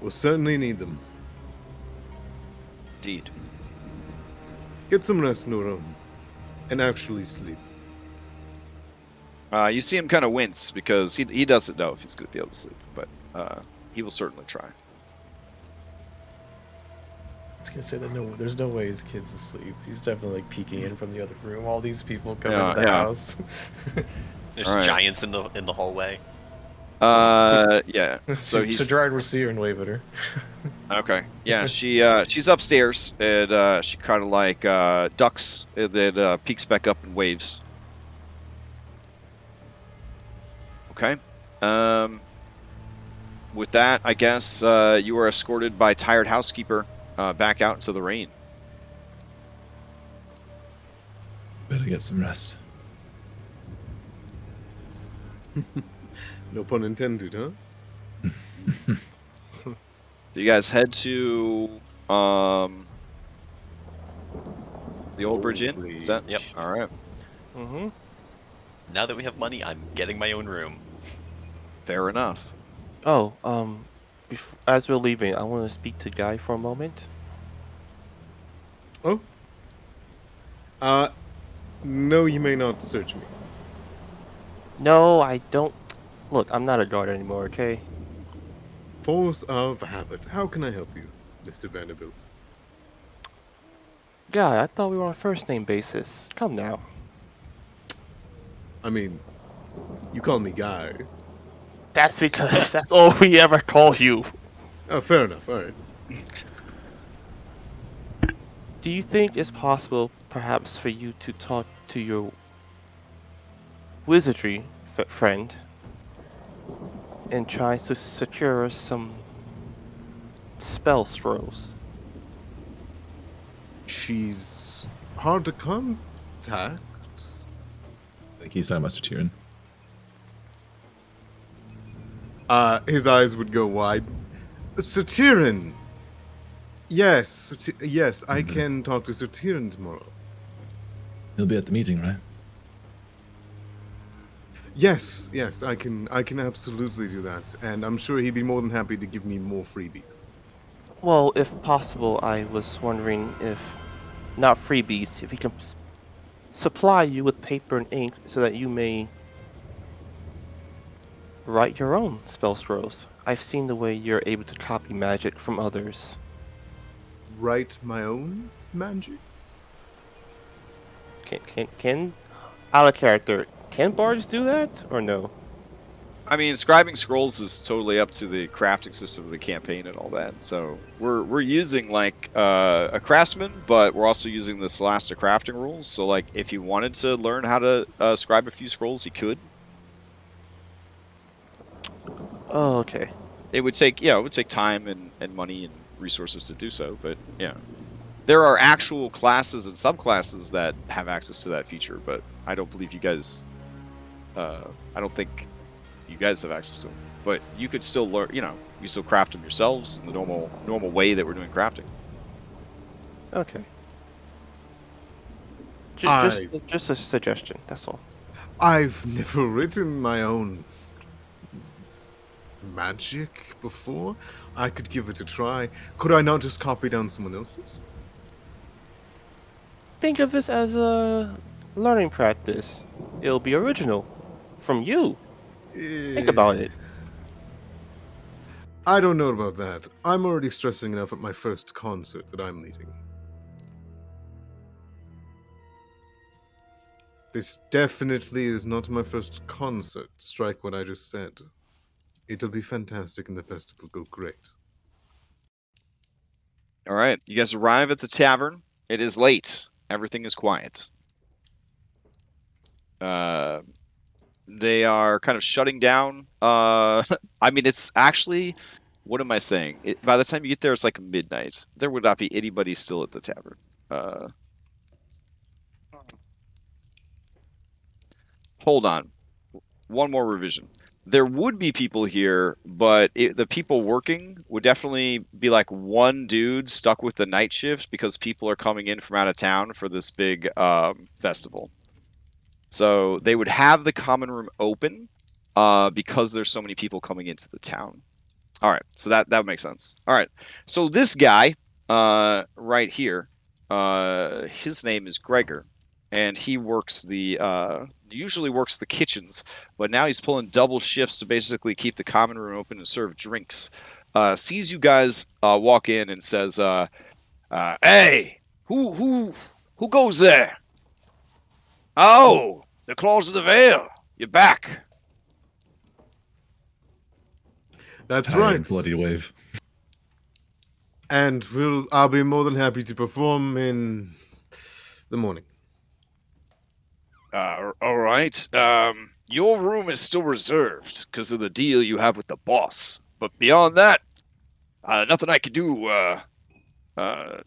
We'll certainly need them. Indeed. Get some rest, Nora. And actually sleep. You see him kind of wince because he doesn't know if he's going to be able to sleep, but he will certainly try. I was gonna say that there's no way his kid's asleep. He's definitely like peeking in from the other room. All these people come into the house. There's All right. giants in the hallway. Yeah. So he's So Gerard will see her and wave at her. okay. Yeah, she's upstairs and she kind of like ducks and then peeks back up and waves. Okay. With that, I guess you are escorted by tired housekeeper back out into the rain. Better get some rest. No pun intended, huh? So you guys head to the Old Bridge Inn. Is that? Yep. All right. Mm-hmm. Now that we have money, I'm getting my own room. Fair enough. Oh, as we're leaving, I want to speak to Guy for a moment. Oh? No, you may not search me. No, I don't. Look, I'm not a guard anymore, okay? Force of habit. How can I help you, Mr. Vanderbilt? Guy, I thought we were on a first name basis. Come now. I mean, you call me Guy. That's because that's all we ever call you. Oh, fair enough. All right. Do you think it's possible, perhaps, for you to talk to your wizardry friend and try to secure us some spell scrolls? She's hard to contact. I think he's talking about Satyrian. His eyes would go wide. Satyrian! Yes, yes, I can talk to Satyrian tomorrow. He'll be at the meeting, right? Yes, yes, I can absolutely do that, and I'm sure he'd be more than happy to give me more freebies. Well, if possible, I was wondering if, not freebies, if he can supply you with paper and ink so that you may write your own spell scrolls. I've seen the way you're able to copy magic from others. Write my own magic? Can out of character, can bards do that or no? I mean, scribing scrolls is totally up to the crafting system of the campaign and all that. So we're using like a craftsman, but we're also using the Celasta crafting rules. So like, if you wanted to learn how to scribe a few scrolls, you could. Oh, okay. It would take time and money and resources to do so, but yeah. There are actual classes and subclasses that have access to that feature, but I don't believe you guys I don't think you guys have access to them. But you could still learn, you still craft them yourselves in the normal way that we're doing crafting. Okay. Just a suggestion, that's all. I've never written my own magic before. I could give it a try. Could I not just copy down someone else's? Think of this as a learning practice. It'll be original. From you. Think about it. I don't know about that. I'm already stressing enough at my first concert that I'm leading. This definitely is not my first concert. Strike what I just said. It'll be fantastic and the festival will go great. All right, you guys arrive at the tavern. It is late. Everything is quiet. They are kind of shutting down. I mean, it's actually, what am I saying? By the time you get there, it's like midnight. There would not be anybody still at the tavern. Hold on. One more revision. There would be people here, but the people working would definitely be like one dude stuck with the night shift because people are coming in from out of town for this big festival. So they would have the common room open because there's so many people coming into the town. All right, so that would make sense. All right, so this guy right here, his name is Gregor, and he works usually works the kitchens, but now he's pulling double shifts to basically keep the common room open and serve drinks. Sees you guys walk in and says, "Hey, who goes there? Oh, the Claws of the Vale, you're back." That's Tired right. Bloody wave. And I'll be more than happy to perform in the morning. All right. Your room is still reserved because of the deal you have with the boss. But beyond that, nothing I can do to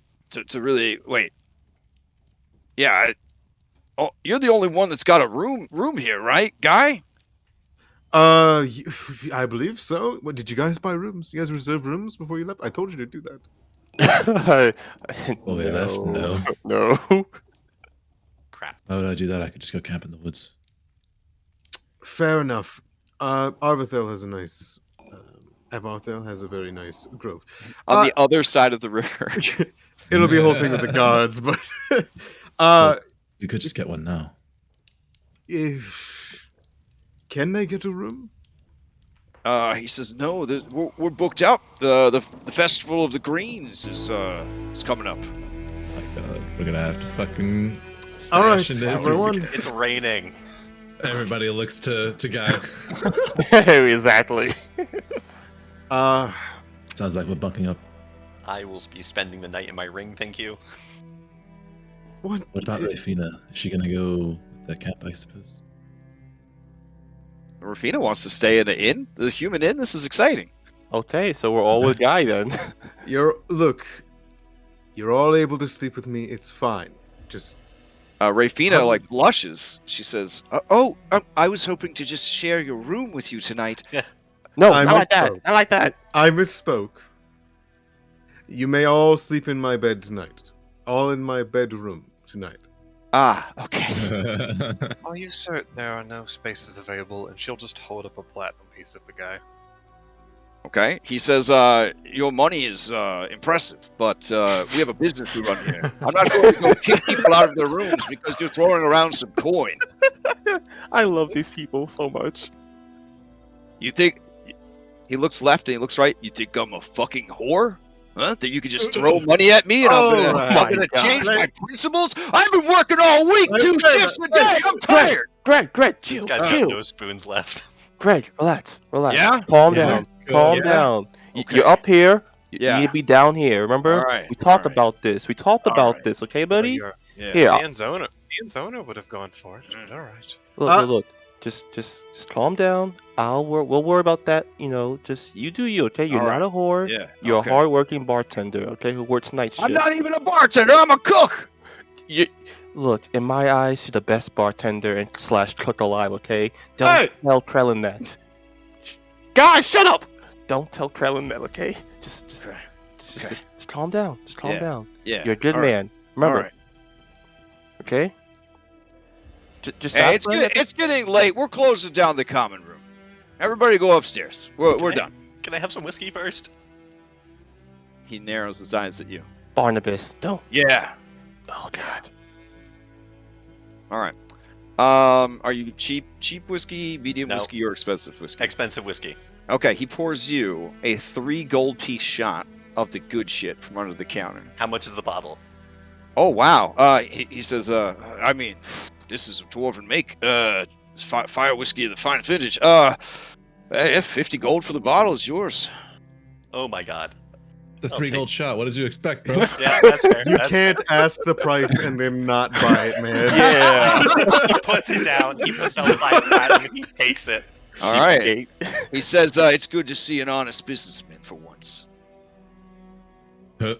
really wait. Yeah. You're the only one that's got a room here, right, guy? I believe so. What, did you guys buy rooms? You guys reserve rooms before you left? I told you to do that. Oh, we left? No. No. Crap. Why would I do that? I could just go camp in the woods. Fair enough. Arvathel has a nice... Arvathel has a very nice grove. On the other side of the river. It'll be a whole thing with the guards, but... You could just get one now. Can they get a room? He says no. We're booked out. The festival of the greens is coming up. Oh my god, we're gonna have to fucking stash All right, into his everyone. music. It's raining. Everybody looks to Guy. Exactly. Sounds like we're bunking up. I will be spending the night in my ring, thank you. What about Rafina? Is she gonna go to the camp, I suppose? Rafina wants to stay in an inn? The human inn? This is exciting. Okay, so we're all with Guy then. Look, You're all able to sleep with me. It's fine. Just Rafina like blushes. She says, I was hoping to just share your room with you tonight. No, I not like that. misspoke. Not like that. I misspoke. You may all sleep in my bed tonight. All in my bedroom tonight. Ah, okay. Are you certain there are no spaces available? And she'll just hold up a platinum piece at the guy. Okay. He says, your money is impressive, but we have a business to run here. I'm not going to go kick people out of their rooms because you're throwing around some coin. I love these people so much. You think... He looks left and he looks right. You think I'm a fucking whore? Huh? That you can just throw money at me and I'm gonna change my principles? I've been working all week, 2 shifts a day. I'm tired. Greg, These chill, guys got chill. no spoons left. Greg, relax. Yeah? Calm Yeah. down. Good. Calm Yeah. down. Okay. You're up here. You Yeah. need to be down here. Remember? All right, We talked all right. about this. We talked All about right. this. Okay, buddy? Your Yeah. Here, man's owner would have gone for it. But all right. look. Just calm down. We'll worry about that. Just you do you. Okay? You're All not a whore. Yeah. You're okay. a hardworking bartender. Okay? Who works night shift. I'm not even a bartender. I'm a cook. Look, in my eyes, you're the best bartender and / cook alive. Okay? Don't Hey! tell Krellin that. Guys, shut up! Don't tell Krellin that. Okay? Just calm down. Just calm Yeah. down. Yeah. You're a good all right, man. Remember? All right. Okay? Just Hey, ask him. it's getting late. We're closing down the common room. Everybody go upstairs. We're Okay. done. Can I have some whiskey first? He narrows his eyes at you. Barnabas, don't. Yeah. Oh God. All right. Are you cheap whiskey, medium No. whiskey, or expensive whiskey? Expensive whiskey. Okay, he pours you a 3 gold piece shot of the good shit from under the counter. How much is the bottle? Oh wow. He says, I mean, this is a dwarven make. It's fire whiskey of the fine vintage. 50 gold for the bottle is yours. Oh my god. The I'll 3 take- gold shot. What did you expect, bro? Yeah, that's fair. You that's can't ask the price and then not buy it, man. Yeah. fair. He puts it down. He puts down 5 platinum and he takes it. All right. He says, it's good to see an honest businessman for once. Huh.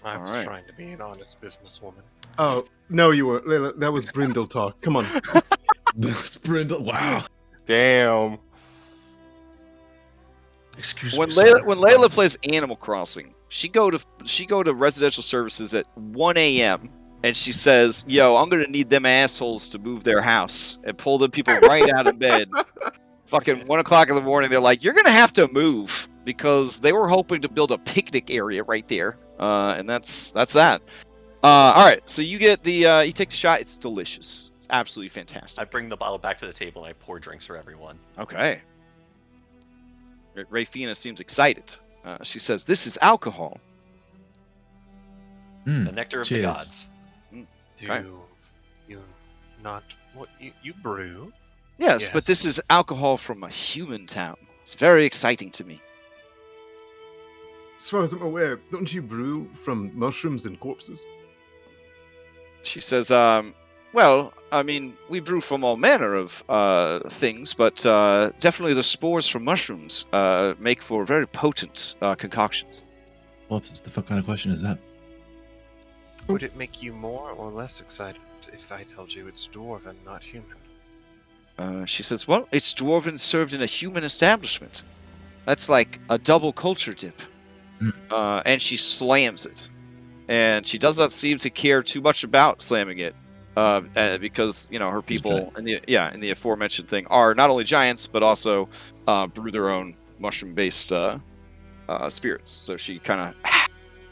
I was Alright. trying to be an honest businesswoman. Oh, no, you weren't. Layla, that was Brindle talk. Come on. Sprindle. Wow. Damn. Excuse When me. sir. Layla plays Animal Crossing, she go to residential services at 1 a.m. and she says, "Yo, I'm gonna need them assholes to move their house," and pull the people right out of bed. Fucking 1 o'clock in the morning, they're like, "You're gonna have to move," because they were hoping to build a picnic area right there. And that's that. All right, so you get the you take the shot. It's delicious. It's absolutely fantastic. I bring the bottle back to the table and I pour drinks for everyone. Okay. Rafina seems excited. She says, "This is alcohol." The nectar of the Cheers. gods. Do Okay. you not what you brew? Yes, but Yes. this is alcohol from a human town. It's very exciting to me. As far as I'm aware, don't you brew from mushrooms and corpses? She says, well, I mean, we brew from all manner of things, but definitely the spores from mushrooms make for very potent concoctions. Whoops, the fuck kind of question is that? Would it make you more or less excited if I told you it's dwarven, not human? She says, well, it's dwarven served in a human establishment. That's like a double culture dip. And she slams it. And she does not seem to care too much about slamming it. Because, her people in the aforementioned thing are not only giants, but also brew their own mushroom-based spirits. So she kind of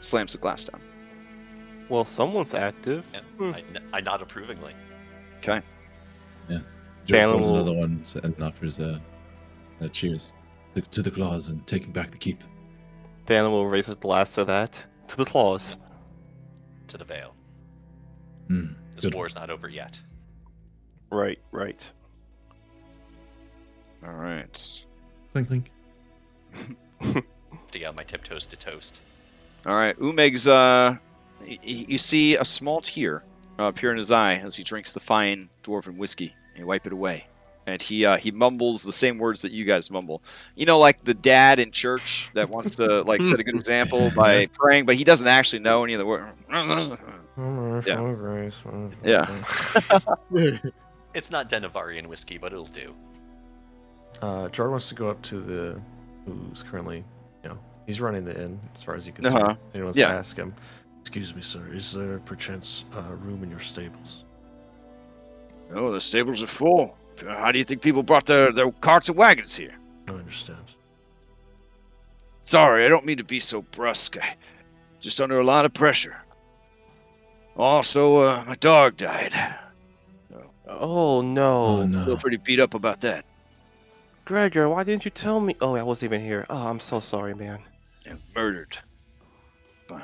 slams the glass down. Well, someone's active. And I nod approvingly. Okay. Joe Phantom pulls will- another one and offers a cheers to the claws and taking back the keep. Phantom will raise a glass to that. To the claws. To the veil. Mm, This good. war's not over yet. Right. All right. Clink, clink. To get my tiptoes to toast. All right. Umeg's, you see a small tear appear in his eye as he drinks the fine dwarven whiskey. And you wipe it away. and he mumbles the same words that you guys mumble. You know, like the dad in church that wants to like set a good example by praying, but he doesn't actually know any of the words. Yeah. It's not Denevarian whiskey, but it'll do. Jordan wants to go up to the who's currently, he's running the inn as far as you can Uh-huh. see. He wants Yeah. to ask him. Excuse me, sir. Is there perchance room in your stables? Oh, the stables are full. How do you think people brought their carts and wagons here? I understand. Sorry, I don't mean to be so brusque. I just under a lot of pressure. Also, my dog died. Oh no. Oh no. Feel pretty beat up about that. Gregor, why didn't you tell me? Oh, I wasn't even here. Oh, I'm so sorry, man. Yeah, murdered. By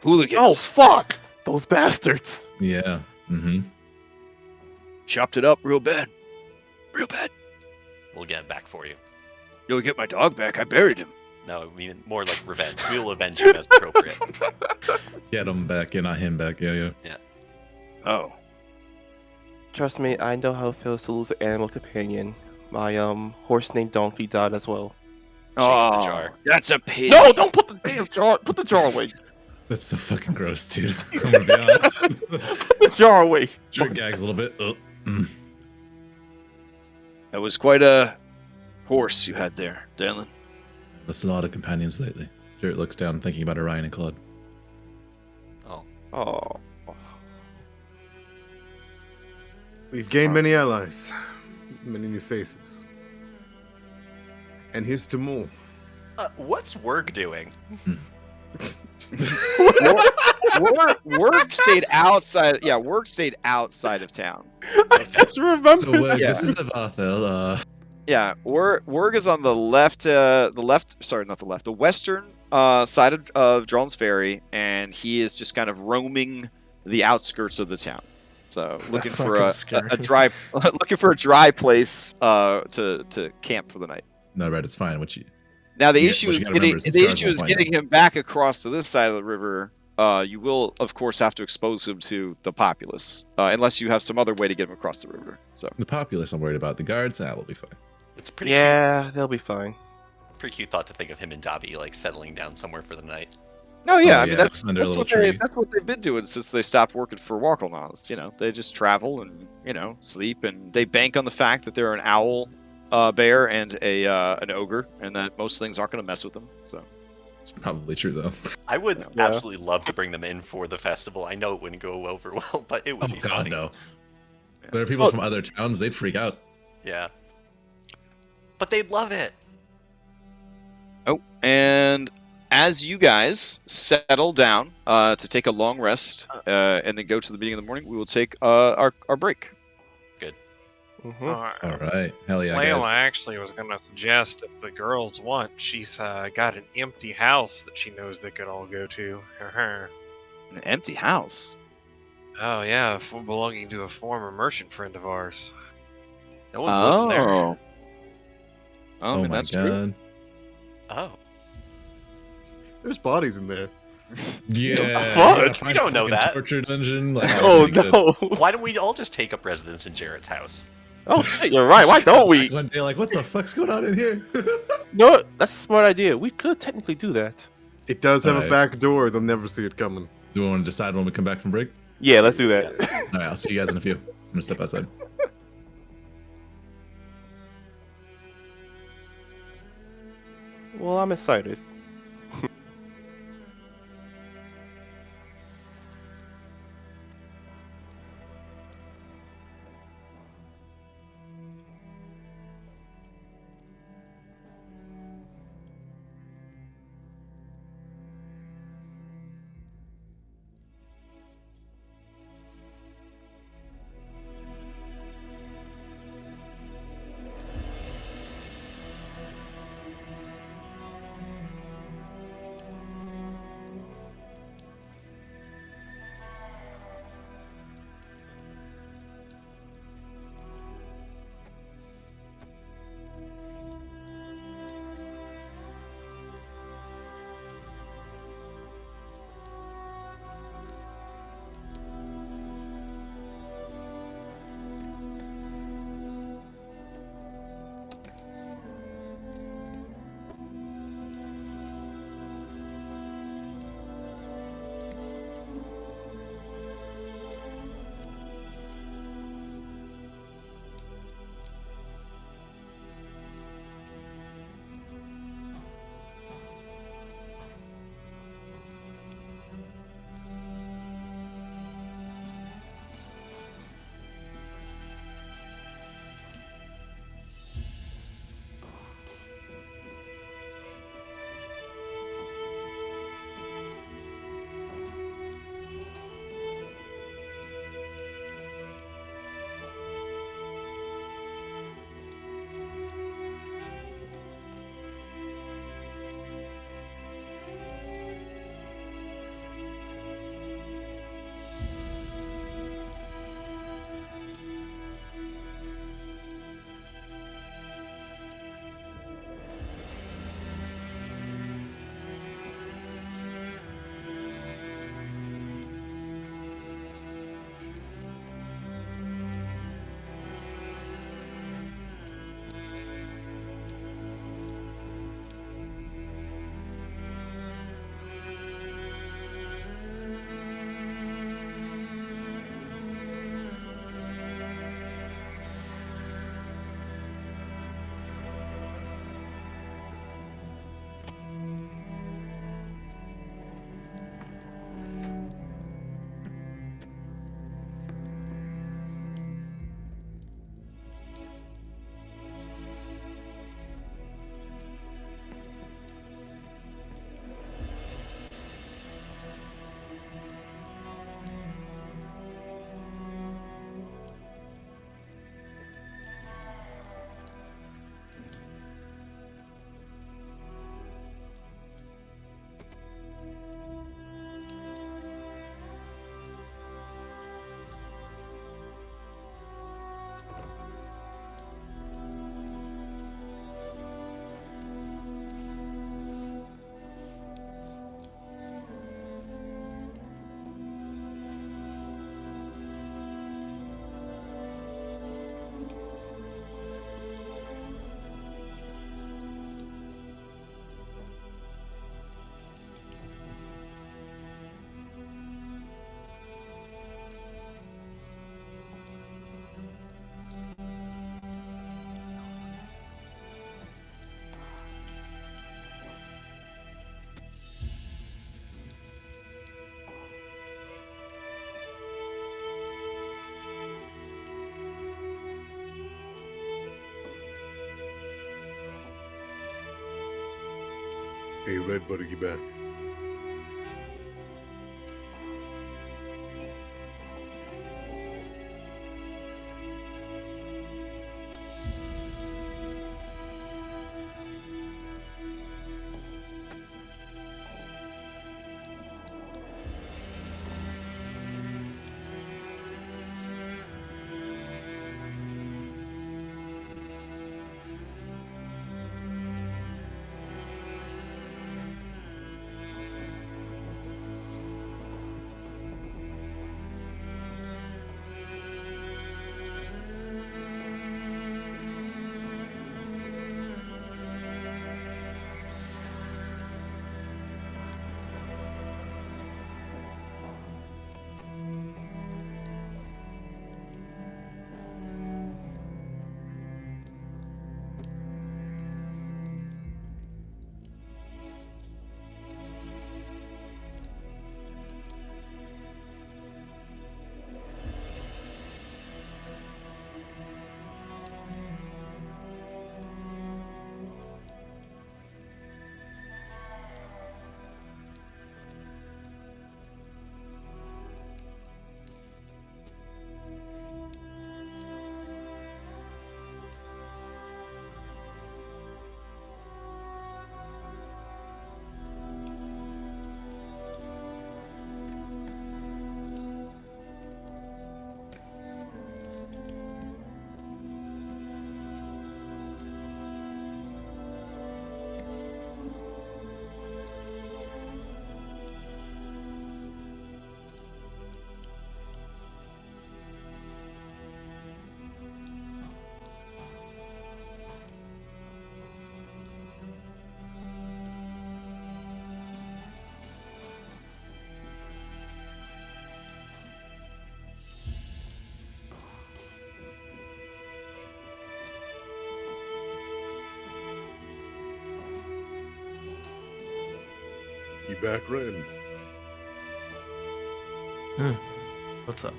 hooligans. Oh, fuck! Those bastards. Yeah. Mm-hmm. Chopped it up real bad. Real bad. We'll get it back for you. You'll get my dog back. I buried him. No, I mean more like revenge. We'll avenge him as appropriate. Get him back, yeah, not him back. Yeah. Oh. Trust me, I know how it feels to lose an animal companion. My horse named Donkey died as well. Shakes the jar. That's a pity. No, don't put the damn jar. Put the jar away. That's so fucking gross, dude. I'm gonna be honest. Put the jar away. Jerk gags a little bit. That was quite a horse you had there, Drellin. Lost a lot of companions lately. Jared looks down, thinking about Orion and Claude. Oh. We've gained many allies, many new faces. And here's to more. What's Werg doing? Work stayed outside. Yeah, work stayed outside of town. I just remember. So, this is Avathel. Yeah, Werg is on the left. Sorry, not the left. The western side of Drellin's Ferry, and he is just kind of roaming the outskirts of the town. So looking for a dry, looking for a dry place to camp for the night. No, right, it's fine. Now the Yeah, issue what is you gotta remember is these guards won't find getting him back across to this side of the river. You will, of course, have to expose him to the populace, unless you have some other way to get him across the river. So The populace, I'm worried about. The guards, will be fine. It's pretty They'll be fine. cute. Pretty cute thought to think of him and Dobby like settling down somewhere for the night. Oh yeah, Oh, I mean yeah, that's under a little what tree. that's what they've been doing since they stopped working for Walkelnauts. You know, they just travel and sleep, and they bank on the fact that they're an owl, bear, and an ogre, and that most things aren't going to mess with them. So It's probably true, though. I would Yeah. absolutely love to bring them in for the festival. I know it wouldn't go over well, but it would Oh, be God, funny. no. There are people from other towns, they'd freak out. Yeah. But they'd love it. Oh, and as you guys settle down to take a long rest and then go to the beginning of the morning, we will take our break. Mm-hmm. All right. Hell yeah, Layla guys. actually was going to suggest if the girls want, she's got an empty house that she knows they could all go to. An empty house. Oh yeah, belonging to a former merchant friend of ours. No one's living there. Oh, Oh, I mean, my that's God. true. Oh. There's bodies in there. Yeah. fuck? you gotta find We don't a know fucking that. Torture dungeon. Like, Oh that'd be good. no. Why don't we all just take up residence in Jarrett's house? Oh shit, you're right. Why don't we? One day, like, what the fuck's going on in here? No, what? That's a smart idea. We could technically do that. It does have a Alright. back door. They'll never see it coming. Do we want to decide when we come back from break? Yeah, let's do that. All right, I'll see you guys in a few. I'm gonna step outside. Well, I'm excited. Hey, Red Buddy, you back? You back, Red? What's up?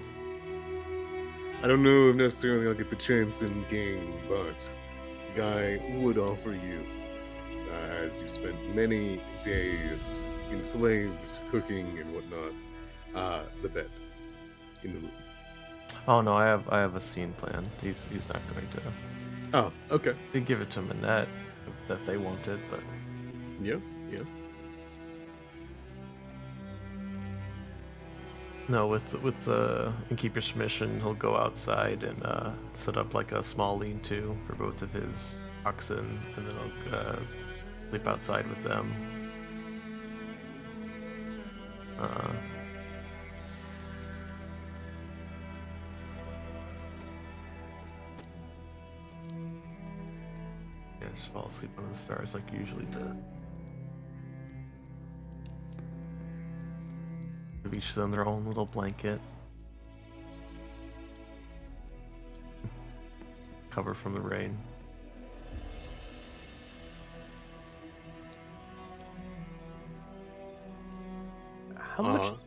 I don't know if necessarily I'll get the chance in game, but Guy would offer you, as you spent many days enslaved, cooking and whatnot, the bed in the room. Oh no, I have a scene planned. He's not going to. Oh, okay. We give it to Minette if they wanted, but Yeah. no, with and keep your submission, he'll go outside and set up like a small lean-to for both of his oxen, and then he'll sleep outside with them. Yeah, just fall asleep under the stars like he usually does. Give each of them their own little blanket. Cover from the rain.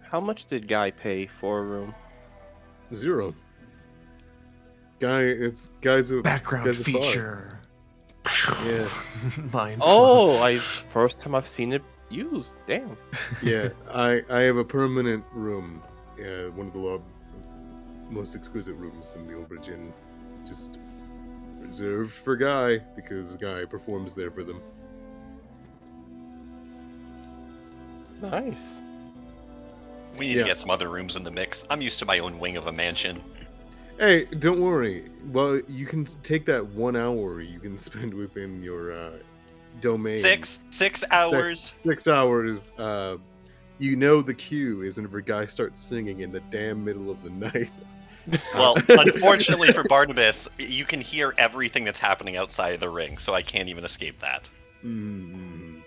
How much did Guy pay for a room? 0. Guy's a Background guy's a bard. feature. Yeah. Mind. Oh, first time I've seen it used. Damn. Yeah, I have a permanent room, one of the most exquisite rooms in the Old Inn, just reserved for Guy because Guy performs there for them. Nice. We need to get some other rooms in the mix. I'm used to my own wing of a mansion. Hey, don't worry. Well, you can take that 1 hour you can spend within your domain. 6 hours. 6 hours. You know the cue is whenever Guy starts singing in the damn middle of the night. Well, unfortunately for Barnabas, you can hear everything that's happening outside of the ring, so I can't even escape that. Mm-hmm.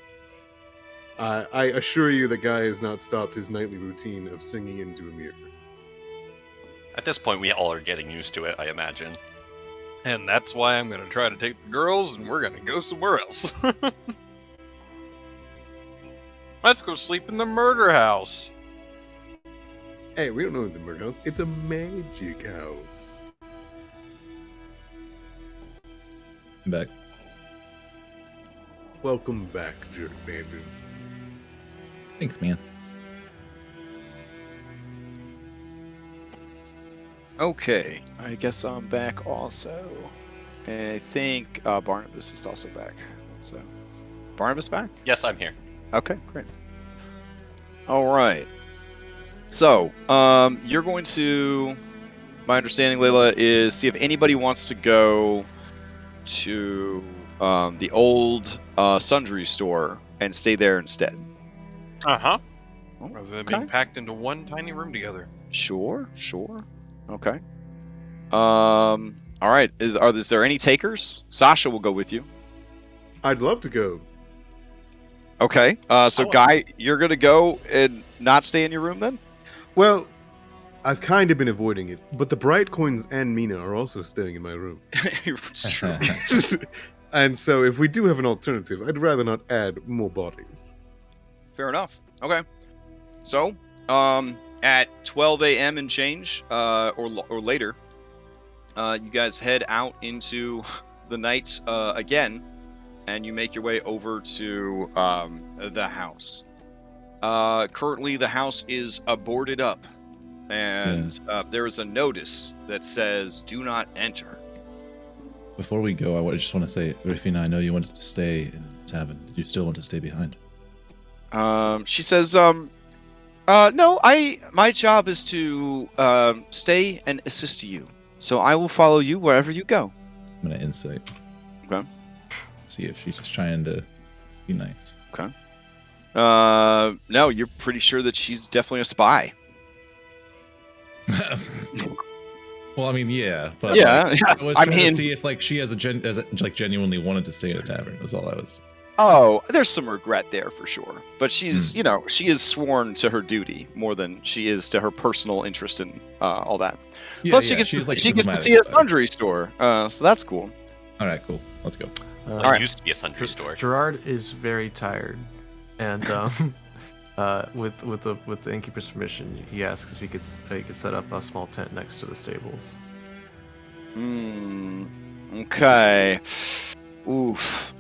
I assure you that Guy has not stopped his nightly routine of singing into a mirror. At this point, we all are getting used to it, I imagine. And that's why I'm going to try to take the girls, and we're going to go somewhere else. Let's go sleep in the murder house. Hey, we don't know it's a murder house. It's a magic house. I'm back. Welcome back, Jerk Bandit. Thanks, man. Okay, I guess I'm back also. And I think Barnabas is also back. So, Barnabas back? Yes, I'm here. Okay, great. All right. So, you're going to, my understanding, Layla, is see if anybody wants to go to the old sundry store and stay there instead. Uh-huh. Oh, Rather than okay. being packed into one tiny room together. Sure. Okay. All right. Is there any takers? Sasha will go with you. I'd love to go. Okay. So, Guy, you're gonna go and not stay in your room then? Well, I've kind of been avoiding it, but the Bright Coins and Mina are also staying in my room. It's true. And so if we do have an alternative, I'd rather not add more bodies. Fair enough. Okay. So, at 12 a.m. and change, or later, you guys head out into the night again, and you make your way over to the house. Currently, the house is boarded up, and there is a notice that says, "Do not enter." Before we go, I just want to say, Rufina, I know you wanted to stay in the tavern. Do you still want to stay behind? She says, no, my job is to stay and assist you. So I will follow you wherever you go. I'm gonna insight. Okay. See if she's just trying to be nice. Okay. No, you're pretty sure that she's definitely a spy. Well, I mean, yeah, but Yeah, I was I trying mean- to see if like she has genuinely wanted to stay at a tavern. Was all I was. Oh, there's some regret there for sure. But she's, she is sworn to her duty more than she is to her personal interest in all that. Yeah, Plus, yeah, she she's, like, gets to diplomatic see a about it. sundry store, so that's cool. All right, cool. Let's go. It right. used to be a sundry store. Gerard is very tired, and with the innkeeper's permission, he asks if he could set up a small tent next to the stables. Okay. Oof.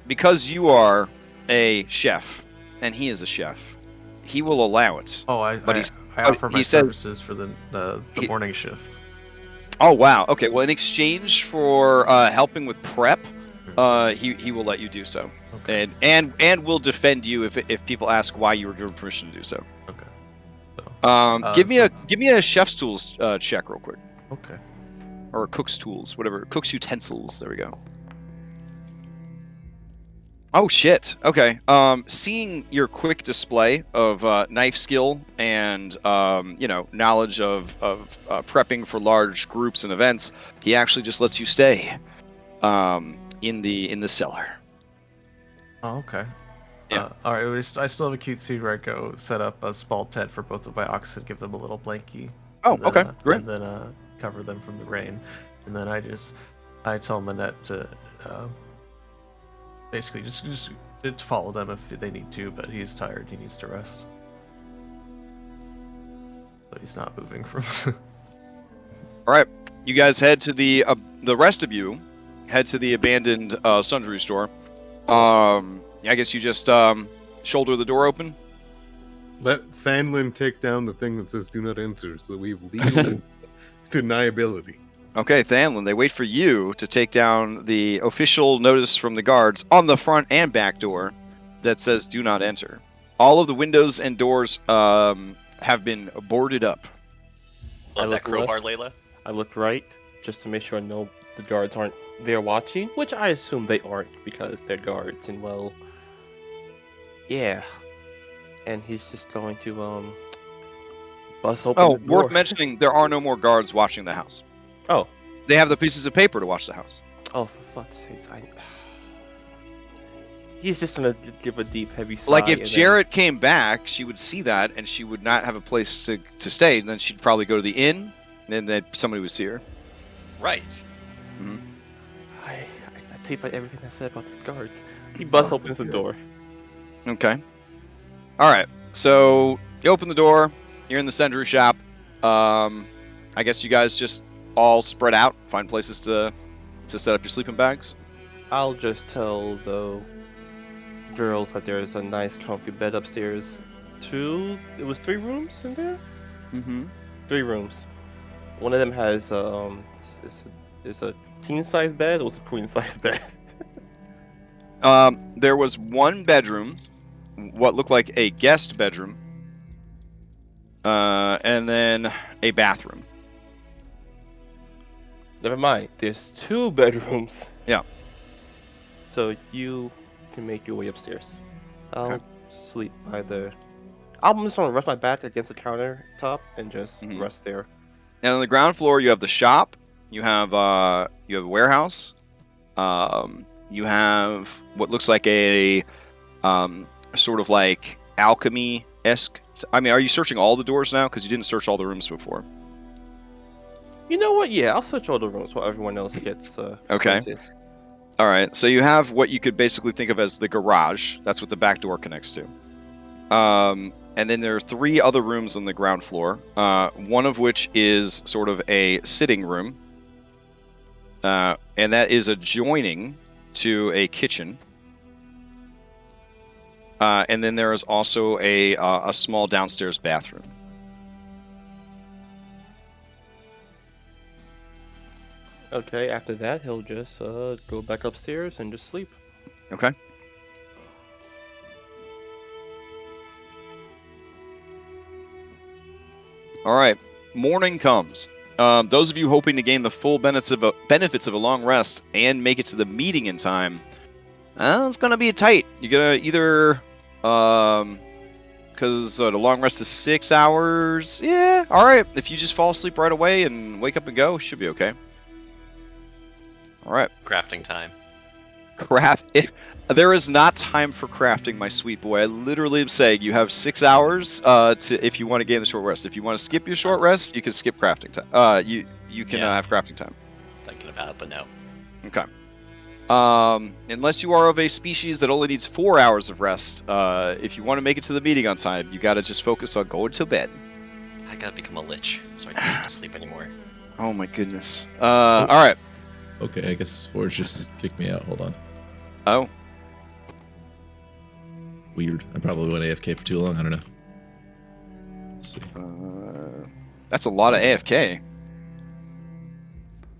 Because you are a chef, and he is a chef, he will allow it. Oh, I he offer my said- services for the morning shift. Oh wow. Okay. Well, in exchange for helping with prep, he will let you do so, Okay. and will defend you if people ask why you were given permission to do so. Okay. So, Give me a chef's tools check real quick, okay. or a cook's tools, whatever. Cook's utensils. There we go. Oh shit. Okay. Seeing your quick display of knife skill and knowledge of prepping for large groups and events, he actually just lets you stay in the cellar. Oh, okay. Yeah. All right. I still have a cute scene where I go set up a small tent for both of my oxen, give them a little blankie. Oh, and then, okay, great. And then cover them from the rain, and then I tell Manette to basically just to follow them if they need to, but he's tired. He needs to rest. So he's not moving from. All right. You guys head to the rest of you head to the abandoned sundry store. I guess you just shoulder the door open. Let Fanlin take down the thing that says "Do not enter," so that we have legal deniability. Okay, Thanlin, they wait for you to take down the official notice from the guards on the front and back door that says "Do not enter." All of the windows and doors have been boarded up. Love that look crowbar, Layla. I looked right just to make sure the guards aren't there watching, which I assume they aren't because they're guards, and well, yeah. And he's just going to bust open Oh, the door. worth mentioning, there are no more guards watching the house. Oh, They have the pieces of paper to watch the house. oh, for fuck's sake! He's just gonna give a deep, heavy sigh. Like if and then- Jarrett came back, she would see that, and she would not have a place to stay. And then she'd probably go to the inn, and then somebody would see her. Right. I tape out everything I said about these guards. He busts opens the door. Okay. All right. So you open the door. You're in the sundry shop. I guess you guys just all spread out, find places to set up your sleeping bags. I'll just tell the girls that there's a nice comfy bed upstairs. It was 3 rooms in there? Mm-hmm. 3 rooms. One of them has is a teen size bed or was a queen size bed? There was one bedroom, what looked like a guest bedroom, and then a bathroom. Never mind. There's 2 bedrooms. Yeah. So you can make your way upstairs. I'll Okay. sleep by the. I'm just gonna rest my back against the countertop and just Mhm. rest there. And on the ground floor, you have the shop. You have a warehouse. You have what looks like a sort of like alchemy-esque. I mean, are you searching all the doors now? Because you didn't search all the rooms before. You know what? Yeah, I'll search all the rooms while everyone else gets. Okay. acquainted. All right. So you have what you could basically think of as the garage. That's what the back door connects to. And then there are 3 other rooms on the ground floor. One of which is sort of a sitting room, and that is adjoining to a kitchen. And then there is also a small downstairs bathroom. Okay. After that, he'll just go back upstairs and just sleep. Okay. All right. Morning comes. Those of you hoping to gain the full benefits of a long rest and make it to the meeting in time, it's gonna be tight. You're gonna either, because the long rest is 6 hours. Yeah. All right. If you just fall asleep right away and wake up and go, should be okay. All right. Crafting time. There is not time for crafting, my sweet boy. I literally am saying you have 6 hours if you want to gain the short rest. If you want to skip your short rest, you can skip crafting time. You can Yeah. have crafting time. Thinking about it, but no. Okay. Unless you are of a species that only needs 4 hours of rest, if you want to make it to the meeting on time, you got to just focus on going to bed. I gotta become a lich, so I don't need to sleep anymore. Oh my goodness. All right. Okay, I guess Forge just kicked me out. Hold on. Oh. Weird. I probably went AFK for too long. I don't know. Let's see. That's a lot of AFK.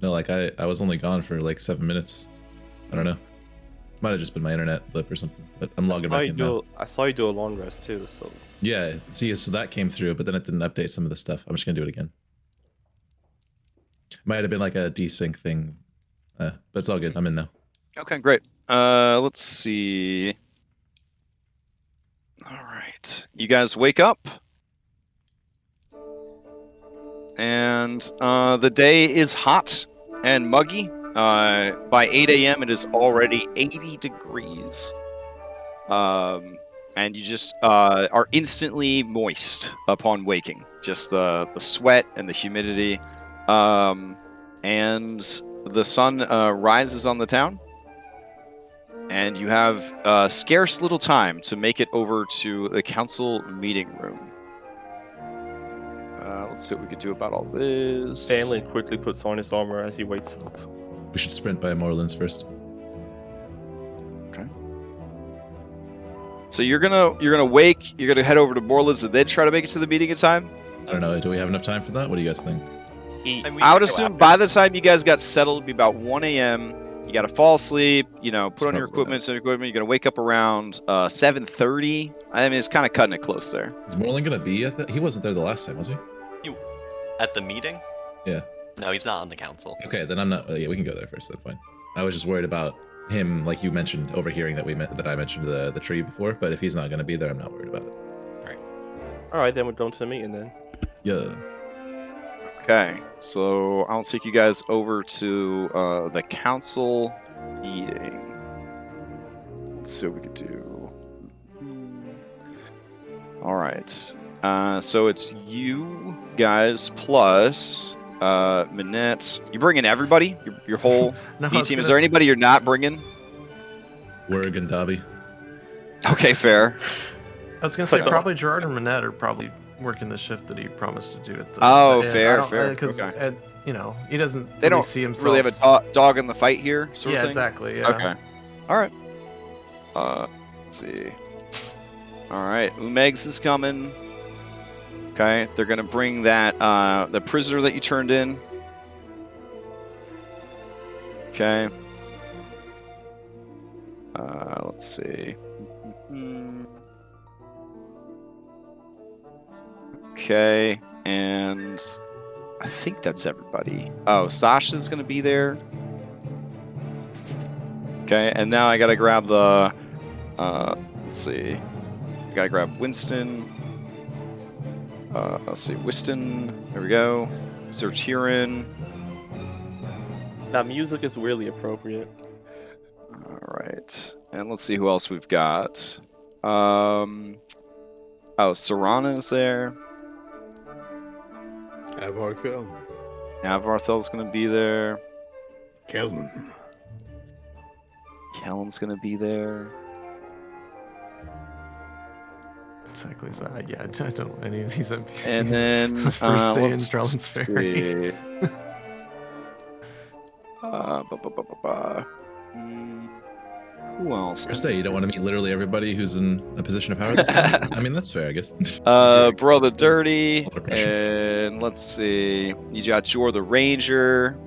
No, like I was only gone for like 7 minutes. I don't know. Might have just been my internet blip or something. But I'm logging back in now. I saw you do a long rest too. So Yeah. See, so that came through, but then it didn't update some of the stuff. I'm just gonna do it again. Might have been like a desync thing, but it's all good. I'm in now. Okay, great. Let's see. All right. You guys wake up. And the day is hot and muggy. By 8 a.m., it is already 80 degrees. And you just are instantly moist upon waking. Just the sweat and the humidity. And the sun rises on the town. And you have scarce little time to make it over to the council meeting room. Let's see what we can do about all this. Phelan quickly puts on his armor as he wakes up. We should sprint by Moorlands first. Okay. So you're gonna wake. You're gonna head over to Borlands and then try to make it to the meeting in time. I don't know. Do we have enough time for that? What do you guys think? I would assume by the time you guys got settled, it'd be about 1 a.m. You got to fall asleep. You know, put on your equipment. Set your equipment. You're gonna wake up around 7:30. I mean, it's kind of cutting it close there. Is Moorland gonna be at the? He wasn't there the last time, was he? At the meeting? Yeah. No, he's not on the council. Okay, then I'm not. Yeah, we can go there first. Then fine. I was just worried about him, like you mentioned, overhearing that I mentioned the tree before. But if he's not gonna be there, I'm not worried about it. All right, then we're going to the meeting then. Yeah. Okay, so I'll take you guys over to the council meeting. Let's see what we can do. All right. So it's you guys plus Minette. You bringing everybody? Your whole No, I B was team? Is gonna there say- anybody you're not bringing? Werg and Dobby. Okay, fair. I was gonna say Like, probably Gerard and Minette are probably working the shift that he promised to do at the. Oh, the inn. fair, I don't- fair. Because Okay. you know, he doesn't. They really don't see himself. really have a dog in the fight here, sort Yeah, of thing? exactly. Yeah. Okay. All right. Let's see. All right. Umegs is coming. Okay. They're going to bring that, the prisoner that you turned in. Okay. Let's see. Okay. And I think that's everybody. Oh, Sasha's going to be there. Okay, and now I gotta grab the, let's see. I gotta grab Winston. Let's see, Winston. There we go. Sir Tyrion. That music is really appropriate. All right, and let's see who else we've got. Oh, Serana's there. Avarthel. Avarthel's gonna be there. Kellen. Kellen's gonna be there. Exactly. So, yeah, I don't know any of these NPCs. And then First day in let's Drellin's Ferry. see. Who else? First day, you don't want to meet literally everybody who's in a position of power this time? I mean, that's fair, I guess. Brother Dirty, Lot of pressure. and let's see. You got Jor the Ranger,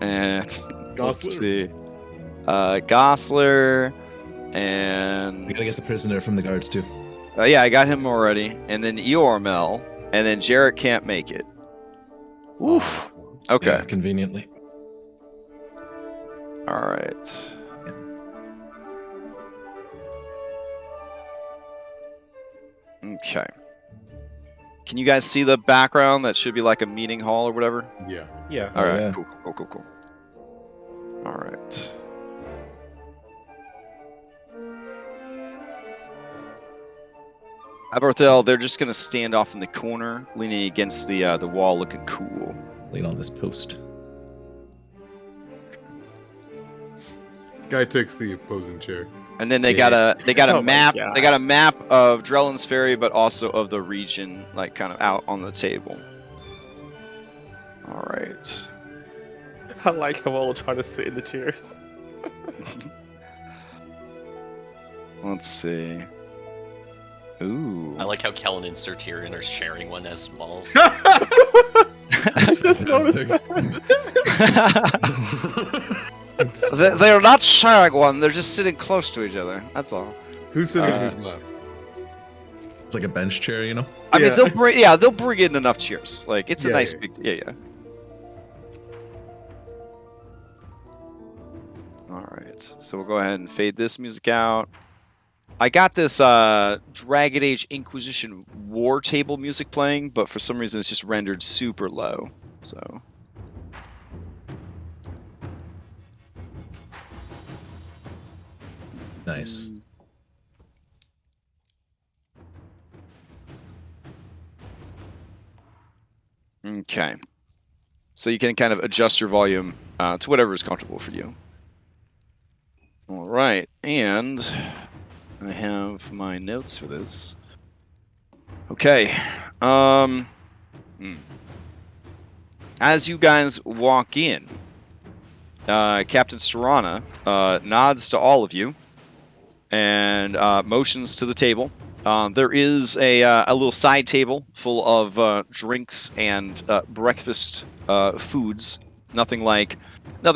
and let's Gosler. see. Gosler, and We gotta get the prisoner from the guards, too. yeah, I got him already. And then Eormel, and then Jarrett can't make it. Oof. Okay. Yeah, conveniently. All right. Okay. Can you guys see the background? That should be like a meeting hall or whatever. Yeah. Yeah. All right. yeah. Cool. All right. Abarthel, they're just gonna stand off in the corner, leaning against the wall, looking cool. Lean on this post. Guy takes the opposing chair. And then they Yeah. got a Oh my map. God. They got a map of Drellin's Ferry, but also of the region, like kind of out on the table. All right. I like how all trying to sit in the chairs. Let's see. Ooh. I like how Kellen and Sir Tyrion are sharing one as smalls. I just noticed that. They're not sharing one. They're just sitting close to each other. That's all. Who's sitting in whose lap? It's like a bench chair, you know? I mean, Yeah. they'll bring in enough chairs. Like it's a Yeah, nice yeah. big. Yeah. All right. So we'll go ahead and fade this music out. I got this Dragon Age Inquisition War Table music playing, but for some reason it's just rendered super low. So. Nice. Okay. So you can kind of adjust your volume to whatever is comfortable for you. All right, and I have my notes for this. Okay. As you guys walk in, Captain Serana nods to all of you and motions to the table. There is a little side table full of drinks and breakfast foods. Nothing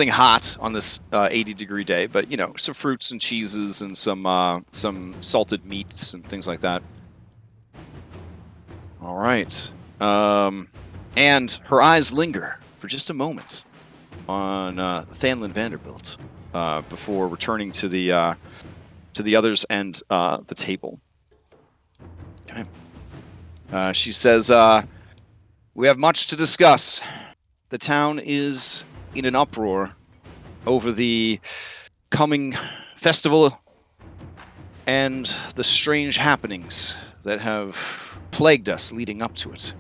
hot on this 80-degree day, but you know, some fruits and cheeses and some salted meats and things like that. All right, and her eyes linger for just a moment on Thanlin Vanderbilt before returning to the others and the table. Okay. She says, "We have much to discuss. The town is in an uproar over the coming festival and the strange happenings that have plagued us leading up to it.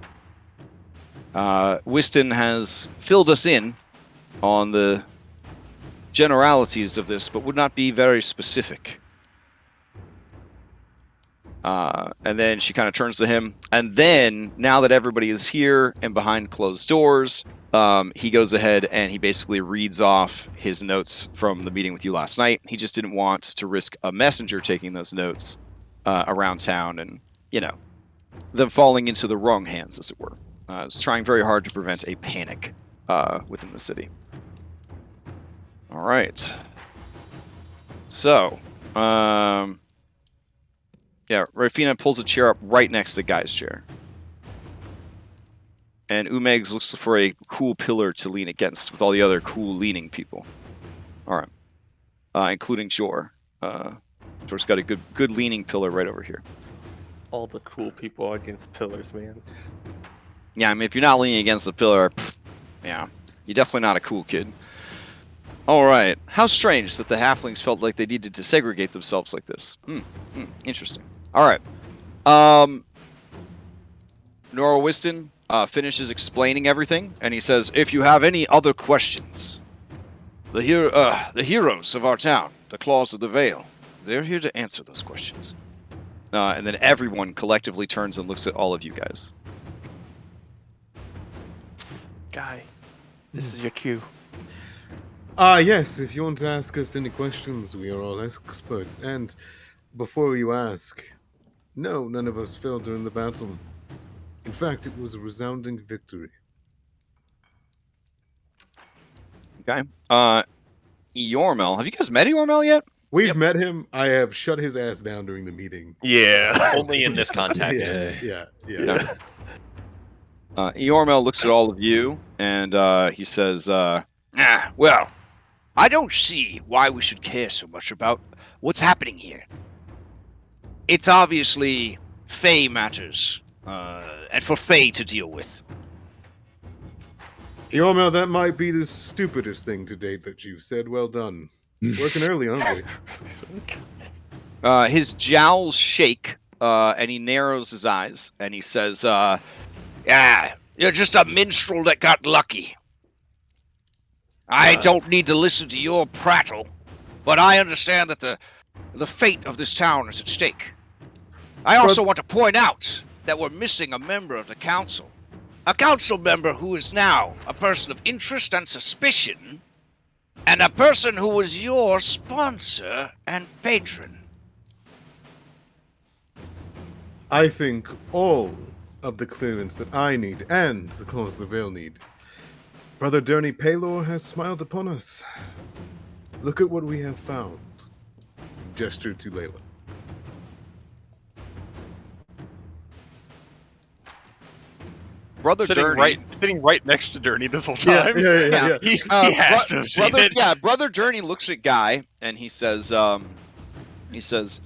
Wyston has filled us in on the generalities of this, but would not be very specific. And then she kind of turns to him. And then, now that everybody is here and behind closed doors, he goes ahead and he basically reads off his notes from the meeting with you last night. He just didn't want to risk a messenger taking those notes around town and, them falling into the wrong hands, as it were. I was trying very hard to prevent a panic within the city. All right. So, yeah, Rafina pulls a chair up right next to Guy's chair. And Umegs looks for a cool pillar to lean against with all the other cool leaning people. All right. Including Jor. Jor's got a good leaning pillar right over here. All the cool people against pillars, man. Yeah, I mean, if you're not leaning against the pillar, yeah, you're definitely not a cool kid. All right. How strange that the halflings felt like they needed to segregate themselves like this. Interesting. All right. Nora Whiston finishes explaining everything, and he says, if you have any other questions, the heroes of our town, the Claws of the Vale, they're here to answer those questions. And then everyone collectively turns and looks at all of you guys. Guy, this is your cue. Yes, if you want to ask us any questions, we are all experts. And before you ask, no, none of us fell during the battle. In fact, it was a resounding victory. Okay. Eormel. Have you guys met Eormel yet? We've met him. I have shut his ass down during the meeting. Yeah. Only in this context. Yeah. Eormel looks at all of you, and he says, Well, I don't see why we should care so much about what's happening here. It's obviously Fae matters, and for Fae to deal with. Eormel, that might be the stupidest thing to date that you've said. Well done. Working early, aren't we? his jowls shake, and he narrows his eyes, and he says, Yeah, you're just a minstrel that got lucky. I don't need to listen to your prattle, but I understand that the fate of this town is at stake. I also want to point out that we're missing a member of the council. A council member who is now a person of interest and suspicion, and a person who was your sponsor and patron. I think all of the clearance that I need and the Claws of the Vale need. Brother Derny Paylor has smiled upon us. Look at what we have found. Gesture to Layla. Brother Derny. Sitting right next to Derny this whole time. Yeah. He has to have seen it. Yeah, Brother Derny looks at Guy, and he says, Yes,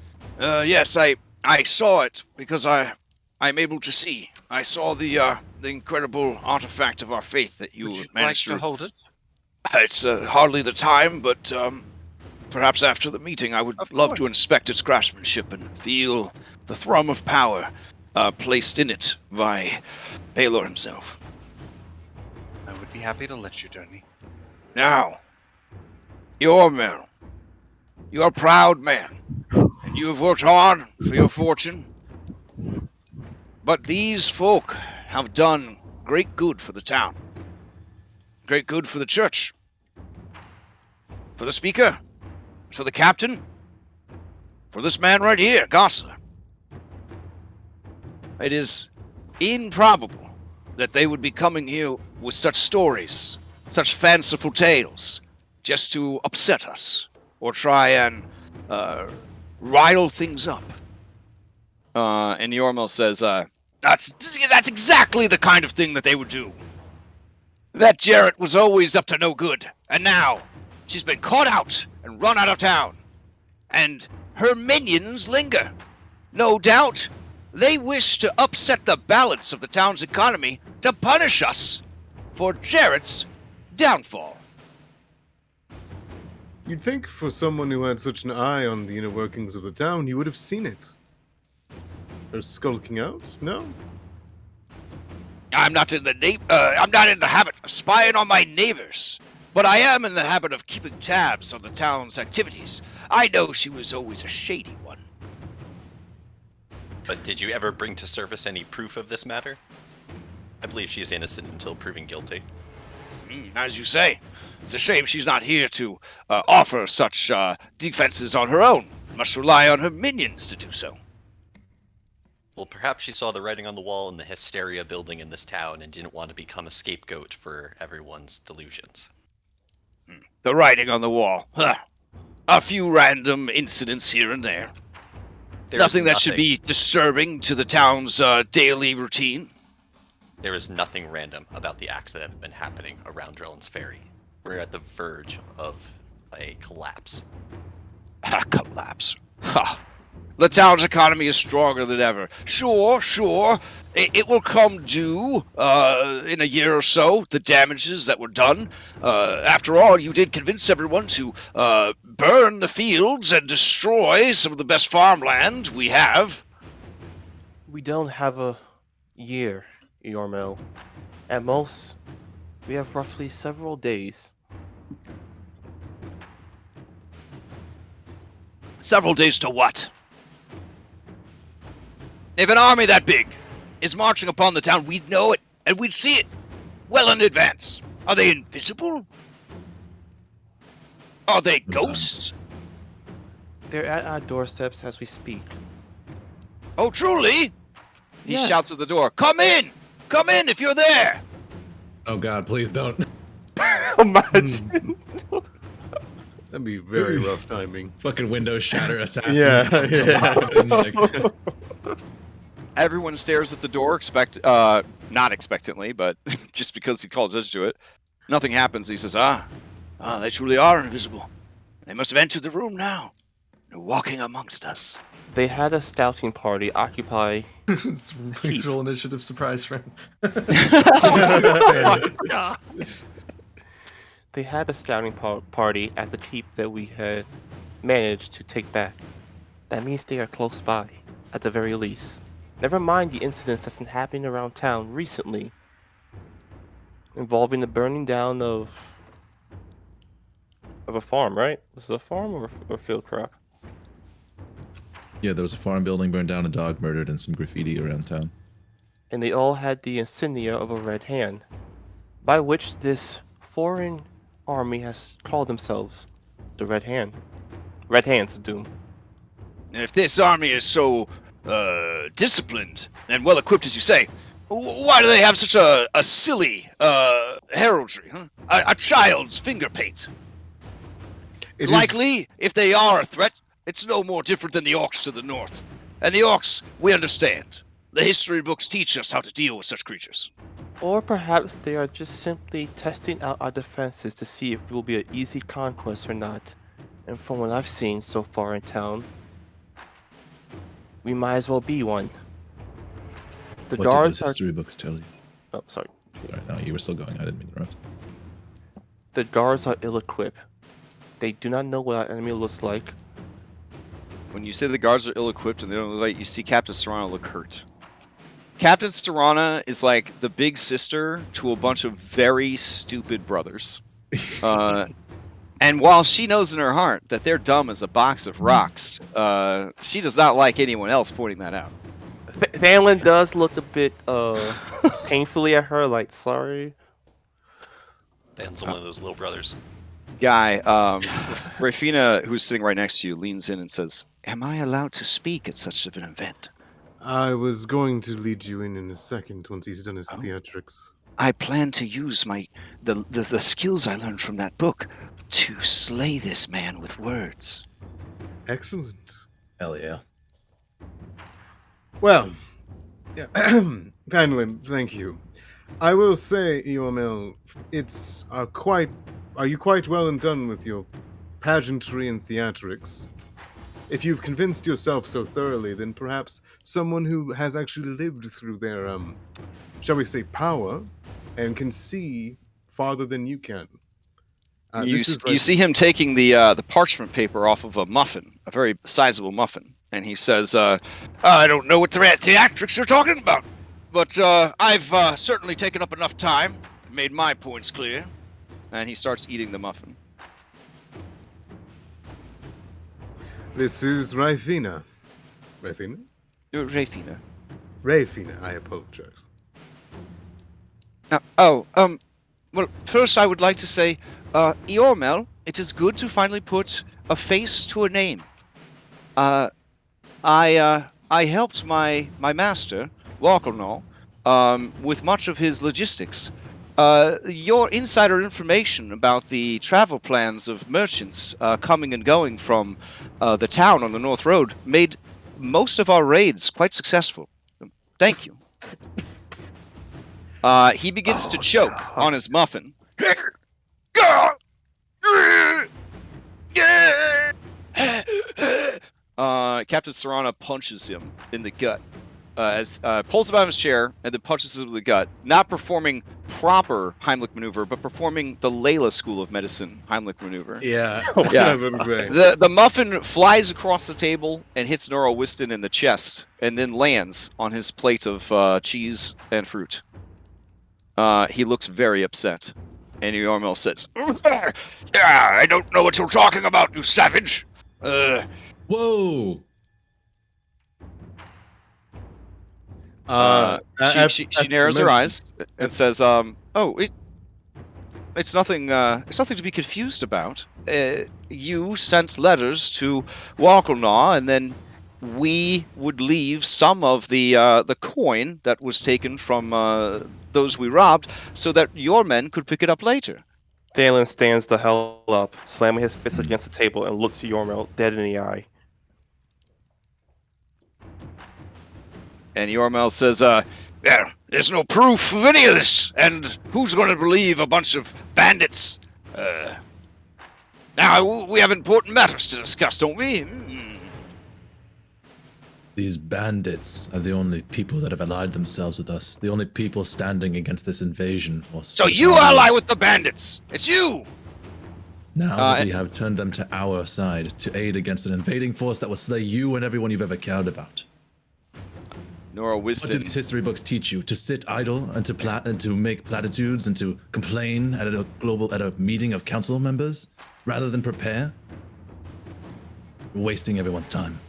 I saw it because I'm able to see. I saw the incredible artifact of our faith that you Would you like managed to hold it? It's hardly the time, but perhaps after the meeting, I would love to inspect its craftsmanship and feel the thrum of power placed in it by Paylor himself. I would be happy to let you, Derny. Now, Eormel, you're a proud man, and you have worked hard for your fortune. But these folk have done great good for the town. Great good for the church. For the speaker. For the captain. For this man right here, Gossler. It is improbable that they would be coming here with such stories, such fanciful tales, just to upset us, or try and rile things up. and Eormel says, That's exactly the kind of thing that they would do. That Jarrett was always up to no good, and now she's been caught out and run out of town. And her minions linger. No doubt, they wish to upset the balance of the town's economy to punish us for Jarrett's downfall. You'd think for someone who had such an eye on the inner workings of the town, you would have seen it. They're skulking out? No? I'm not in the habit of spying on my neighbors, but I am in the habit of keeping tabs on the town's activities. I know she was always a shady one. But did you ever bring to surface any proof of this matter? I believe she is innocent until proven guilty. As you say, it's a shame she's not here to offer such defenses on her own. Must rely on her minions to do so. Well, perhaps she saw the writing on the wall in the hysteria building in this town and didn't want to become a scapegoat for everyone's delusions. The writing on the wall. Huh. A few random incidents here and there. Nothing that should be disturbing to the town's daily routine. There is nothing random about the acts that have been happening around Drellin's Ferry. We're at the verge of a collapse. A collapse. Ha. The town's economy is stronger than ever. Sure. It will come due in a year or so, the damages that were done. After all, you did convince everyone to burn the fields and destroy some of the best farmland we have. We don't have a year, Yormel. At most, we have roughly several days. Several days to what? If an army that big is marching upon the town, we'd know it, and we'd see it well in advance. Are they invisible? Are they ghosts? They're at our doorsteps as we speak. Oh, truly? He Yes. shouts at the door. Come in! Come in if you're there! Oh God, please don't. Imagine. That'd be very rough timing. Fucking window shatter assassin. Yeah. And, like, Everyone stares at the door, not expectantly, but just because he called Judge to it. Nothing happens. He says, They truly are invisible. They must have entered the room now. They're walking amongst us. They had a scouting party occupy. It's Visual initiative surprise round. They had a scouting party at the keep that we had managed to take back. That means they are close by, at the very least. Never mind the incidents that's been happening around town recently, involving the burning down of a farm, right? Was it a farm or a field crop? yeah, there was a farm building burned down, a dog murdered, and some graffiti around town. And they all had the insignia of a red hand, by which this foreign army has called themselves the Red Hand. Red Hands of Doom. And if this army is so disciplined and well equipped as you say, why do they have such a silly heraldry? Huh? A child's finger paint. It is- Likely, if they are a threat, it's no more different than the orcs to the north. And the orcs, we understand. The history books teach us how to deal with such creatures. Or perhaps they are just simply testing out our defenses to see if we will be an easy conquest or not. And from what I've seen so far in town, we might as well be one. The What did guards those are. history books tell you? Oh, sorry. Sorry, no, you were still going. I didn't mean to interrupt. The guards are ill-equipped. They do not know what our enemy looks like. when you say the guards are ill-equipped and they don't look like, you see Captain Serrana look hurt. Captain Serrana is like the big sister to a bunch of very stupid brothers. And while she knows in her heart that they're dumb as a box of rocks, she does not like anyone else pointing that out. Thamlin does look a bit painfully at her, like, sorry. Dan's one of those little brothers. Guy, Rafina, who's sitting right next to you, leans in and says, "Am I allowed to speak at such an event?" I was going to lead you in a second once he's done his theatrics. I plan to use the skills I learned from that book to slay this man with words. Excellent. Hell yeah. Well, Panelin, thank you. I will say, Eomel, it's are you quite well and done with your pageantry and theatrics? If you've convinced yourself so thoroughly, then perhaps someone who has actually lived through their, shall we say, power, and can see farther than you can. You see him taking the parchment paper off of a muffin, a very sizable muffin, and he says, I don't know what theatrics you're talking about, but I've certainly taken up enough time, made my points clear. and he starts eating the muffin. This is Rafina. Rafina? Rafina. Rafina, I apologize. Well, first I would like to say, Eormel, it is good to finally put a face to a name. I helped my master, Walkernaw, with much of his logistics. Your insider information about the travel plans of merchants coming and going from the town on the North Road made most of our raids quite successful. Thank you. He begins to choke on his muffin. Captain Serrana punches him in the gut. Pulls him out of his chair and then punches him in the gut. Not performing proper Heimlich maneuver, but performing the Layla School of Medicine Heimlich maneuver. Yeah, Yeah. I was going to say. The muffin flies across the table and hits Nora Whiston in the chest, and then lands on his plate of cheese and fruit. He looks very upset, and Eormel says, I don't know what you're talking about, you savage. Whoa! She narrows her eyes and says, it's nothing to be confused about. You sent letters to Walkernaw, and then we would leave some of the coin that was taken from those we robbed, so that your men could pick it up later. Drellin stands the hell up, slamming his fist against the table, and looks Eormel dead in the eye. And Eormel says, There's no proof of any of this, and who's going to believe a bunch of bandits? Now, we have important matters to discuss, don't we? These bandits are the only people that have allied themselves with us. The only people standing against this invasion. So you ally with the bandits! It's you! Now that we have turned them to our side to aid against an invading force that will slay you and everyone you've ever cared about. Nora What do Whiston. these history books teach you? To sit idle and to make platitudes and to complain at a meeting of council members rather than prepare? You're wasting everyone's time.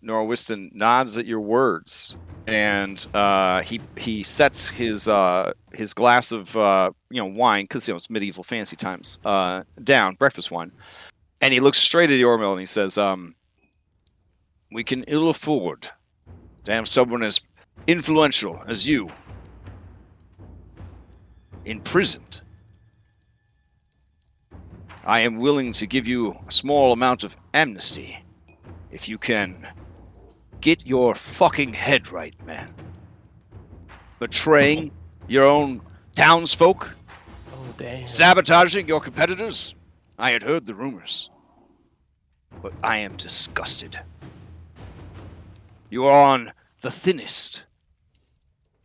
Nora Whiston nods at your words, and he sets his glass of wine, because it's medieval fancy times, down, breakfast wine, and he looks straight at Eormel and he says, "We can ill afford to have someone as influential as you imprisoned. I am willing to give you a small amount of amnesty if you can get your fucking head right, man. Betraying your own townsfolk, Oh, damn. sabotaging your competitors. I had heard the rumors, but I am disgusted. You are on the thinnest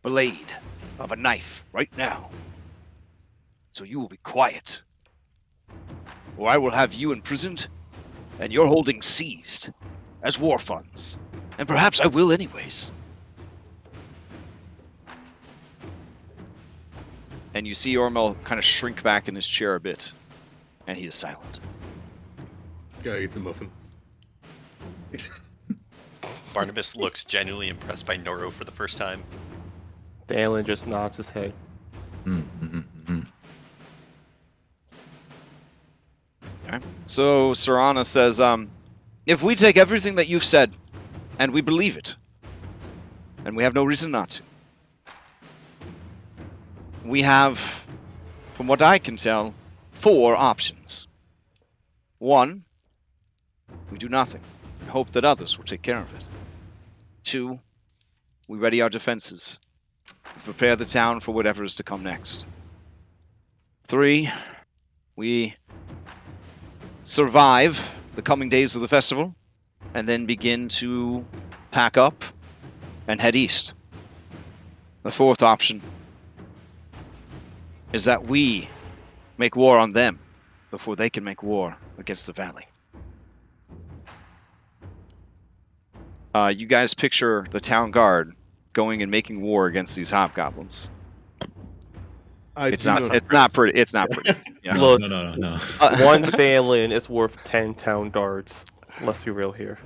blade of a knife right now. So you will be quiet, or I will have you imprisoned and your holdings seized as war funds. And perhaps I will anyways." And you see Eormel kind of shrink back in his chair a bit, and he is silent. Guy eats a muffin. Barnabas looks genuinely impressed by Noro for the first time. Drellin just nods his head. Okay. So Serrana says, if we take everything that you've said, and we believe it, and we have no reason not to, we have, from what I can tell, 4 options. 1, we do nothing, and hope that others will take care of it. 2, we ready our defenses, and prepare the town for whatever is to come next. 3, we survive the coming days of the festival, and then begin to pack up and head east. The 4th option is that we make war on them before they can make war against the valley. You guys picture the town guard going and making war against these hobgoblins. It's not pretty. Yeah. Look, No. one Drellin is worth 10 town guards. Let's be real here.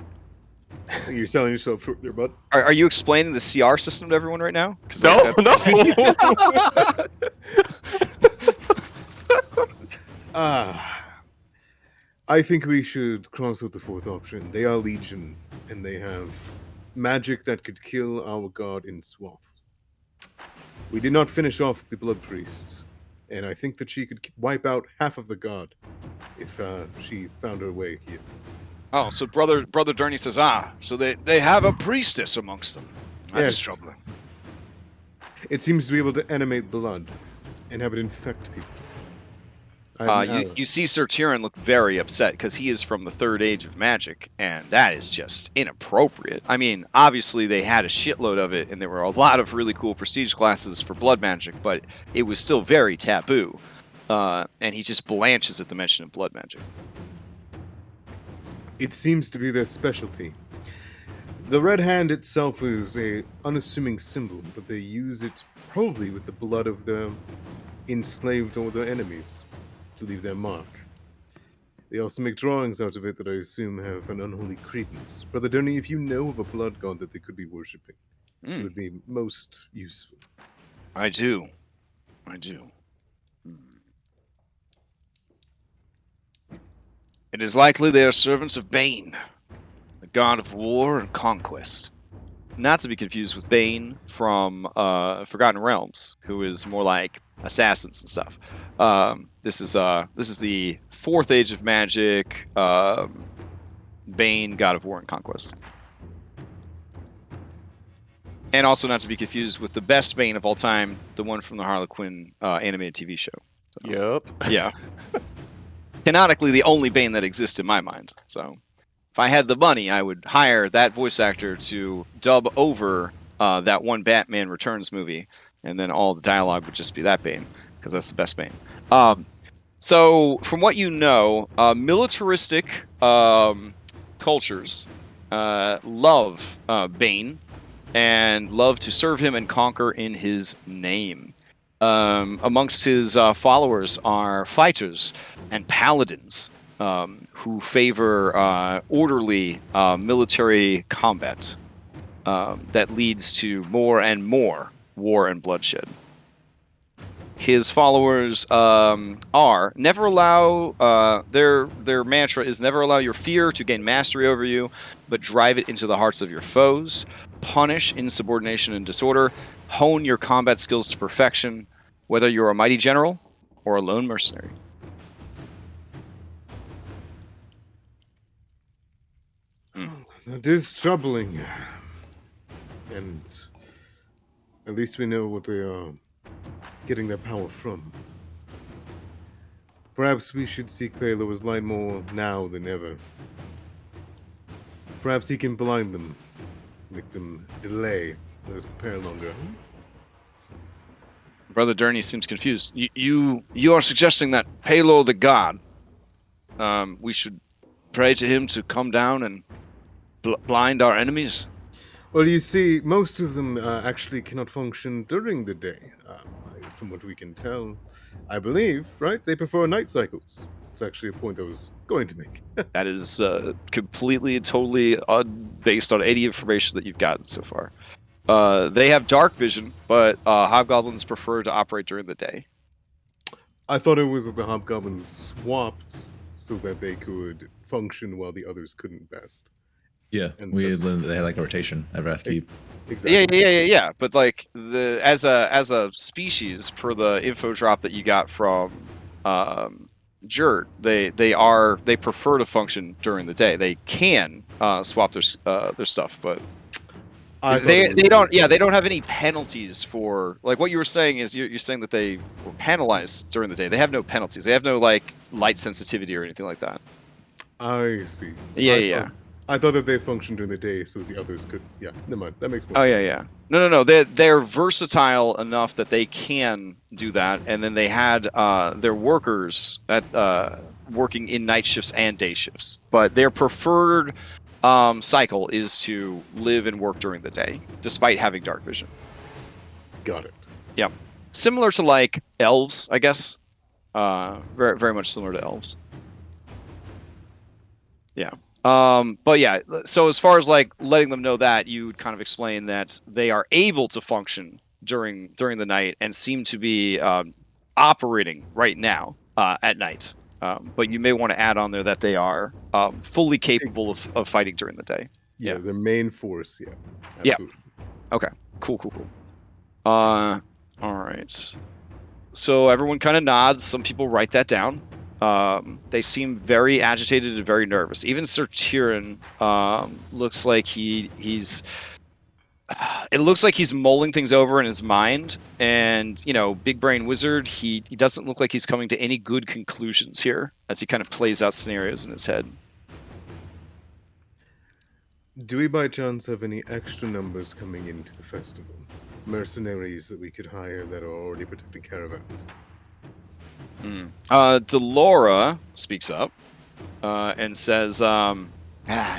You're selling yourself short there, bud. Are you explaining the CR system to everyone right now? 'Cause, No, like, no. I think we should cross with the fourth option. They are Legion, and they have magic that could kill our god in swaths. We did not finish off the Blood Priest, and I think that she could wipe out half of the god if she found her way here. Oh, so Brother Durney says, so they have a priestess amongst them. That is Yes. troubling. It seems to be able to animate blood and have it infect people. You see Sir Tyrion look very upset because he is from the third age of magic, and that is just inappropriate. I mean, obviously they had a shitload of it, and there were a lot of really cool prestige classes for blood magic, but it was still very taboo. And he just blanches at the mention of blood magic. It seems to be their specialty. The red hand itself is a unassuming symbol, but they use it probably with the blood of their enslaved or their enemies to leave their mark. They also make drawings out of it that I assume have an unholy credence. Brother Durney, if you know of a blood god that they could be worshipping, it would be most useful. I do. It is likely they are servants of Bane, the god of war and conquest. Not to be confused with Bane from Forgotten Realms, who is more like assassins and stuff. This is the fourth age of magic. Bane, god of war and conquest. And also not to be confused with the best Bane of all time, the one from the Harlequin animated TV show. So, Yep. yeah. Canonically, the only Bane that exists in my mind. So, if I had the money, I would hire that voice actor to dub over that one Batman Returns movie, and then all the dialogue would just be that Bane, because that's the best Bane. So, from what you know, militaristic cultures love Bane and love to serve him and conquer in his name. Amongst his followers are fighters and paladins who favor orderly military combat that leads to more and more war and bloodshed. His followers are never allow their mantra is never allow your fear to gain mastery over you, but drive it into the hearts of your foes. Punish insubordination and disorder. Hone your combat skills to perfection, whether you're a mighty general or a lone mercenary. That is troubling. And at least we know what they are getting their power from. Perhaps we should seek Palo's light more now than ever. Perhaps he can blind them, make them delay, let us prepare longer. Brother Durney seems confused. You are suggesting that Palo the god, we should pray to him to come down and blind our enemies? Well, you see, most of them actually cannot function during the day. From what we can tell, I believe, right? They prefer night cycles. It's actually a point I was going to make. That is completely and totally based on any information that you've gotten so far. They have dark vision, but hobgoblins prefer to operate during the day. I thought it was that the hobgoblins swapped so that they could function while the others couldn't best. Yeah, And they that's- had like a rotation at Wrathkeep. Exactly. Yeah. But like as a species, per the info drop that you got from Jurt, they prefer to function during the day. They can swap their stuff, but they don't have any penalties for, like, what you were saying is you're saying that they were penalized during the day. They have no penalties. They have no like light sensitivity or anything like that. I see. Yeah. I thought that they functioned during the day so the others could. Yeah, never mind. That makes more Oh sense. yeah. No. They're versatile enough that they can do that, and then they had their workers at working in night shifts and day shifts. But their preferred cycle is to live and work during the day, despite having dark vision. Got it. Yep. Similar to like elves, I guess. Very, very much similar to elves. Yeah. But yeah, so as far as like letting them know that, you would kind of explain that they are able to function during the night and seem to be operating right now at night. But you may want to add on there that they are fully capable of fighting during the day. Yeah, Yeah. their main force. Yeah, Yeah. absolutely. Okay. Cool. All right. So everyone kind of nods. Some people write that down. They seem very agitated and very nervous. Even Sir Tyrion looks like he's. It looks like he's mulling things over in his mind, and Big Brain Wizard. He doesn't look like he's coming to any good conclusions here as he kind of plays out scenarios in his head. Do we by chance have any extra numbers coming into the festival? Mercenaries that we could hire that are already protecting caravans? Delora speaks up and says,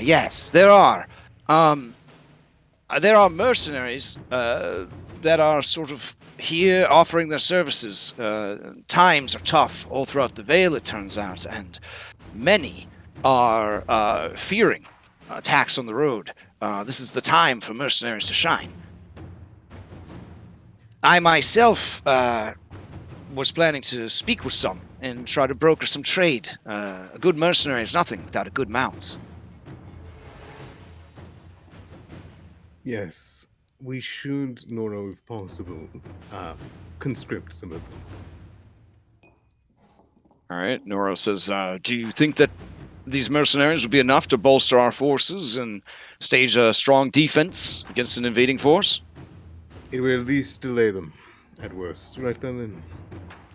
yes, there are. There are mercenaries that are sort of here offering their services. Times are tough all throughout the Vale, it turns out, and many are fearing attacks on the road. This is the time for mercenaries to shine. I myself was planning to speak with some and try to broker some trade. A good mercenary is nothing without a good mount. Yes, we should, Nora, if possible, conscript some of them. all right. Noro says, do you think that these mercenaries would be enough to bolster our forces and stage a strong defense against an invading force? It will at least delay them, at worst. Right then?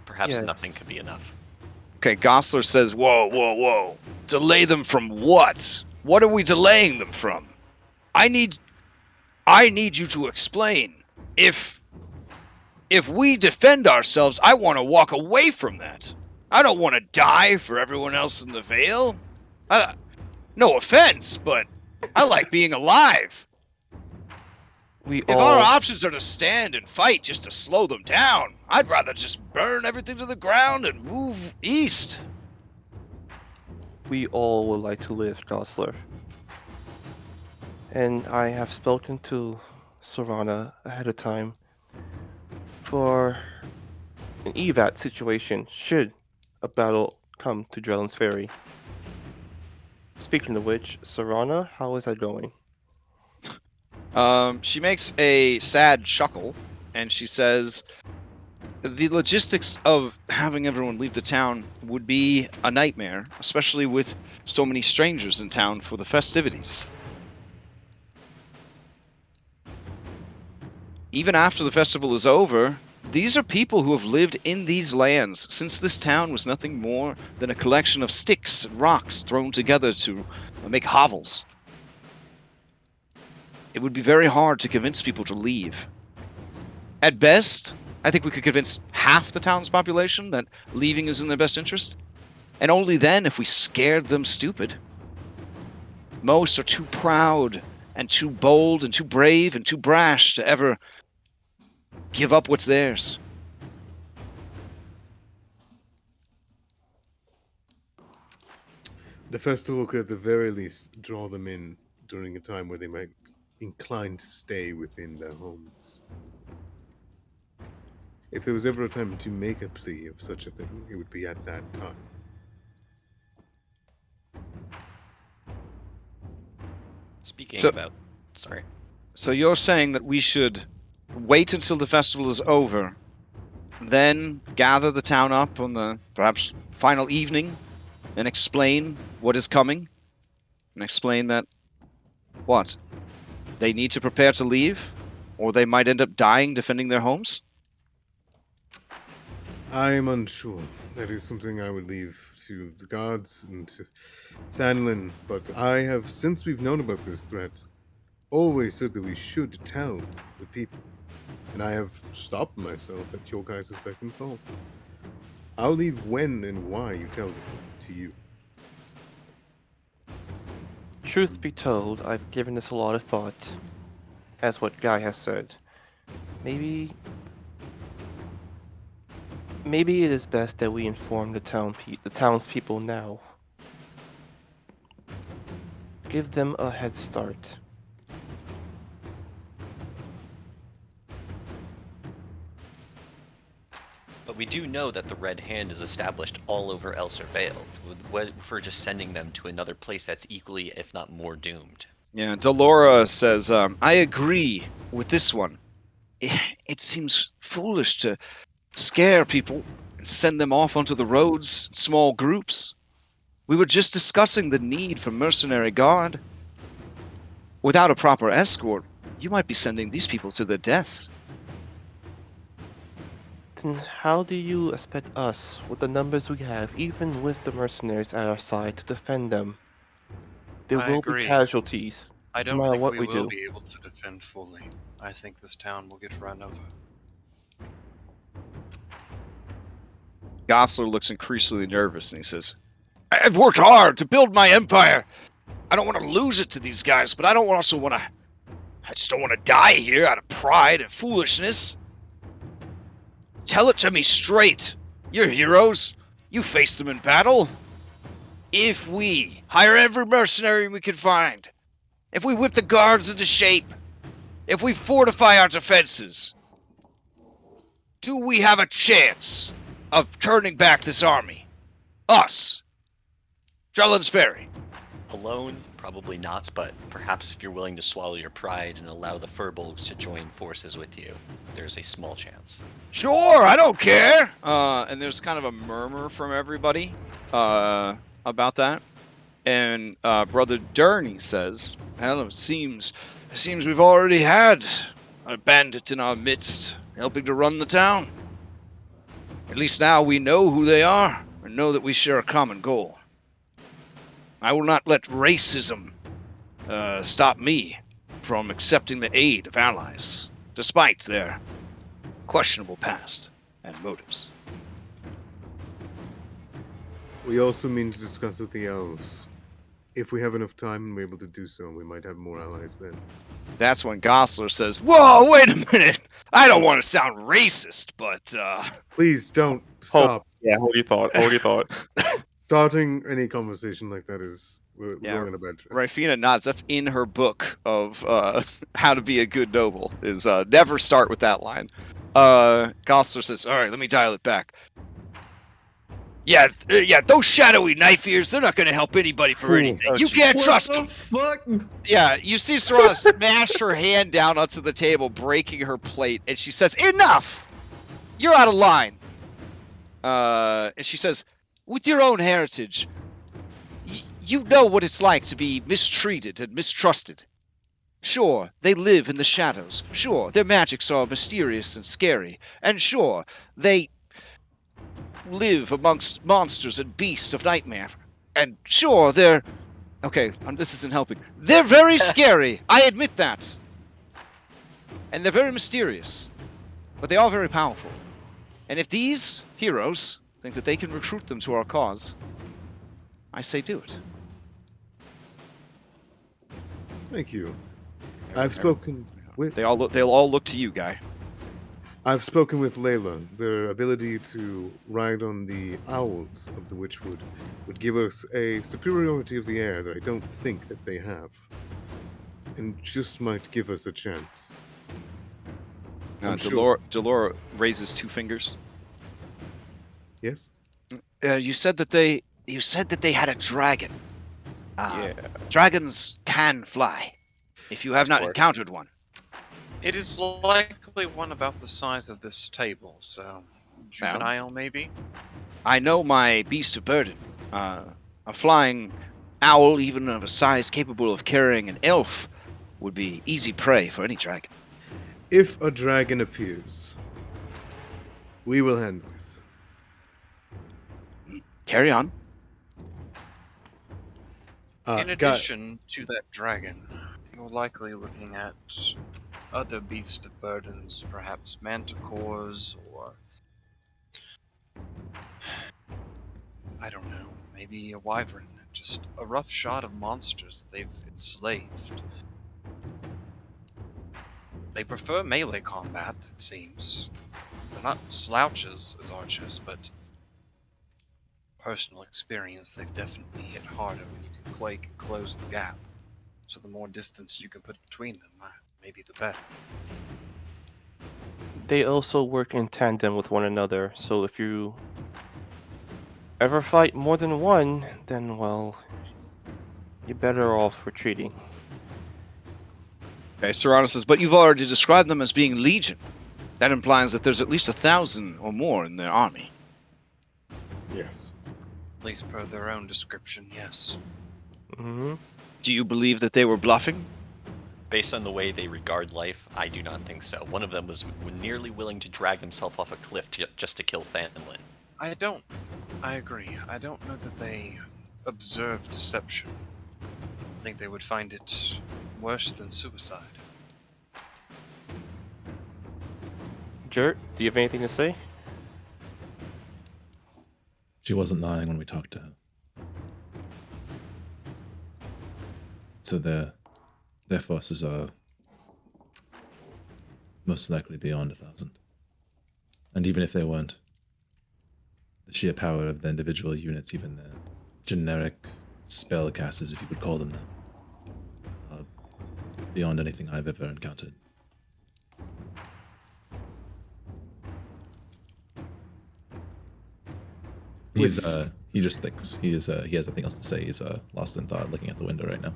Perhaps Yes. nothing could be enough. Okay, Gosler says, whoa. Delay them from what? What are we delaying them from? I need you to explain. If we defend ourselves, I want to walk away from that. I don't want to die for everyone else in the Vale. No offense, but I like being alive. If our options are to stand and fight just to slow them down, I'd rather just burn everything to the ground and move east. We all would like to live, Gosler. And I have spoken to Sorana ahead of time for an evac situation should a battle come to Drellin's Ferry. Speaking of which, Sorana, how is that going? She makes a sad chuckle, and she says, the logistics of having everyone leave the town would be a nightmare, especially with so many strangers in town for the festivities. Even after the festival is over, these are people who have lived in these lands since this town was nothing more than a collection of sticks and rocks thrown together to make hovels. It would be very hard to convince people to leave. At best, I think we could convince half the town's population that leaving is in their best interest, and only then if we scared them stupid. Most are too proud and too bold and too brave and too brash to ever give up what's theirs. The festival could at the very least draw them in during a time where they might be inclined to stay within their homes. If there was ever a time to make a plea of such a thing, it would be at that time. Speaking So- about, sorry. So you're saying that we should wait until the festival is over, then gather the town up on the perhaps final evening and explain what is coming? And explain that, what? They need to prepare to leave? Or they might end up dying defending their homes? I am unsure. That is something I would leave to the gods and to Thanlin, but I have, since we've known about this threat, always said that we should tell the people. And I have stopped myself at your guys' beck and call. I'll leave when and why you tell them to you. Truth be told, I've given this a lot of thought, as what Guy has said. Maybe it is best that we inform the townspeople now. give them a head start. But we do know that the Red Hand is established all over Elsir Vale. What if we're just sending them to another place that's equally, if not more, doomed? Yeah, Delora says, I agree with this one. It seems foolish to scare people and send them off onto the roads in small groups. We were just discussing the need for mercenary guard. Without a proper escort, you might be sending these people to their deaths. Then how do you expect us, with the numbers we have, even with the mercenaries at our side, to defend them? There I will agree. be casualties, I no don't matter think what we we will do. be able to defend fully. I think this town will get run over. Gosler looks increasingly nervous and he says, I've worked hard to build my empire. I don't want to lose it to these guys, but I just don't want to die here out of pride and foolishness. Tell it to me straight. You're heroes. You faced them in battle. If we hire every mercenary we can find, if we whip the guards into shape, if we fortify our defenses, do we have a chance of turning back this army? Us. Drellin's Ferry. Alone, probably not, but perhaps if you're willing to swallow your pride and allow the Furbolgs to join forces with you, there's a small chance. Sure, I don't care. And there's kind of a murmur from everybody about that. And Brother Durney says, well, it seems we've already had a bandit in our midst helping to run the town. At least now we know who they are and know that we share a common goal. I will not let racism stop me from accepting the aid of allies, despite their questionable past and motives. We also mean to discuss with the elves. If we have enough time and we're able to do so, we might have more allies then. That's when Gosler says, whoa, wait a minute. I don't want to sound racist, but Please don't stop. Hold your thought. Starting any conversation like that is we're Yeah, going on a bad track. Rifina nods. That's in her book of how to be a good noble, is never start with that line. Gosler says, all right, let me dial it back. Yeah, those shadowy knife ears, they're not going to help anybody for anything. You can't trust them. Fuck? Yeah, you see Serana smash her hand down onto the table, breaking her plate, and she says, enough! You're out of line. And she says, with your own heritage, you know what it's like to be mistreated and mistrusted. Sure, they live in the shadows. Sure, their magics are mysterious and scary. And sure, they live amongst monsters and beasts of nightmare. And sure, they're... Okay, this isn't helping. They're very scary, I admit that. And they're very mysterious. But they are very powerful. And if these heroes think that they can recruit them to our cause, I say do it. Thank you. I've spoken with They'll all look to you, Guy. I've spoken with Layla. Their ability to ride on the owls of the Witchwood would give us a superiority of the air that I don't think that they have. And just might give us a chance. I'm sure. Delora raises two fingers. Yes? You said that they had a dragon. Dragons can fly. If you have not encountered one. It is likely one about the size of this table, so juvenile maybe? I know my beast of burden. A flying owl, even of a size capable of carrying an elf, would be easy prey for any dragon. If a dragon appears, we will handle it. Carry on. In addition to that dragon, you're likely looking at other beast of burdens, perhaps manticores, or I don't know, maybe a wyvern. Just a rough shot of monsters they've enslaved. They prefer melee combat, it seems. They're not slouches as archers, but personal experience, they've definitely hit harder when you can close the gap. So the more distance you can put between them, maybe the better. They also work in tandem with one another, so if you ever fight more than one, then, well, you're better off retreating. Okay, Serrano says, but you've already described them as being legion. That implies that there's at least 1,000 or more in their army. Yes. At least per their own description, yes. Mm-hmm. Do you believe that they were bluffing? Based on the way they regard life, I do not think so. One of them was nearly willing to drag himself off a cliff just to kill Thanlin. I agree. I don't know that they observe deception. I think they would find it worse than suicide. Jert, do you have anything to say? She wasn't lying when we talked to her. So their forces are most likely beyond 1,000. And even if they weren't, the sheer power of the individual units, even the generic spellcasters, if you could call them that, are beyond anything I've ever encountered. He just thinks. He has nothing else to say. He's lost in thought looking out the window right now.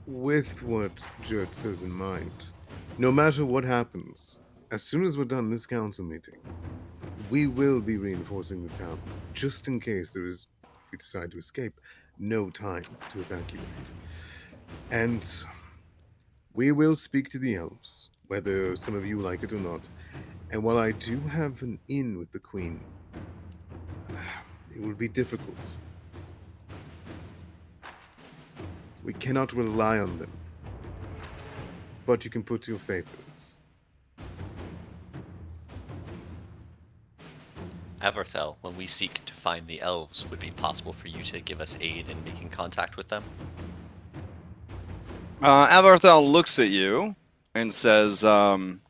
With what Jert says in mind, no matter what happens, as soon as we're done this council meeting, we will be reinforcing the town, just in case there is, if we decide to escape, no time to evacuate. And we will speak to the elves, whether some of you like it or not. And while I do have an in with the Queen, it will be difficult. We cannot rely on them. But you can put your faith in us. Avarthel, when we seek to find the elves, would it be possible for you to give us aid in making contact with them? Abarthel looks at you and says, you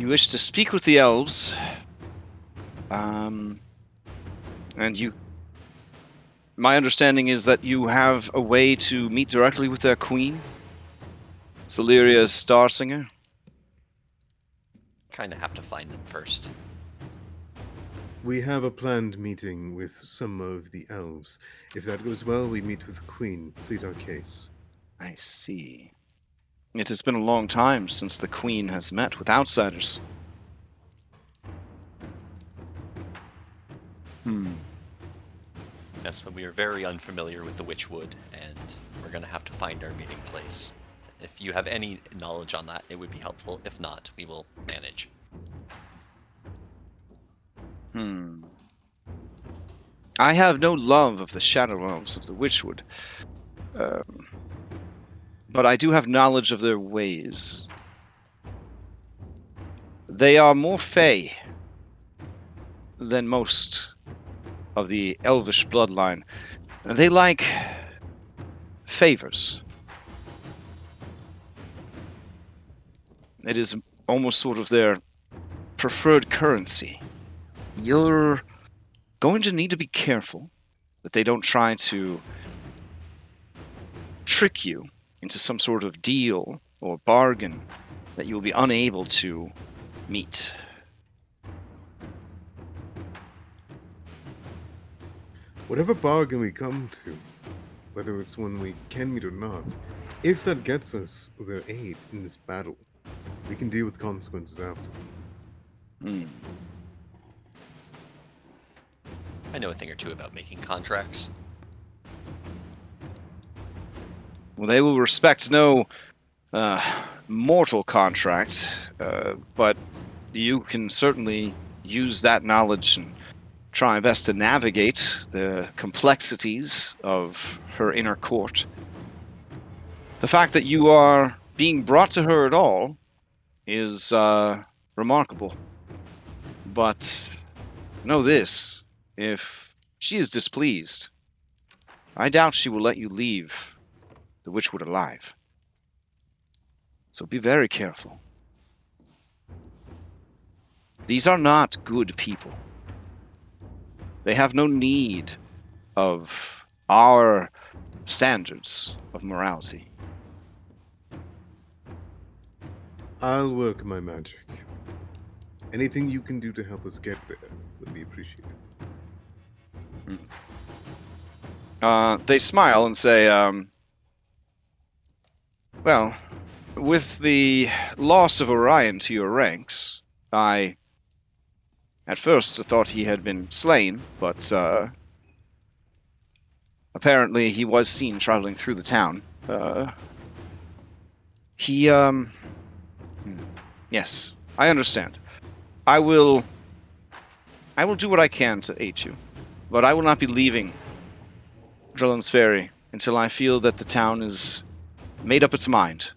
wish to speak with the elves, and my understanding is that you have a way to meet directly with their queen, Celeria Starsinger. Kind of have to find them first. We have a planned meeting with some of the elves. If that goes well, we meet with the Queen, plead our case. I see. It has been a long time since the queen has met with outsiders. Yes, but we are very unfamiliar with the Witchwood, and we're going to have to find our meeting place. If you have any knowledge on that, it would be helpful. If not, we will manage. I have no love of the Shadow Elves of the Witchwood, but I do have knowledge of their ways. They are more fey than most of the elvish bloodline. They like favors. It is almost sort of their preferred currency. You're going to need to be careful that they don't try to trick you into some sort of deal or bargain that you will be unable to meet. Whatever bargain we come to, whether it's one we can meet or not, if that gets us their aid in this battle, we can deal with consequences after. I know a thing or two about making contracts. Well, they will respect no mortal contract, but you can certainly use that knowledge and try best to navigate the complexities of her inner court. The fact that you are being brought to her at all is remarkable. But know this, if she is displeased, I doubt she will let you leave the Witchwood alive. So be very careful. These are not good people. They have no need of our standards of morality. I'll work my magic. Anything you can do to help us get there would be appreciated. They smile and say, well, with the loss of Orion to your ranks, I at first thought he had been slain, but apparently he was seen traveling through the town. Yes, I understand. I will do what I can to aid you, but I will not be leaving Drellin's Ferry until I feel that the town is made up its mind.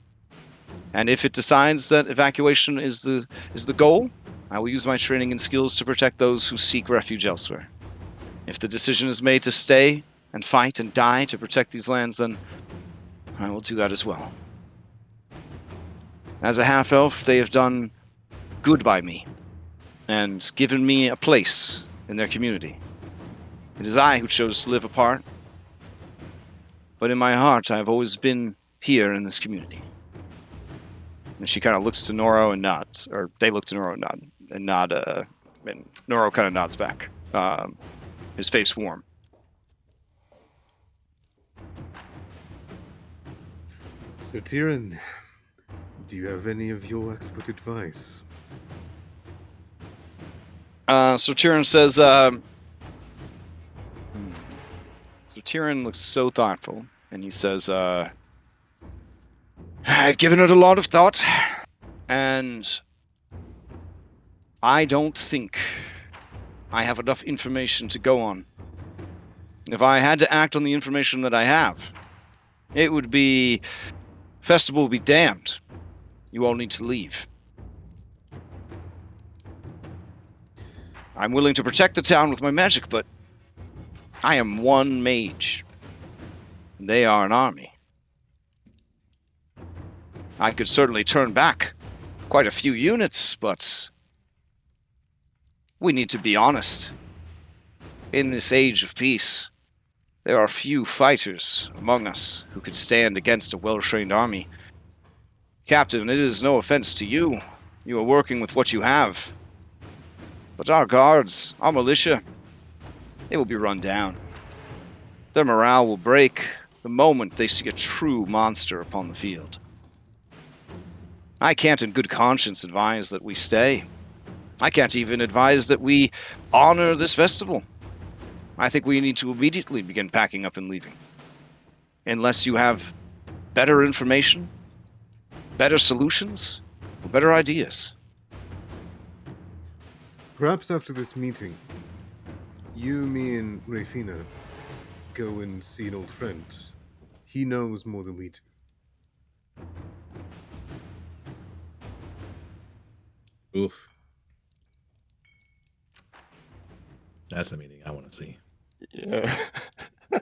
And if it decides that evacuation is the goal, I will use my training and skills to protect those who seek refuge elsewhere. If the decision is made to stay and fight and die to protect these lands, then I will do that as well. As a half-elf, they have done good by me and given me a place in their community. It is I who chose to live apart, but in my heart, I have always been here in this community. And she kind of looks to Noro and nods, or they look to Noro and nod, and Noro kind of nods back, his face warm. So, Tyrion, do you have any of your expert advice? So Tyrion says, so Tyrion looks so thoughtful, and he says, I've given it a lot of thought, and I don't think I have enough information to go on. If I had to act on the information that I have, it would be... Festival would be damned. You all need to leave. I'm willing to protect the town with my magic, but I am one mage. And they are an army. I could certainly turn back quite a few units, but we need to be honest. In this age of peace, there are few fighters among us who could stand against a well-trained army. Captain, it is no offense to you. You are working with what you have. But our guards, our militia, they will be run down. Their morale will break the moment they see a true monster upon the field. I can't in good conscience advise that we stay. I can't even advise that we honor this festival. I think we need to immediately begin packing up and leaving. Unless you have better information, better solutions, or better ideas. Perhaps after this meeting, you, me, and Rafina go and see an old friend. He knows more than we do. Oof. That's a meeting I want to see. Yeah. All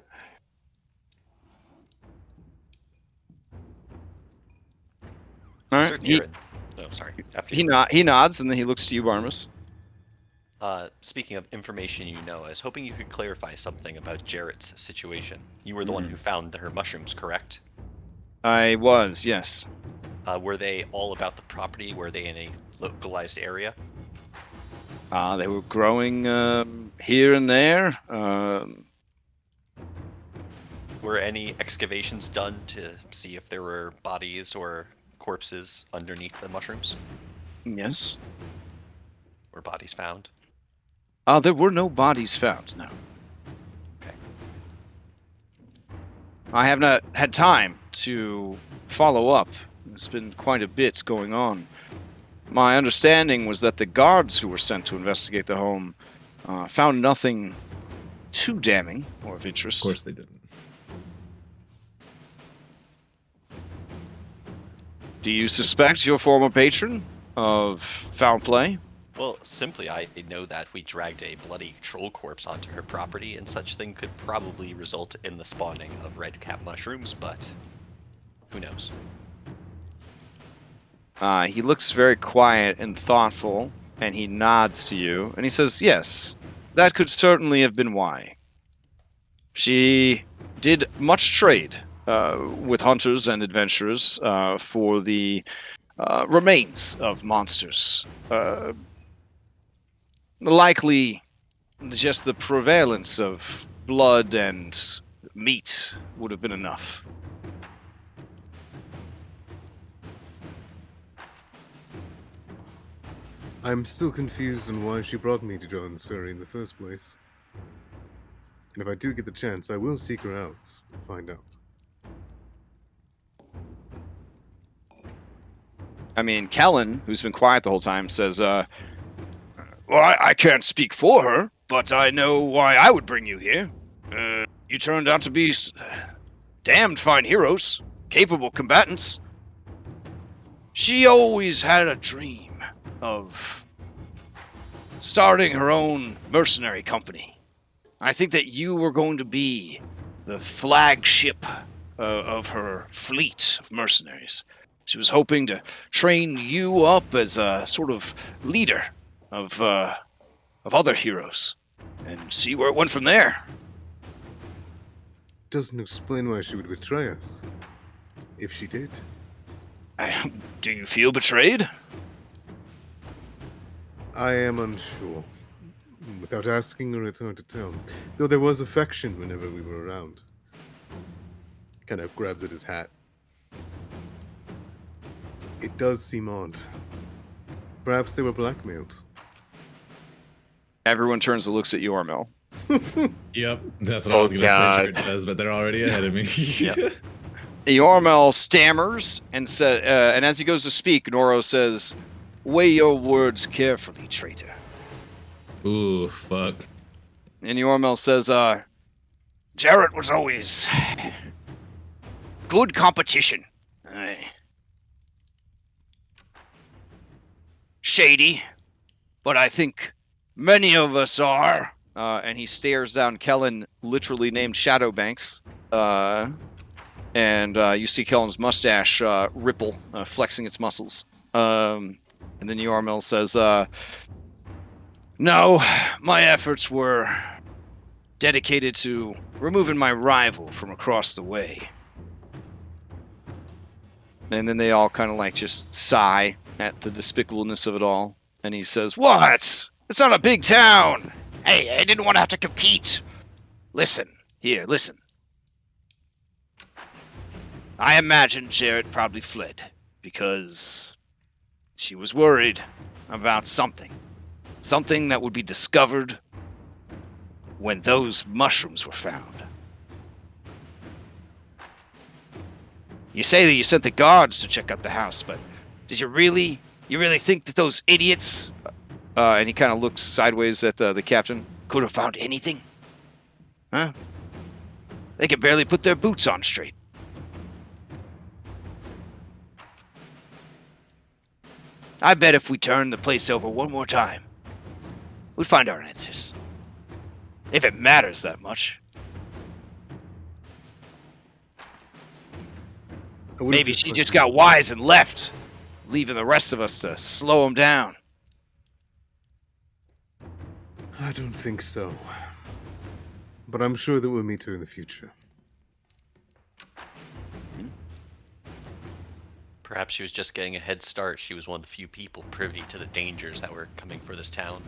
Sir right. Garrett. No, sorry. After He nods, and then he looks to you, Barnabas. Speaking of information you know, I was hoping you could clarify something about Jarrett's situation. You were the one who found her mushrooms, correct? I was, yes. Were they all about the property? Were they in a localized area? They were growing here and there. Were any excavations done to see if there were bodies or corpses underneath the mushrooms? Yes. Were bodies found? There were no bodies found, no. Okay. I have not had time to follow up. There's been quite a bit going on. My understanding was that the guards who were sent to investigate the home found nothing too damning or of interest. Of course they didn't. Do you suspect your former patron of foul play? Well, simply I know that we dragged a bloody troll corpse onto her property, and such thing could probably result in the spawning of red cap mushrooms, but who knows? He looks very quiet and thoughtful, and he nods to you, and he says, yes, that could certainly have been why. She did much trade with hunters and adventurers for the remains of monsters. Likely, just the prevalence of blood and meat would have been enough. I'm still confused on why she brought me to Drellin's Ferry in the first place. And if I do get the chance, I will seek her out and find out. I mean, Kellen, who's been quiet the whole time, says, well, I can't speak for her, but I know why I would bring you here. You turned out to be damned fine heroes, capable combatants. She always had a dream of starting her own mercenary company. I think that you were going to be the flagship of her fleet of mercenaries. She was hoping to train you up as a sort of leader of other heroes and see where it went from there. Doesn't explain why she would betray us. If she did. Do you feel betrayed? I am unsure. Without asking her, it's hard to tell. Though there was affection whenever we were around. Kind of grabs at his hat. It does seem odd. Perhaps they were blackmailed. Everyone turns and looks at Yormil. Yep, that's what I was going to say. Jared says, but they're already ahead of me. Yep. Yormil stammers and and as he goes to speak, Noro says, "Weigh your words carefully, traitor." Ooh, fuck. And Yormil says, Jarrett was always good competition. Shady, but I think many of us are. And he stares down Kellen, literally named Shadowbanks. And you see Kellen's mustache ripple, flexing its muscles. And then Yormil says, no, my efforts were dedicated to removing my rival from across the way. And then they all kind of like just sigh at the despicableness of it all. And he says, what? It's not a big town. Hey, I didn't want to have to compete. Listen. I imagine Jarrett probably fled because she was worried about something. Something that would be discovered when those mushrooms were found. You say that you sent the guards to check out the house, but did you really think that those idiots, and he kind of looks sideways at the captain, could have found anything? Huh? They could barely put their boots on straight. I bet if we turned the place over one more time, we'd find our answers. If it matters that much. Maybe she just got wise and left, leaving the rest of us to slow him down. I don't think so. But I'm sure that we'll meet her in the future. Perhaps she was just getting a head start. She was one of the few people privy to the dangers that were coming for this town.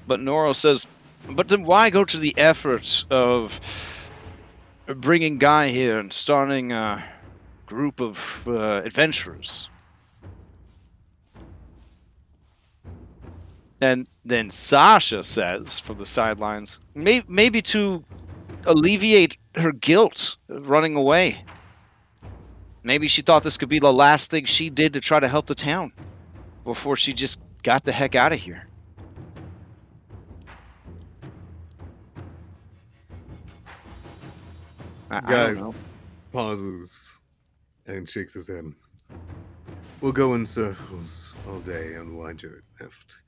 But Noro says, but then why go to the effort of bringing Guy here and starting a group of adventurers? And then Sasha says from the sidelines, maybe to alleviate her guilt running away. Maybe she thought this could be the last thing she did to try to help the town before she just got the heck out of here. I don't know. Pauses and shakes his head. We'll go in circles all day on why Jarrett left.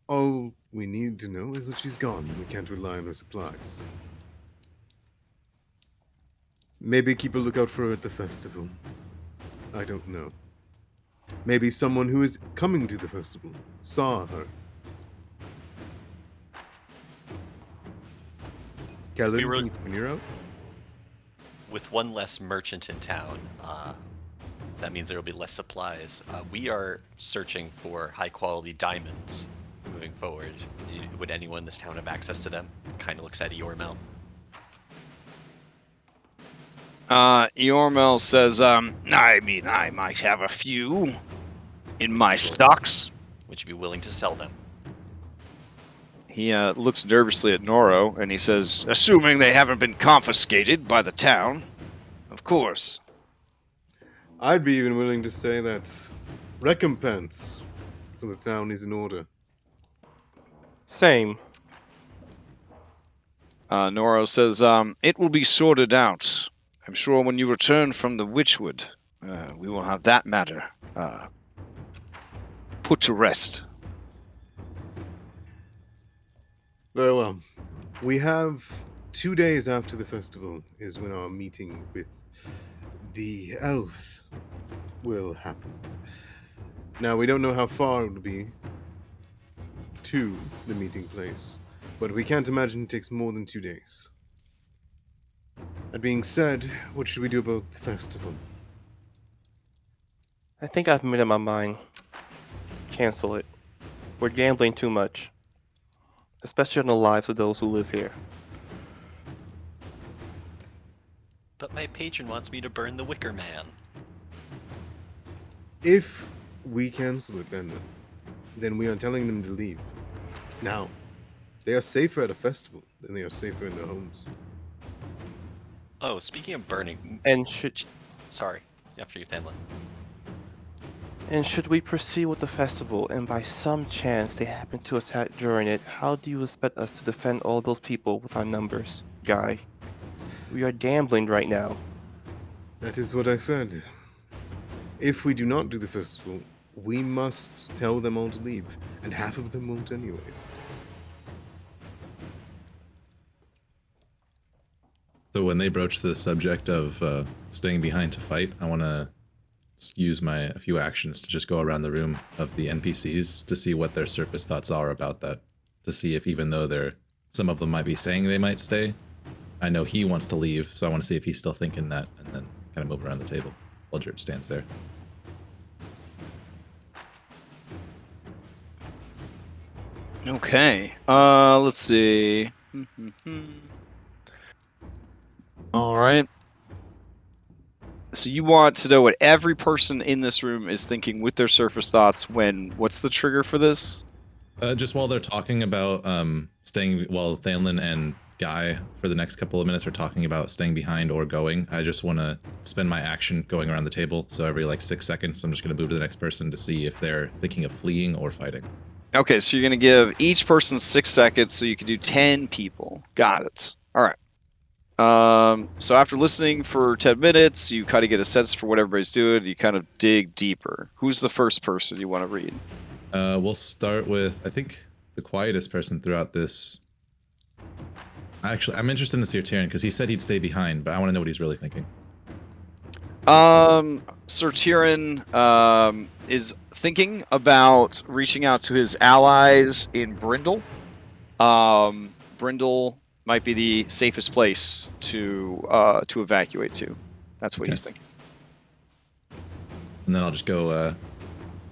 All we need to know is that she's gone and we can't rely on her supplies. Maybe keep a lookout for her at the festival. I don't know. Maybe someone who is coming to the festival saw her. Kellen, we were- can you when you're out? With one less merchant in town, that means there will be less supplies. We are searching for high-quality diamonds moving forward. Would anyone in this town have access to them? Kind of looks at Eormel. Eormel says, I mean, I might have a few in my stocks. Would you be willing to sell them? He looks nervously at Noro, and he says, assuming they haven't been confiscated by the town. Of course. I'd be even willing to say that recompense for the town is in order. Same. Noro says, it will be sorted out. I'm sure when you return from the Witchwood, we will have that matter put to rest. Very well. We have 2 days after the festival is when our meeting with the elves will happen. Now, we don't know how far it will be to the meeting place, but we can't imagine it takes more than 2 days. That being said, what should we do about the festival? I think I've made up my mind. Cancel it. We're gambling too much. Especially on the lives of those who live here. But my patron wants me to burn the Wicker Man. If we cancel it, then we are telling them to leave. Now, they are safer at a festival than they are safer in their homes. Oh, speaking of burning... And should Sorry, after you, Thanlin. And should we proceed with the festival, and by some chance they happen to attack during it, how do you expect us to defend all those people with our numbers, Guy? We are gambling right now. That is what I said. If we do not do the festival, we must tell them all to leave, and half of them won't anyways. So when they broach the subject of staying behind to fight, I want to use a few actions to just go around the room of the NPCs to see what their surface thoughts are about that. To see if even though some of them might be saying they might stay, I know he wants to leave, so I want to see if he's still thinking that, and then kind of move around the table while Jert stands there. Okay. Let's see. All right. So you want to know what every person in this room is thinking with their surface thoughts when... What's the trigger for this? Just while they're talking about staying, while Thanlin and Guy for the next couple of minutes are talking about staying behind or going, I just want to spend my action going around the table. So every like 6 seconds, I'm just going to move to the next person to see if they're thinking of fleeing or fighting. Okay, so you're going to give each person 6 seconds, so you can do 10 people. Got it. All right. So after listening for 10 minutes, you kind of get a sense for what everybody's doing. You kind of dig deeper. Who's the first person you want to read? We'll start with, I think, the quietest person throughout this. Actually, I'm interested in Sir Tyrion because he said he'd stay behind, but I want to know what he's really thinking. Sir Tyrion is thinking about reaching out to his allies in Brindle. Brindle might be the safest place to evacuate to. That's what he's thinking. And then I'll just go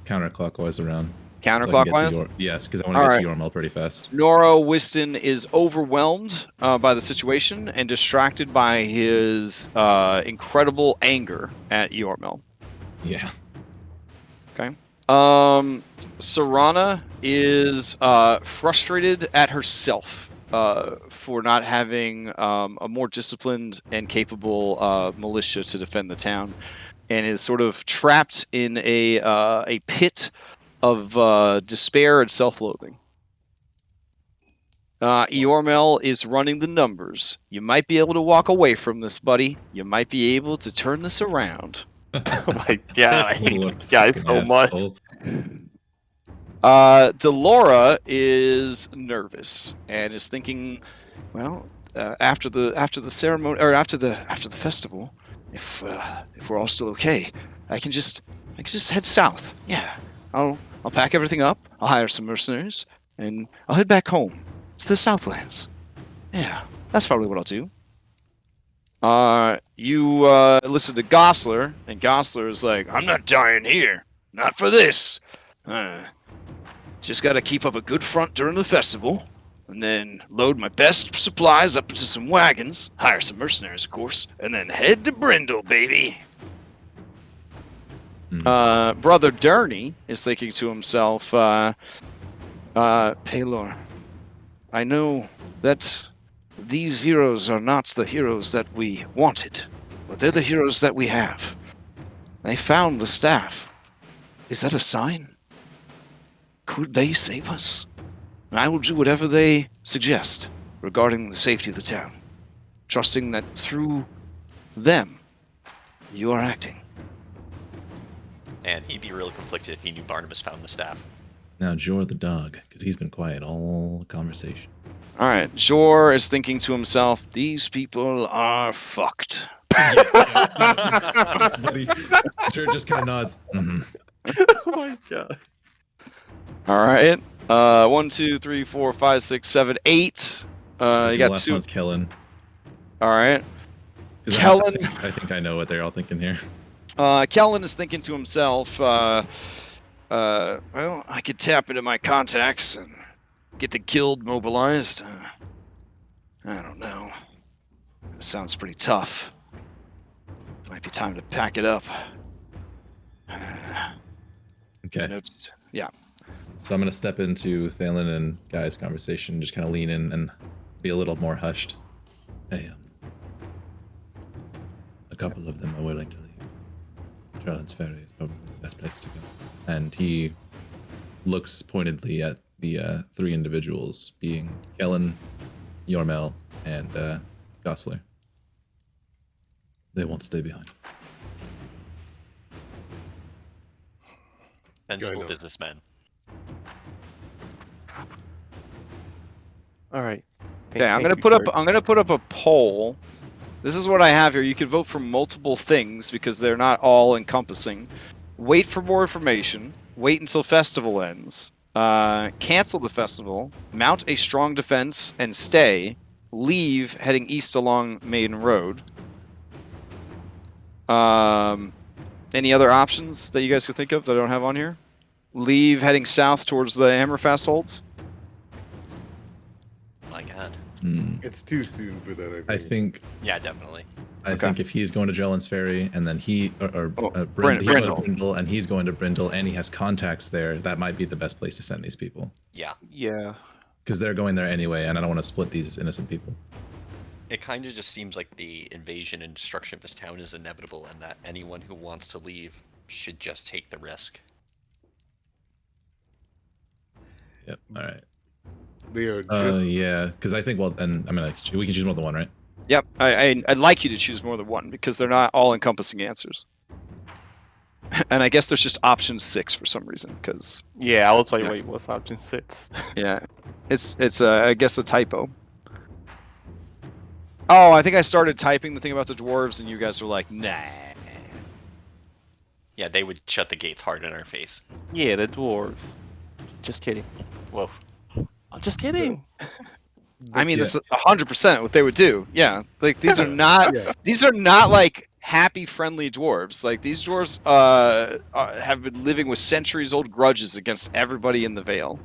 counterclockwise around. Counterclockwise? So yes, because I want to get to Yormel pretty fast. Noro Whiston is overwhelmed by the situation and distracted by his incredible anger at Yormel. Yeah. Okay. Serana is frustrated at herself for not having a more disciplined and capable militia to defend the town, and is sort of trapped in a pit of despair and self-loathing. Eormel is running the numbers. You might be able to walk away from this, buddy. You might be able to turn this around. Oh my god, I hate this guy so much. Delora is nervous and is thinking, well, after the ceremony or after the festival, if we're all still okay, I can just head south. Yeah, I'll pack everything up. I'll hire some mercenaries and I'll head back home to the Southlands. Yeah, That's probably what I'll do. You listen to Gosler, and Gosler is like, I'm not dying here. Not for this. Just gotta keep up a good front during the festival, and then load my best supplies up into some wagons, hire some mercenaries, of course, and then head to Brindle, baby. Brother Durney is thinking to himself, Paylor, I know that these heroes are not the heroes that we wanted, but they're the heroes that we have. They found the staff. Is that a sign? Could they save us? I will do whatever they suggest regarding the safety of the town, trusting that through them, you are acting. And he'd be really conflicted if he knew Barnabas found the staff. Now, Jor the dog, because he's been quiet all the conversation. All right, Jor is thinking to himself, these people are fucked. Thanks, buddy. Jor just kind of nods. Mm-hmm. Oh my god. All right. 1, 2, 3, 4, 5, 6, 7, 8. You The got last 2. one's Kellen. All right. 'Cause Kellen. I think I know what they're all thinking here. Kellen is thinking to himself, well, I could tap into my contacts and get the guild mobilized. I don't know. It sounds pretty tough. Might be time to pack it up. Okay. Yeah. So I'm going to step into Thalen and Guy's conversation, just kind of lean in and be a little more hushed. Hey, a couple of them are willing to leave. Drellin's Ferry is probably the best place to go. And he looks pointedly at the 3 individuals, being Kellen, Yormel, and Gosler. They won't stay behind. Sensible businessmen. All right. Okay, I'm gonna put up a poll. This is what I have here. You can vote for multiple things because they're not all encompassing. Wait for more information. Wait until festival ends. Cancel the festival. Mount a strong defense and stay. Leave heading east along Maiden Road. Any other options that you guys could think of that I don't have on here? Leave heading south towards the Hammerfast holds. My God. It's too soon for that, I think. Yeah, definitely. I think if he's going to Drellin's Ferry and then Brindle and he's going to Brindle and he has contacts there, that might be the best place to send these people. Yeah. Yeah. Because they're going there anyway, and I don't want to split these innocent people. It kind of just seems like the invasion and destruction of this town is inevitable, and that anyone who wants to leave should just take the risk. Yep. All right. They are just. Yeah, because I think we can choose more than one, right? Yep. I'd like you to choose more than one because they're not all encompassing answers. And I guess there's just option 6 for some reason because. Yeah, I was like, wait, what's option 6? Yeah, it's I guess a typo. Oh, I think I started typing the thing about the dwarves, and you guys were like, nah. Yeah, they would shut the gates hard in our face. Yeah, the dwarves. Just kidding. Whoa. I'm just kidding. I mean, that's 100% what they would do. Yeah, like these are not these are not like happy, friendly dwarves. Like these dwarves have been living with centuries-old grudges against everybody in the Vale.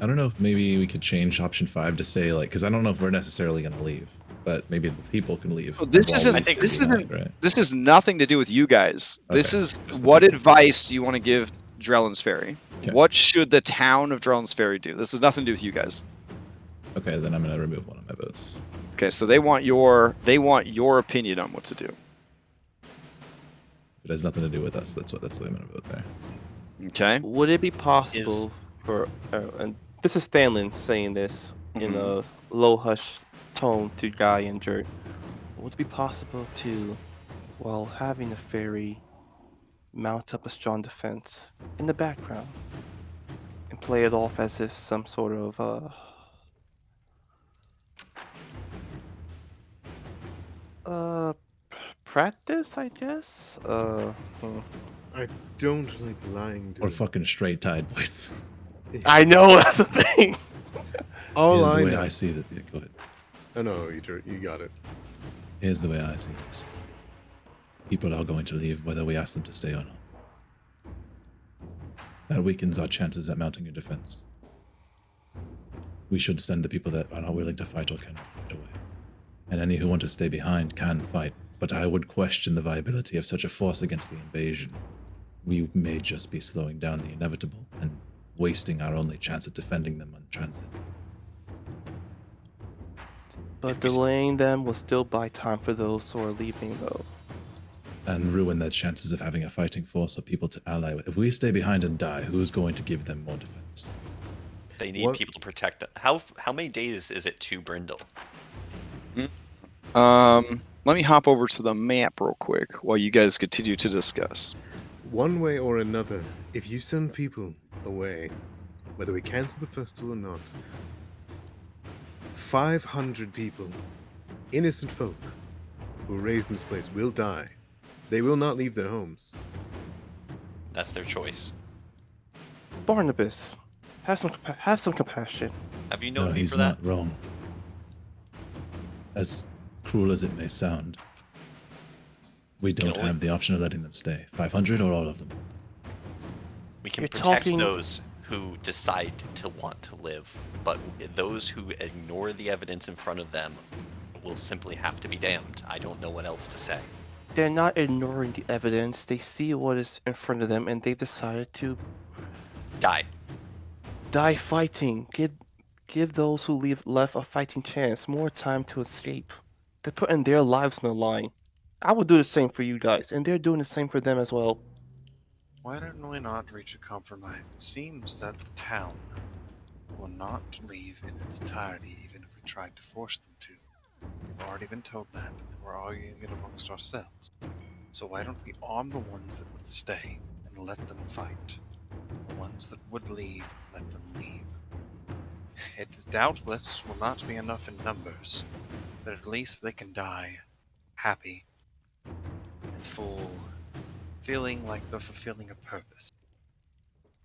I don't know if maybe we could change option 5 to say like, because I don't know if we're necessarily going to leave, but maybe the people can leave. Well, this is nothing to do with you guys. Okay. This is what advice do you want to give Drellin's Ferry? Okay. What should the town of Drellin's Ferry do? This has nothing to do with you guys. Okay, then I'm going to remove one of my votes. Okay, so they want your opinion on what to do. It has nothing to do with us. That's what I'm going to vote there. Okay. Would it be possible for and this is Stanley saying this in a low hush tone to Guy and Jert. Would it be possible to, while having a ferry, mount up a strong defense in the background and play it off as if some sort of practice, I guess? I don't like lying to Or fucking straight tide, boys. I know, that's the thing. Here's the way I see that. Yeah, go ahead. Oh no, you got it. Here's the way I see this. People are going to leave whether we ask them to stay or not. That weakens our chances at mounting a defense. We should send the people that are not willing to fight or cannot fight away. And any who want to stay behind can fight, but I would question the viability of such a force against the invasion. We may just be slowing down the inevitable and wasting our only chance at defending them on transit. But delaying them will still buy time for those who are leaving, though. And ruin their chances of having a fighting force or people to ally with. If we stay behind and die, who's going to give them more defense? They need people to protect them. How many days is it to Brindle? Let me hop over to the map real quick while you guys continue to discuss. One way or another, if you send people away, whether we cancel the festival or not, 500 people, innocent folk, who were raised in this place will die. They will not leave their homes. That's their choice. Barnabas, have some compassion. Have you known No, me he's for that? not wrong. As cruel as it may sound, we don't have the option of letting them stay. 500 or all of them. We can You're protect talking- those who decide to want to live, but those who ignore the evidence in front of them will simply have to be damned. I don't know what else to say. They're not ignoring the evidence. They see what is in front of them, and they've decided to Die. die fighting. Give those who left a fighting chance, more time to escape. They're putting their lives on the line. I would do the same for you guys, and they're doing the same for them as well. Why don't we not reach a compromise? It seems that the town will not leave in its entirety, even if we tried to force them to. We've already been told that, and we're arguing it amongst ourselves. So why don't we arm the ones that would stay and let them fight? The ones that would leave, let them leave. It doubtless will not be enough in numbers, but at least they can die happy and full, feeling like they're fulfilling a purpose,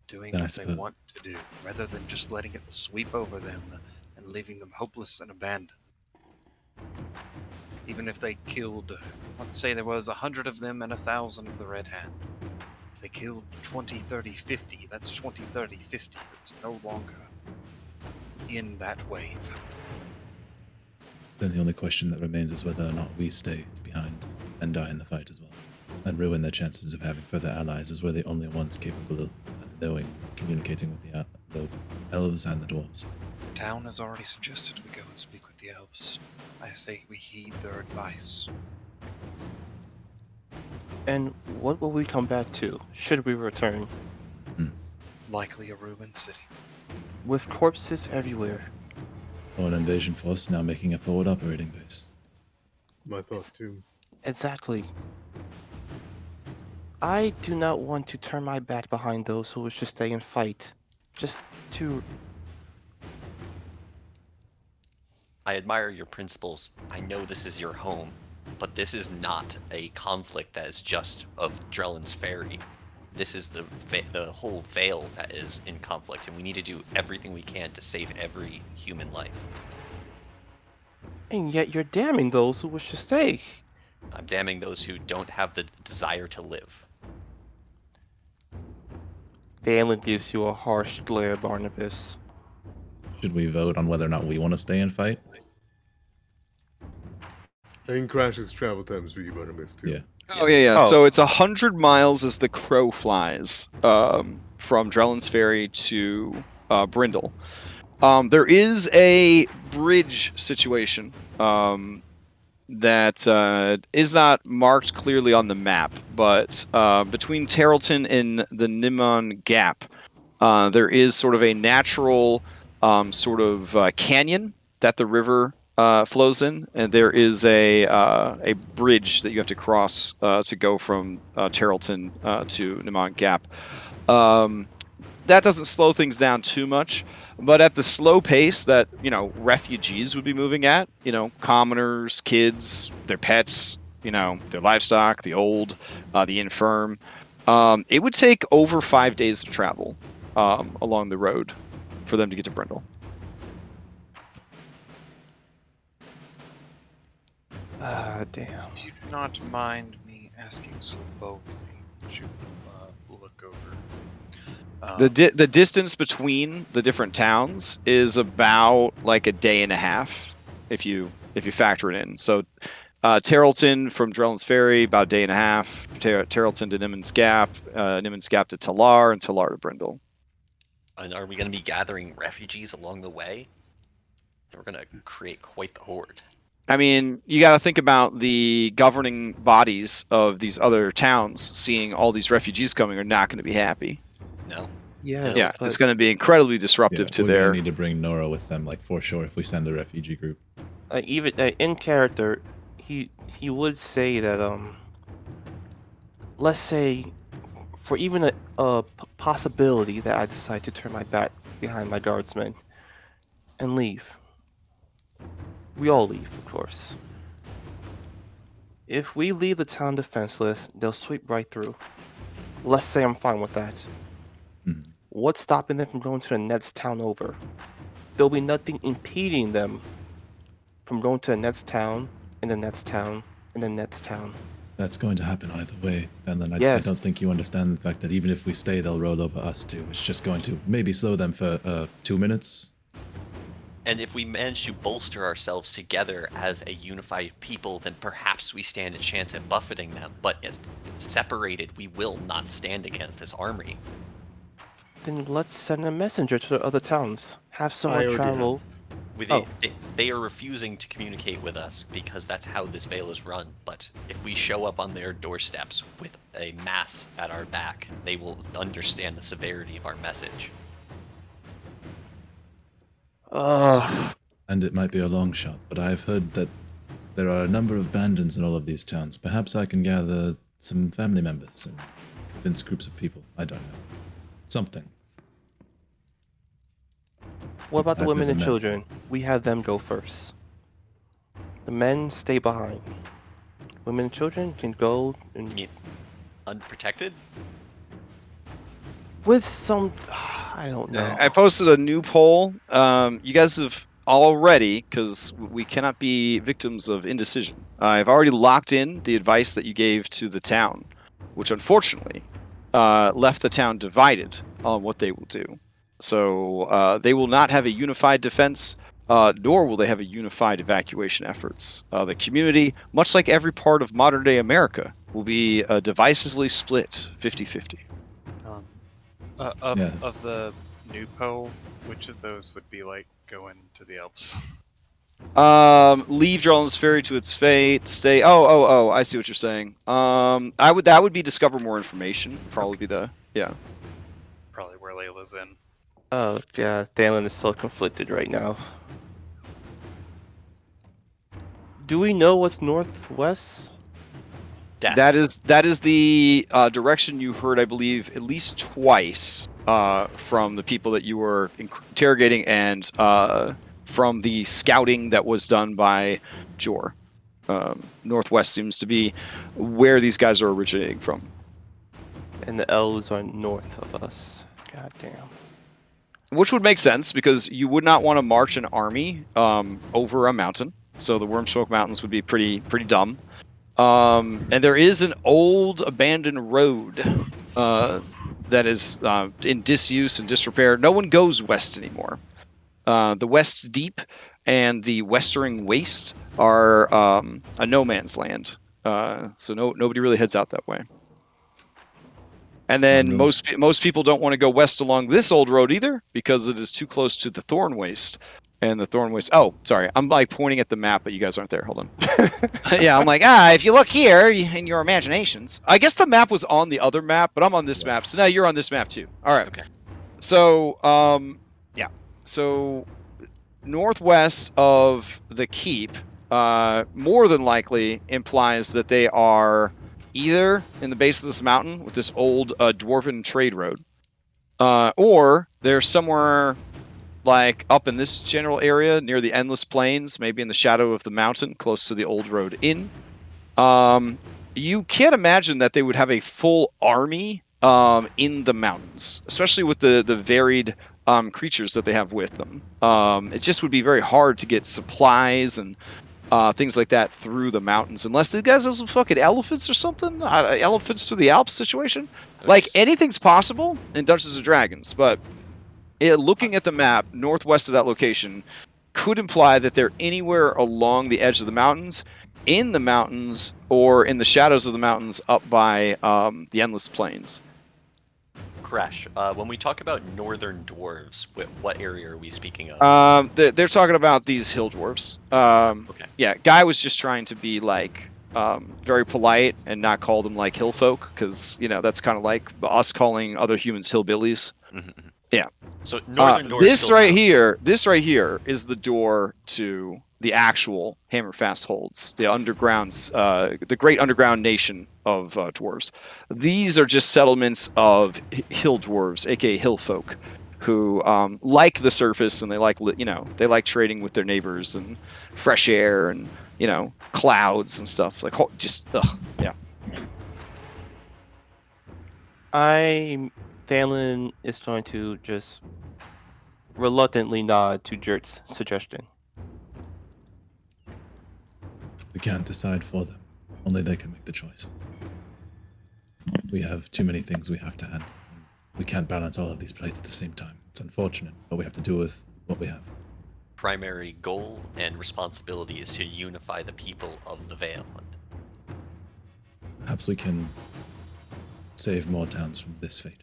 doing Then I what they suppose- want to do, rather than just letting it sweep over them and leaving them hopeless and abandoned. Even if they killed, let's say there was 100 of them and 1,000 of the Red Hand. If they killed 20, 30, 50, that's 20, 30, 50 that's no longer in that wave. Then the only question that remains is whether or not we stay behind and die in the fight as well, and ruin their chances of having further allies, as we're the only ones capable of knowing, communicating with the elves and the dwarves. The town has already suggested we go and speak with the elves. I say we heed their advice. And what will we come back to, should we return? Likely a ruined city. With corpses everywhere. Or an invasion force now making a forward operating base. My thought too. Exactly. I do not want to turn my back behind those who wish to stay and fight. Just to... I admire your principles. I know this is your home, but this is not a conflict that is just of Drellin's Ferry. This is the whole Vale that is in conflict, and we need to do everything we can to save every human life. And yet you're damning those who wish to stay. I'm damning those who don't have the desire to live. Valen gives you a harsh glare, Barnabas. Should we vote on whether or not we want to stay and fight? I think Crash's travel times for you, Barnabas, too. Yeah. Oh yeah. So it's 100 miles as the crow flies from Drellin's Ferry to Brindle. There is a bridge situation that is not marked clearly on the map, but between Tarleton and the Nimon Gap, there is sort of a natural canyon that the river flows in, and there is a bridge that you have to cross to go from Tarleton to Nimon Gap. That doesn't slow things down too much, but at the slow pace that refugees would be moving at, commoners, kids, their pets, their livestock, the old, the infirm, it would take over 5 days of travel along the road for them to get to Brindle. Damn. If you do not mind me asking so boldly, would you look over? The distance between the different towns is about like a day and a half, if you factor it in. So, Tarleton from Drellin's Ferry, about a day and a half. Tarleton to Nimmons Gap, Nimmons Gap to Talar, and Talar to Brindle. And are we going to be gathering refugees along the way? We're going to create quite the horde. I mean, you got to think about the governing bodies of these other towns seeing all these refugees coming are not going to be happy. No. Yes, Yeah, but it's going to be incredibly disruptive to we're their. gonna need to bring Nora with them, like for sure, if we send a refugee group. even in character, he would say that let's say, for even a possibility that I decide to turn my back behind my guardsmen and leave. We all leave, of course. If we leave the town defenseless, they'll sweep right through. Let's say I'm fine with that. Mhm. What's stopping them from going to the next town over? There'll be nothing impeding them from going to the next town, and the next town, and the next town. That's going to happen either way. And then I Yes. don't think you understand the fact that even if we stay, they'll roll over us too. It's just going to maybe slow them for 2 minutes. And if we manage to bolster ourselves together as a unified people, then perhaps we stand a chance at buffeting them. But if separated, we will not stand against this army. Then let's send a messenger to the other towns. Have I someone already travel. They are refusing to communicate with us because that's how this Vale is run. But if we show up on their doorsteps with a mass at our back, they will understand the severity of our message. And it might be a long shot, but I've heard that there are a number of bandits in all of these towns. Perhaps I can gather some family members and convince groups of people. I don't know. Something. What about the I've women never and met. children? We have them go first. The men stay behind. Women and children can go You and mean unprotected? with some. I don't know. I posted a new poll. You guys have already, because we cannot be victims of indecision. I've already locked in the advice that you gave to the town, which unfortunately left the town divided on what they will do. So they will not have a unified defense, nor will they have a unified evacuation efforts. The community, much like every part of modern-day America, will be divisively split 50-50. Of the new poll, which of those would be like going to the elves? Leave Drellin's Ferry to its fate. Stay. Oh! I see what you're saying. That would be discover more information. Probably be the Probably where Layla's in. Oh yeah, Dalen is so conflicted right now. Do we know what's northwest? Death. That is the direction you heard, I believe, at least twice from the people that you were interrogating and from the scouting that was done by Jor. Northwest seems to be where these guys are originating from. And the elves are north of us. God damn. Which would make sense because you would not want to march an army over a mountain. So the Wormsmoke Mountains would be pretty dumb. And there is an old abandoned road that is in disuse and disrepair. No one goes west anymore. The West Deep and the Westering Waste are a no man's land. So nobody really heads out that way. And then most people don't want to go west along this old road either because it is too close to the Thorn Waste. And the Thorn Waste. Oh, sorry. I'm like pointing at the map, but you guys aren't there. Hold on. Yeah, I'm like, if you look here in your imaginations. I guess the map was on the other map, but I'm on this map. So now you're on this map too. All right. Okay. So, yeah. So, northwest of the keep, more than likely implies that they are either in the base of this mountain with this old dwarven trade road, or they're somewhere like up in this general area near the Endless Plains, maybe in the shadow of the mountain, close to the old road inn. You can't imagine that they would have a full army in the mountains, especially with the varied creatures that they have with them. It just would be very hard to get supplies and things like that through the mountains. Unless these guys have some fucking elephants or something, elephants through the Alps situation. Like anything's possible in Dungeons and Dragons, but looking at the map, northwest of that location could imply that they're anywhere along the edge of the mountains, in the mountains, or in the shadows of the mountains up by the Endless Plains. Crash. When we talk about northern dwarves, what area are we speaking of? They're talking about these hill dwarves. Okay. Yeah, Guy was just trying to be like very polite and not call them like hill folk, because that's kind of like us calling other humans hillbillies. Mm-hmm. Yeah. So northern dwarves. This right here is the door to the actual Hammerfast holds, the undergrounds, the great underground nation of dwarves. These are just settlements of hill dwarves, aka hill folk, who like the surface and they like trading with their neighbors and fresh air and clouds and stuff like yeah. Thalen is going to just reluctantly nod to Jert's suggestion. We can't decide for them. Only they can make the choice. We have too many things we have to handle. We can't balance all of these plates at the same time. It's unfortunate, but we have to deal with what we have. Primary goal and responsibility is to unify the people of the Vale. Perhaps we can save more towns from this fate.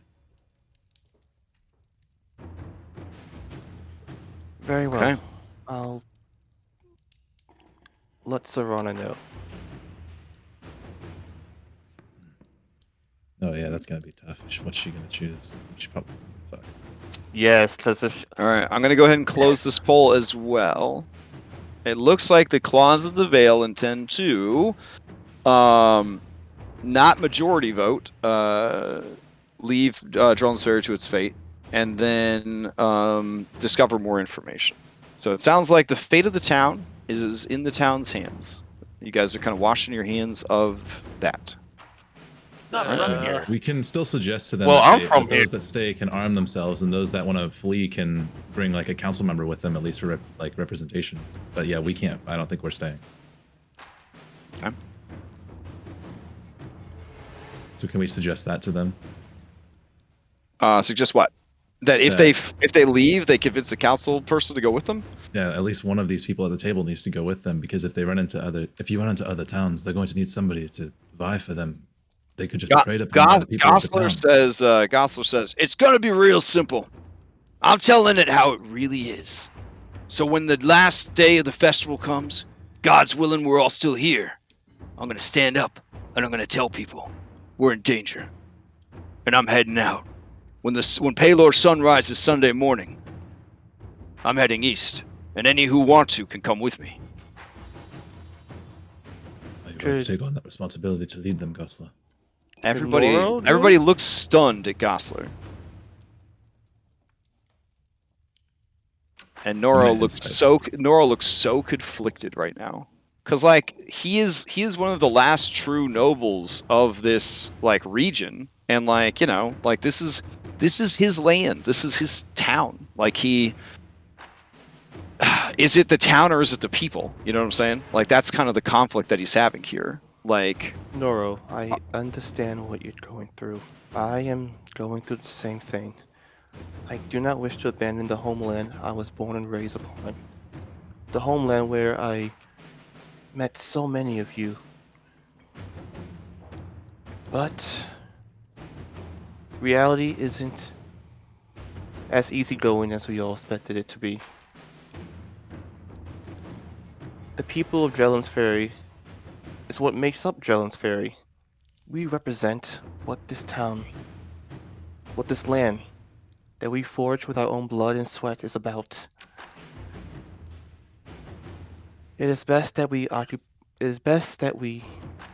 Very well. Okay. I'll let Serana know. Oh yeah, that's gonna be tough. What's she gonna choose? She probably fuck. Yes, that's a. All right, I'm gonna go ahead and close this poll as well. It looks like the Claws of the Vale intend to, not majority vote, leave Drellin's Ferry to its fate, and then discover more information. So it sounds like the fate of the town is in the town's hands. You guys are kind of washing your hands of that. Not from here. We can still suggest to them Well, that I'm from those that stay can arm themselves, and those that want to flee can bring like a council member with them, at least for representation. But yeah, we can't. I don't think we're staying. Okay. So can we suggest that to them? Suggest what? That if they leave, they convince the council person to go with them. Yeah, at least one of these people at the table needs to go with them, because if you run into other towns, they're going to need somebody to vie for them. They could just be preyed upon by the people of the town. Gosler says, it's going to be real simple. I'm telling it how it really is. So when the last day of the festival comes, God's willing we're all still here, I'm going to stand up and I'm going to tell people we're in danger. And I'm heading out. When Paylor's sun rises Sunday morning, I'm heading east. And any who want to can come with me. Are you ready to take on that responsibility to lead them, Gosler? Everybody looks stunned at Gosler. And Nora looks so conflicted right now. Cause like he is one of the last true nobles of this like region. And like, this is his land. This is his town. Like is it the town or is it the people? You know what I'm saying? Like that's kind of the conflict that he's having here. Like Noro, I understand what you're going through. I am going through the same thing. I do not wish to abandon the homeland I was born and raised upon. The homeland where I met so many of you. But reality isn't as easygoing as we all expected it to be. The people of Drellin's Ferry is what makes up Drellin's Ferry. We represent what this town, what this land that we forge with our own blood and sweat is about. It is best that we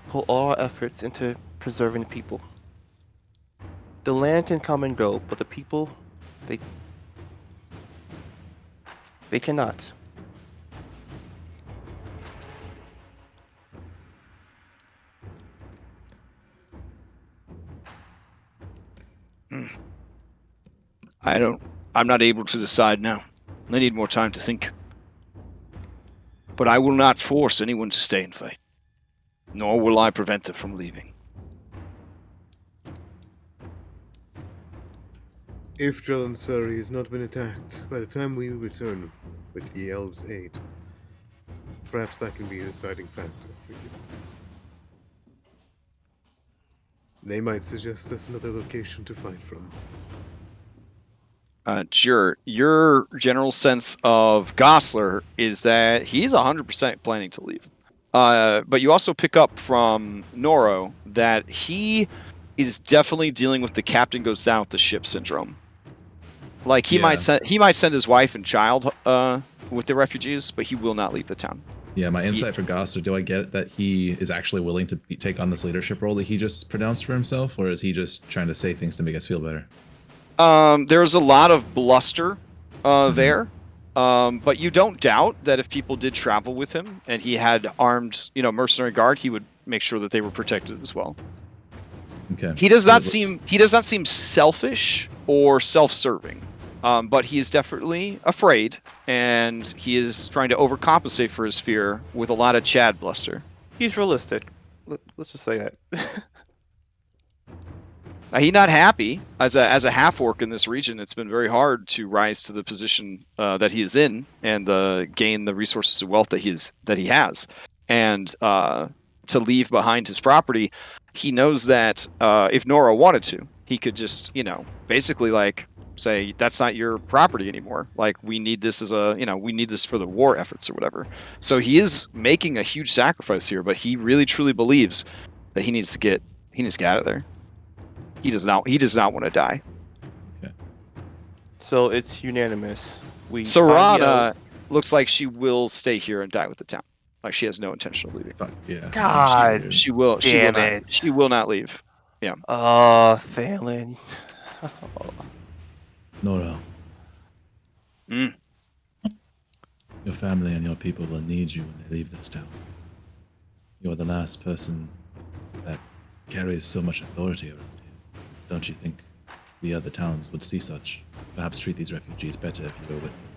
put all our efforts into preserving the people. The land can come and go, but the people, they cannot. I'm not able to decide now. I need more time to think. But I will not force anyone to stay and fight, nor will I prevent them from leaving. If Drellin's Ferry has not been attacked by the time we return with the elves' aid, perhaps that can be a deciding factor for you. They might suggest us another location to fight from. Sure. Your general sense of Gosler is that he's 100% planning to leave. But you also pick up from Noro that he is definitely dealing with the captain goes down with the ship syndrome. Like he might send his wife and child with the refugees, but he will not leave the town. Yeah, my insight for Gosler, do I get that he is actually willing to take on this leadership role that he just pronounced for himself, or is he just trying to say things to make us feel better? There's a lot of bluster there, but you don't doubt that if people did travel with him and he had armed, mercenary guard, he would make sure that they were protected as well. Okay. He does not seem selfish or self-serving, but he is definitely afraid, and he is trying to overcompensate for his fear with a lot of Chad bluster. He's realistic. Let's just say that. He's not happy as a half orc in this region. It's been very hard to rise to the position that he is in and gain the resources and wealth that he has, and to leave behind his property. He knows that if Nora wanted to, he could just basically like say that's not your property anymore. Like we need this we need this for the war efforts or whatever. So he is making a huge sacrifice here, but he really truly believes that he needs to get out of there. He does not want to die. Okay. So it's unanimous. Sarana looks like she will stay here and die with the town. Like she has no intention of leaving. Fuck yeah. God. She will Damn she will not leave. Yeah. Oh, Thalen. Nora, Mm. your family and your people will need you when they leave this town. You're the last person that carries so much authority around here. Don't you think the other towns would see such? Perhaps treat these refugees better if you go with them.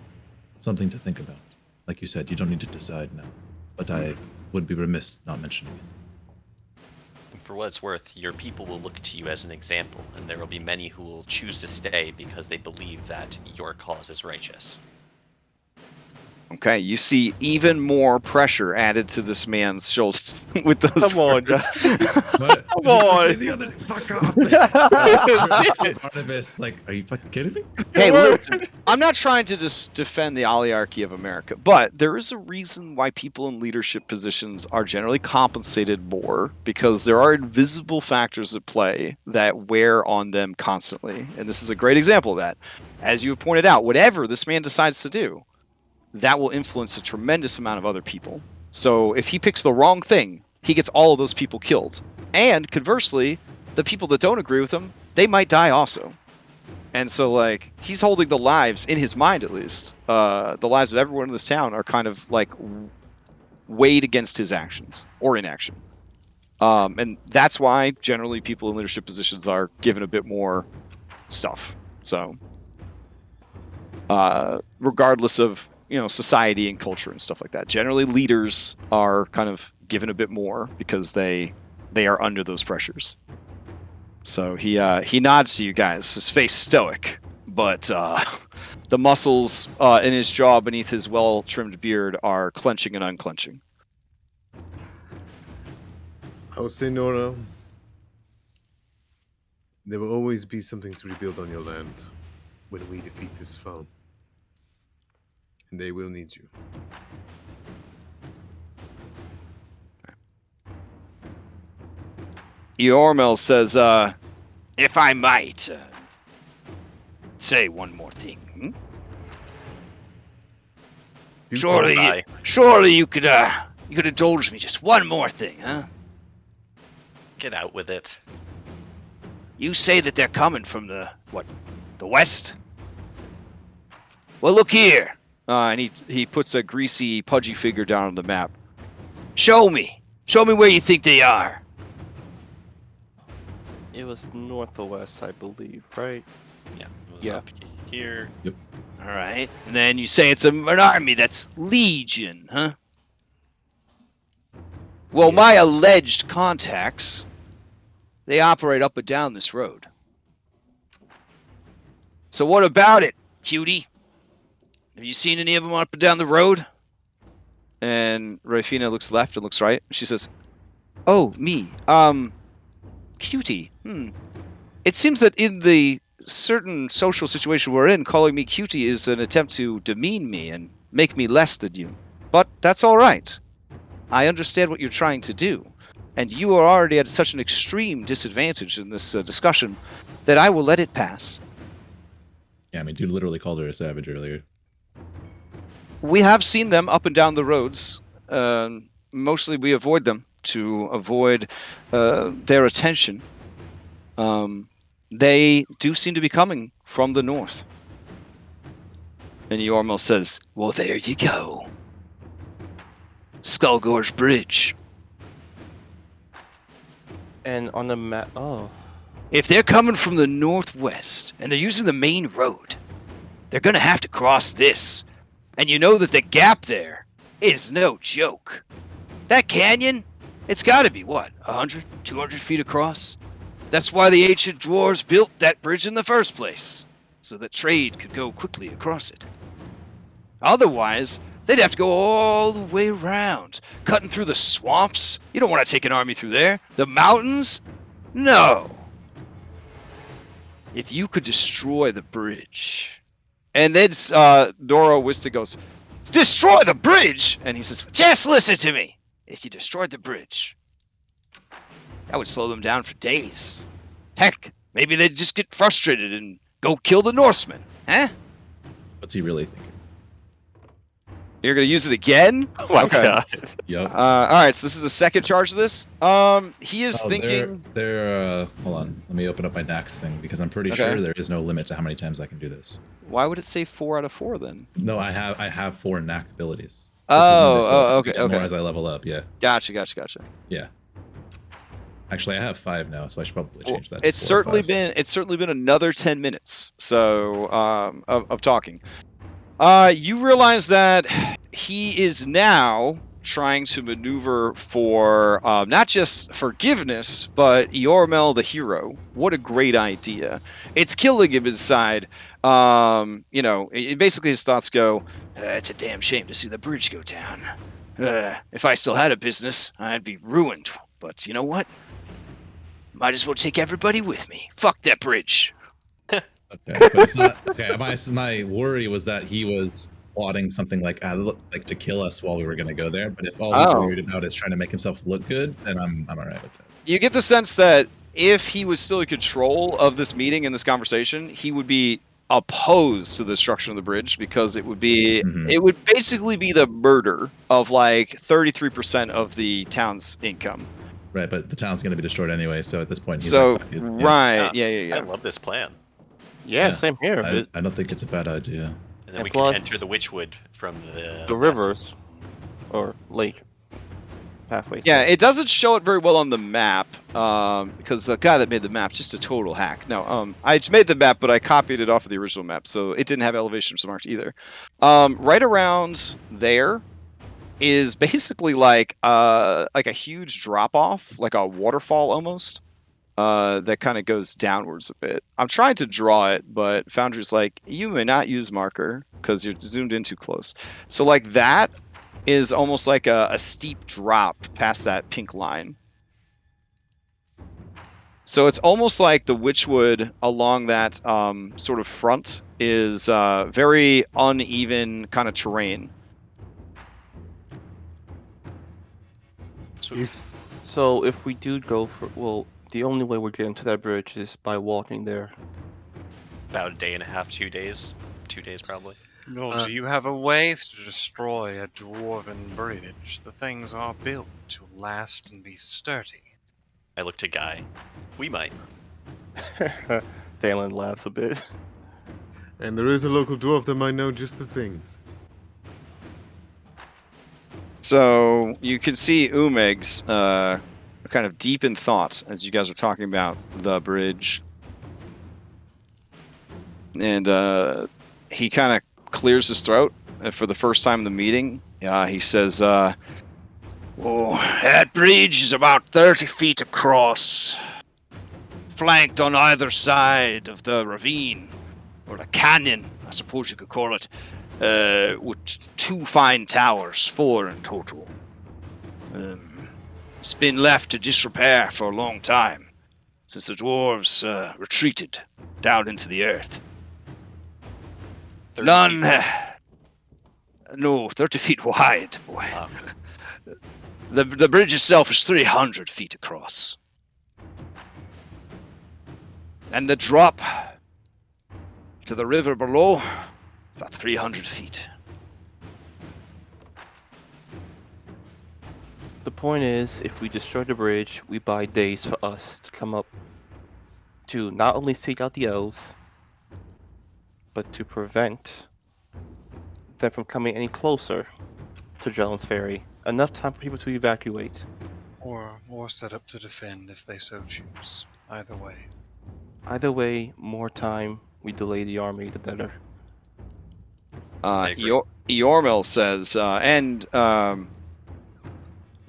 Something to think about. Like you said, you don't need to decide now, but I would be remiss not mentioning it. For what it's worth, your people will look to you as an example, and there will be many who will choose to stay because they believe that your cause is righteous. Okay, you see even more pressure added to this man's shoulders with those Come on, words. What? Come on. The other, fuck off. Barnabas, like, are you fucking kidding me? Hey, listen, I'm not trying to just defend the oligarchy of America, but there is a reason why people in leadership positions are generally compensated more, because there are invisible factors at play that wear on them constantly. And this is a great example of that. As you have pointed out, whatever this man decides to do, that will influence a tremendous amount of other people. So if he picks the wrong thing, he gets all of those people killed. And conversely, the people that don't agree with him, they might die also. And so, like, he's holding the lives, in his mind at least, the lives of everyone in this town are kind of, like, weighed against his actions, or inaction. And that's why, generally, people in leadership positions are given a bit more stuff. So, regardless of society and culture and stuff like that. Generally, leaders are kind of given a bit more because they are under those pressures. So he nods to you guys, his face stoic, but the muscles in his jaw beneath his well-trimmed beard are clenching and unclenching. I would say, Nora, there will always be something to rebuild on your land when we defeat this foe. And they will need you. Eormel says, if I might say one more thing. Surely you could indulge me just one more thing, huh? Get out with it. You say that they're coming from the west? Well, look here. And he puts a greasy, pudgy figure down on the map. Show me where you think they are. It was north or west, I believe, right? Yeah, it was up here. Yep. All right. And then you say it's an army that's legion, huh? Well, my alleged contacts, they operate up and down this road. So what about it, cutie? Have you seen any of them up and down the road? And Rafina looks left and looks right. She says, "Oh, me. Cutie. It seems that in the certain social situation we're in, calling me cutie is an attempt to demean me and make me less than you. But that's all right. I understand what you're trying to do, and you are already at such an extreme disadvantage in this discussion that I will let it pass." Yeah, I mean, dude literally called her a savage earlier. We have seen them up and down the roads. Mostly we avoid them to avoid their attention. They do seem to be coming from the north. And Yormel says, "Well, there you go. Skullgorge Bridge. And on the map, If they're coming from the northwest and they're using the main road, they're going to have to cross this. And you know that the gap there is no joke. That canyon, it's got to be, what, 100, 200 feet across? That's why the ancient dwarves built that bridge in the first place, so that trade could go quickly across it. Otherwise, they'd have to go all the way around, cutting through the swamps. You don't want to take an army through there. The mountains? No. If you could destroy the bridge." And then Doro Wista goes, "Destroy the bridge?" And he says, "Just listen to me. If you destroyed the bridge, that would slow them down for days. Heck, maybe they'd just get frustrated and go kill the Norsemen. Huh?" What's he really thinking? You're going to use it again? oh my god. Yep. All right, so this is the second charge of this. He is thinking... Hold on. Let me open up my Dax thing, because I'm pretty Okay. sure there is no limit to how many times I can do this. Why would it say 4 out of 4 then? No, I have 4 knack abilities. Okay. More as I level up, yeah. Gotcha. Yeah. Actually, I have 5 now, so I should probably change that. It's certainly been another 10 minutes of talking. You realize that he is now trying to maneuver for not just forgiveness, but Yormel the hero. What a great idea! It's killing him inside. Basically his thoughts go, "It's a damn shame to see the bridge go down. If I still had a business, I'd be ruined. But you know what? Might as well take everybody with me. Fuck that bridge." Okay, but it's not. Okay, my worry was that he was plotting something like to kill us while we were going to go there. But if all he's worried about is trying to make himself look good, then I'm all right with that. You get the sense that if he was still in control of this meeting and this conversation, he would be opposed to the destruction of the bridge, because it would be it would basically be the murder of like 33% of the town's income. Right, but the town's going to be destroyed anyway, so at this point, he's So like, fuck it, yeah. right, yeah. I love this plan. Yeah, same here. I don't think it's a bad idea. And then And we plus- can enter the Witchwood from The rivers or lake pathways. Yeah, it doesn't show it very well on the map, because the guy that made the map just a total hack. No, I made the map, but I copied it off of the original map, so it didn't have elevations marked either. Right around there is basically like a huge drop off, like a waterfall almost, that kind of goes downwards a bit. I'm trying to draw it, but Foundry's like, "You may not use marker because you're zoomed in too close." So like that is almost like a steep drop past that pink line. So it's almost like the Witchwood along that sort of front is very uneven kind of terrain. So if we do go for, the only way we're getting to that bridge is by walking there. About a day and a half, 2 days. 2 days probably. No, do you have a way to destroy a dwarven bridge? The things are built to last and be sturdy. I look to Guy. We might. Dalen laughs a bit. And there is a local dwarf that might know just the thing. So you can see Umeg's kind of deep in thought as you guys are talking about the bridge. And he kind of clears his throat for the first time in the meeting. He says, Oh, that bridge is about 30 feet across, flanked on either side of the ravine, or the canyon, I suppose you could call it, with 2 fine towers, 4 in total. It's been left to disrepair for a long time, since the dwarves retreated down into the earth. 30 feet. No, 30 feet wide, boy. Wow. The bridge itself is 300 feet across. And the drop to the river below, about 300 feet. The point is, if we destroy the bridge, we buy days for us to come up to not only seek out the elves, but to prevent them from coming any closer to Drellin's Ferry. Enough time for people to evacuate. Or set up to defend if they so choose. Either way. Either way, more time we delay the army, the better. I agree. Eormel says,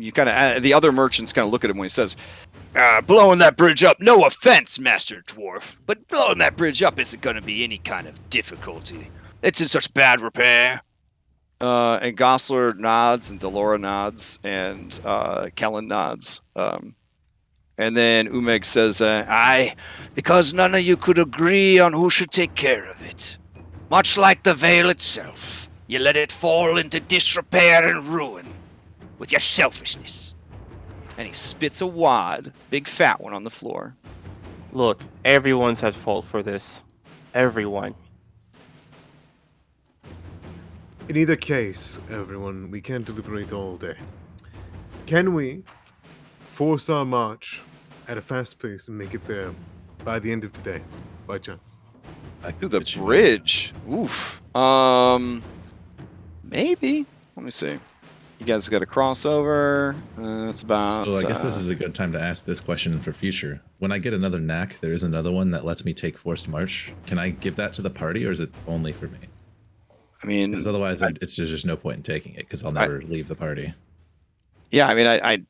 you kind of the other merchants kind of look at him when he says, Blowing that bridge up, no offense, Master Dwarf, but blowing that bridge up isn't going to be any kind of difficulty. It's in such bad repair. and Gosler nods, and Delora nods, and Kellen nods. And then Umeg says, Aye, because none of you could agree on who should take care of it. Much like the Vale itself, you let it fall into disrepair and ruin with your selfishness. and he spits a wad, big fat one, on the floor. Look, everyone's at fault for this. Everyone. In either case, everyone, we can't deliberate all day. Can we force our march at a fast pace and make it there by the end of today, by chance? To the bridge. Oof. Maybe. Let me see. You guys got a crossover. It's about. So I guess this is a good time to ask this question for future. When I get another knack, there is another one that lets me take forced march. Can I give that to the party, or is it only for me? I mean, Because otherwise, there's just no point in taking it, because I'll never leave the party. Yeah, I mean, I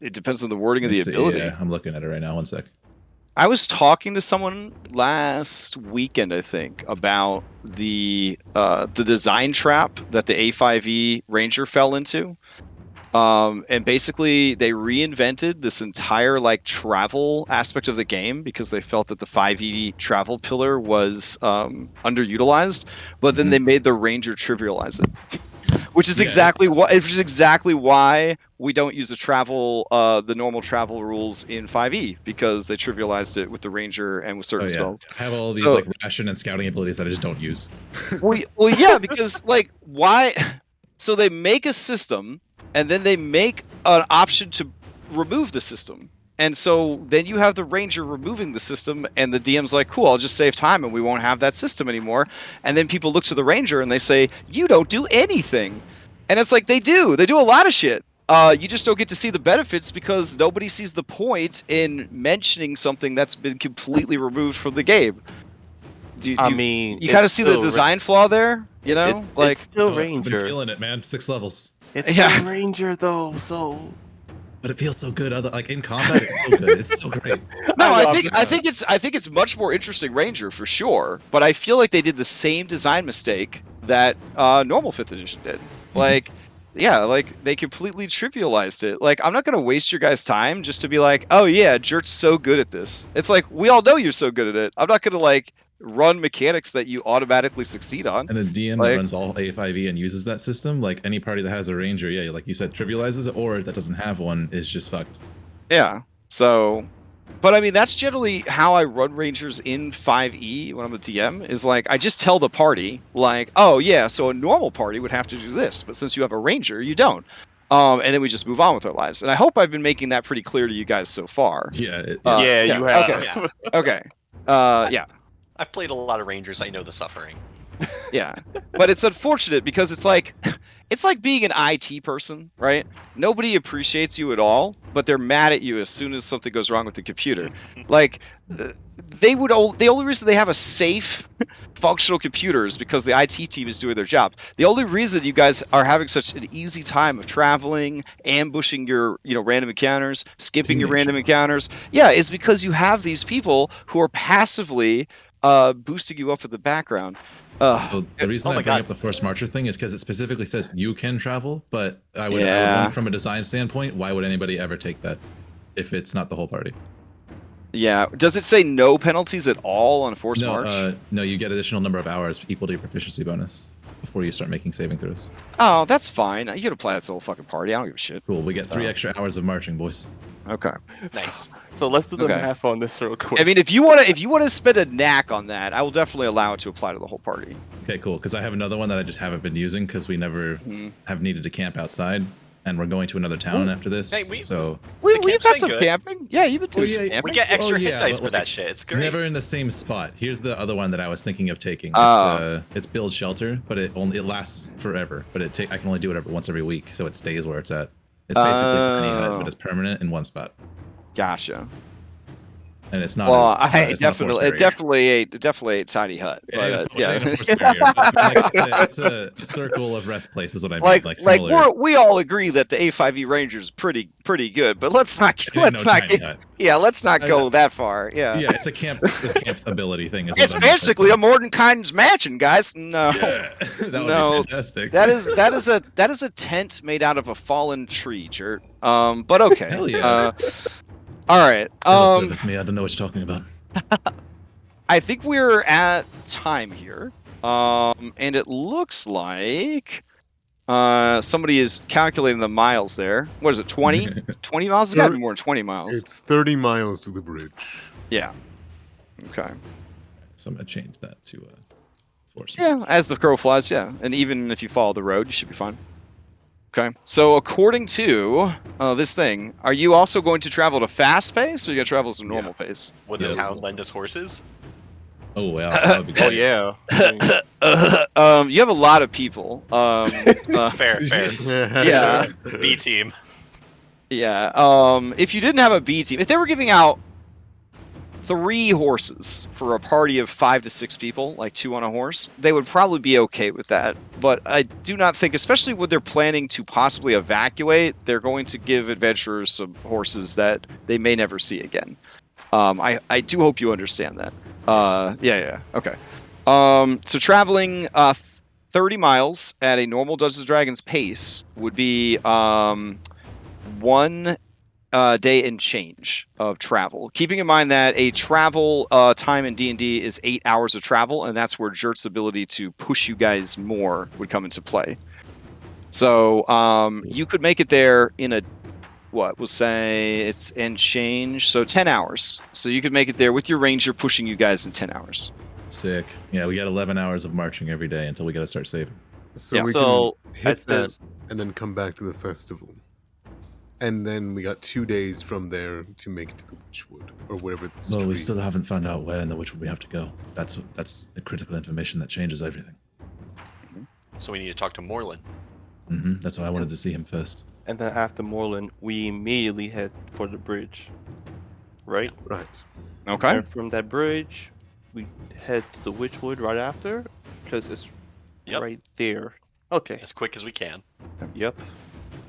it depends on the wording of the ability. Yeah, I'm looking at it right now. One sec. I was talking to someone last weekend, I think, about the design trap that the A5E Ranger fell into. And basically, they reinvented this entire travel aspect of the game because they felt that the 5E travel pillar was underutilized. But then they made the Ranger trivialize it. Which is exactly why we don't use the normal travel rules in 5e, because they trivialized it with the Ranger and with certain spells. I have all these ration and scouting abilities that I just don't use. well, yeah, because why? So they make a system, and then they make an option to remove the system. And so then you have the Ranger removing the system, and the DM's like, cool, I'll just save time and we won't have that system anymore. And then people look to the Ranger and they say, you don't do anything. And it's like, they do a lot of shit. You just don't get to see the benefits because nobody sees the point in mentioning something that's been completely removed from the game. You kind of see the design flaw there, you know? It's still I've been Ranger. feeling it, man. 6 levels. It's still Ranger though, so. But it feels so good. In combat, it's so good. It's so great. No, I think it's much more interesting Ranger for sure. But I feel like they did the same design mistake that normal 5th edition did. They completely trivialized it. I'm not gonna waste your guys' time just to be like, oh yeah, Jert's so good at this. It's like, we all know you're so good at it. I'm not gonna run mechanics that you automatically succeed on. And a DM that runs all A5E and uses that system, any party that has a Ranger, like you said, trivializes it, or that doesn't have one is just fucked. Yeah. So, but I mean, that's generally how I run Rangers in 5e when I'm a DM, is I just tell the party, oh yeah, so a normal party would have to do this, but since you have a Ranger, you don't. And then we just move on with our lives. And I hope I've been making that pretty clear to you guys so far. Yeah. You have. Okay. Okay. Yeah. I've played a lot of Rangers. I know the suffering. Yeah, but it's unfortunate because it's like being an IT person, right? Nobody appreciates you at all, but they're mad at you as soon as something goes wrong with the computer. The only reason they have a safe functional computers because the IT team is doing their job. The only reason you guys are having such an easy time of traveling, ambushing your, random encounters, skipping your random encounters, is because you have these people who are passively boosting you up in the background. So the reason I bring God. up the forced marcher thing is because it specifically says you can travel, but I would wonder from a design standpoint, why would anybody ever take that if it's not the whole party? Yeah. Does it say no penalties at all on forced march? No, you get additional number of hours equal to your proficiency bonus before you start making saving throws. Oh, that's fine. You can apply that to the whole fucking party. I don't give a shit. Cool. We get 3 extra hours of marching, boys. Okay. Nice. So let's do the Okay. math on this real quick. I mean, if you wanna spend a knack on that, I will definitely allow it to apply to the whole party. Okay, cool. Because I have another one that I just haven't been using because we never have needed to camp outside, and we're going to another town after this. Hey, We've camp's had been some good. camping. Yeah, you've been doing some yeah, camping. We get extra hit yeah, dice but, for that like, shit. It's great. never in the same spot. Here's the other one that I was thinking of taking. It's build shelter, but it lasts forever. But I can only do it once every week, so it stays where it's at. It's basically tiny hut, but it's permanent in one spot, Gotcha. and it's not. Well, it's not a forced barrier. definitely a tiny hut. But Yeah, it ain't a forced barrier, but, like, it's a circle of rest places. What I mean, like similar. we all agree that the A5E Ranger is pretty good, but let's not go that far. Yeah. Yeah, it's a camp ability thing. Is It's what I meant. basically a Mordenkainen's mansion, guys. No. Yeah, that would No, be fantastic. That is a tent made out of a fallen tree, Jert. But okay. Hell yeah. All right. It'll service me. I don't know what you're talking about. I think we're at time here. And it looks like somebody is calculating the miles there. What is it? 20? 20 miles? It's got to be more than 20 miles. It's 30 miles to the bridge. Yeah. Okay. So I'm gonna change that to force. Yeah, as the crow flies, yeah. And even if you follow the road, you should be fine. Okay. So according to this thing, are you also going to travel at a fast pace, or you going to travel at a normal pace? Would the town lend us horses? Oh well, that would be Oh great. yeah. You have a lot of people. Fair. Yeah. B team. Yeah. If you didn't have a B team, if they were giving out 3 horses for a party of 5 to 6 people, like 2 on a horse, they would probably be okay with that. But I do not think, especially when they're planning to possibly evacuate, they're going to give adventurers some horses that they may never see again. I do hope you understand that. Yeah. Okay. So traveling 30 miles at a normal Dungeons & Dragons pace would be 1 day and change of travel. Keeping in mind that a travel time in D&D is 8 hours of travel, and that's where Jert's ability to push you guys more would come into play. So you could make it there in we'll say it's and change, so 10 hours. So you could make it there with your ranger pushing you guys in 10 hours. Sick. Yeah, we got 11 hours of marching every day until we gotta start saving. So Yeah. we So, can hit at that this- and then come back to the festival. And then we got 2 days from there to make it to the Witchwood or whatever this Well, we tree still is. haven't found out where in the Witchwood we have to go. That's the critical information that changes everything. So we need to talk to Moreland. That's why I wanted to see him first. And then after Moreland, we immediately head for the bridge. Right? Right. Okay. And from that bridge, we head to the Witchwood right after, because it's Yep. right there. Okay. As quick as we can. Yep.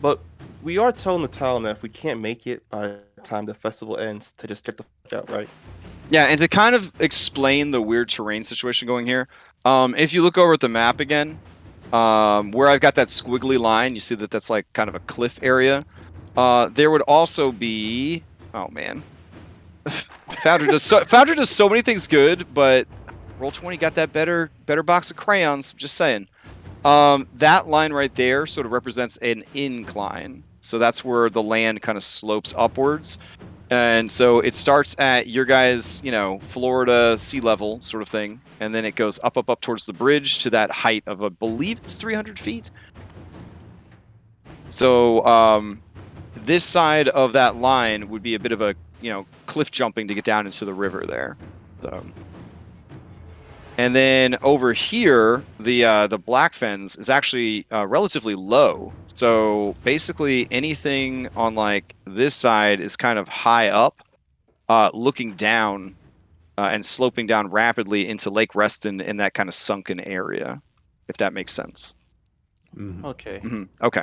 But we are telling the town that if we can't make it by the time the festival ends, to just get the fuck out, right? Yeah, and to kind of explain the weird terrain situation going here, if you look over at the map again, where I've got that squiggly line, you see that that's like kind of a cliff area. There would also be, oh man, Foundry does so many things good, but Roll20 got that better box of crayons. Just saying. That line right there sort of represents an incline, so that's where the land kind of slopes upwards. And so it starts at your guys, Florida sea level sort of thing, and then it goes up towards the bridge to that height of, I believe it's 300 feet. So this side of that line would be a bit of a, cliff jumping to get down into the river there. So. And then over here, the Black Fens is actually relatively low. So basically anything on like this side is kind of high up, looking down and sloping down rapidly into Lake Reston in that kind of sunken area, if that makes sense. Okay. Okay.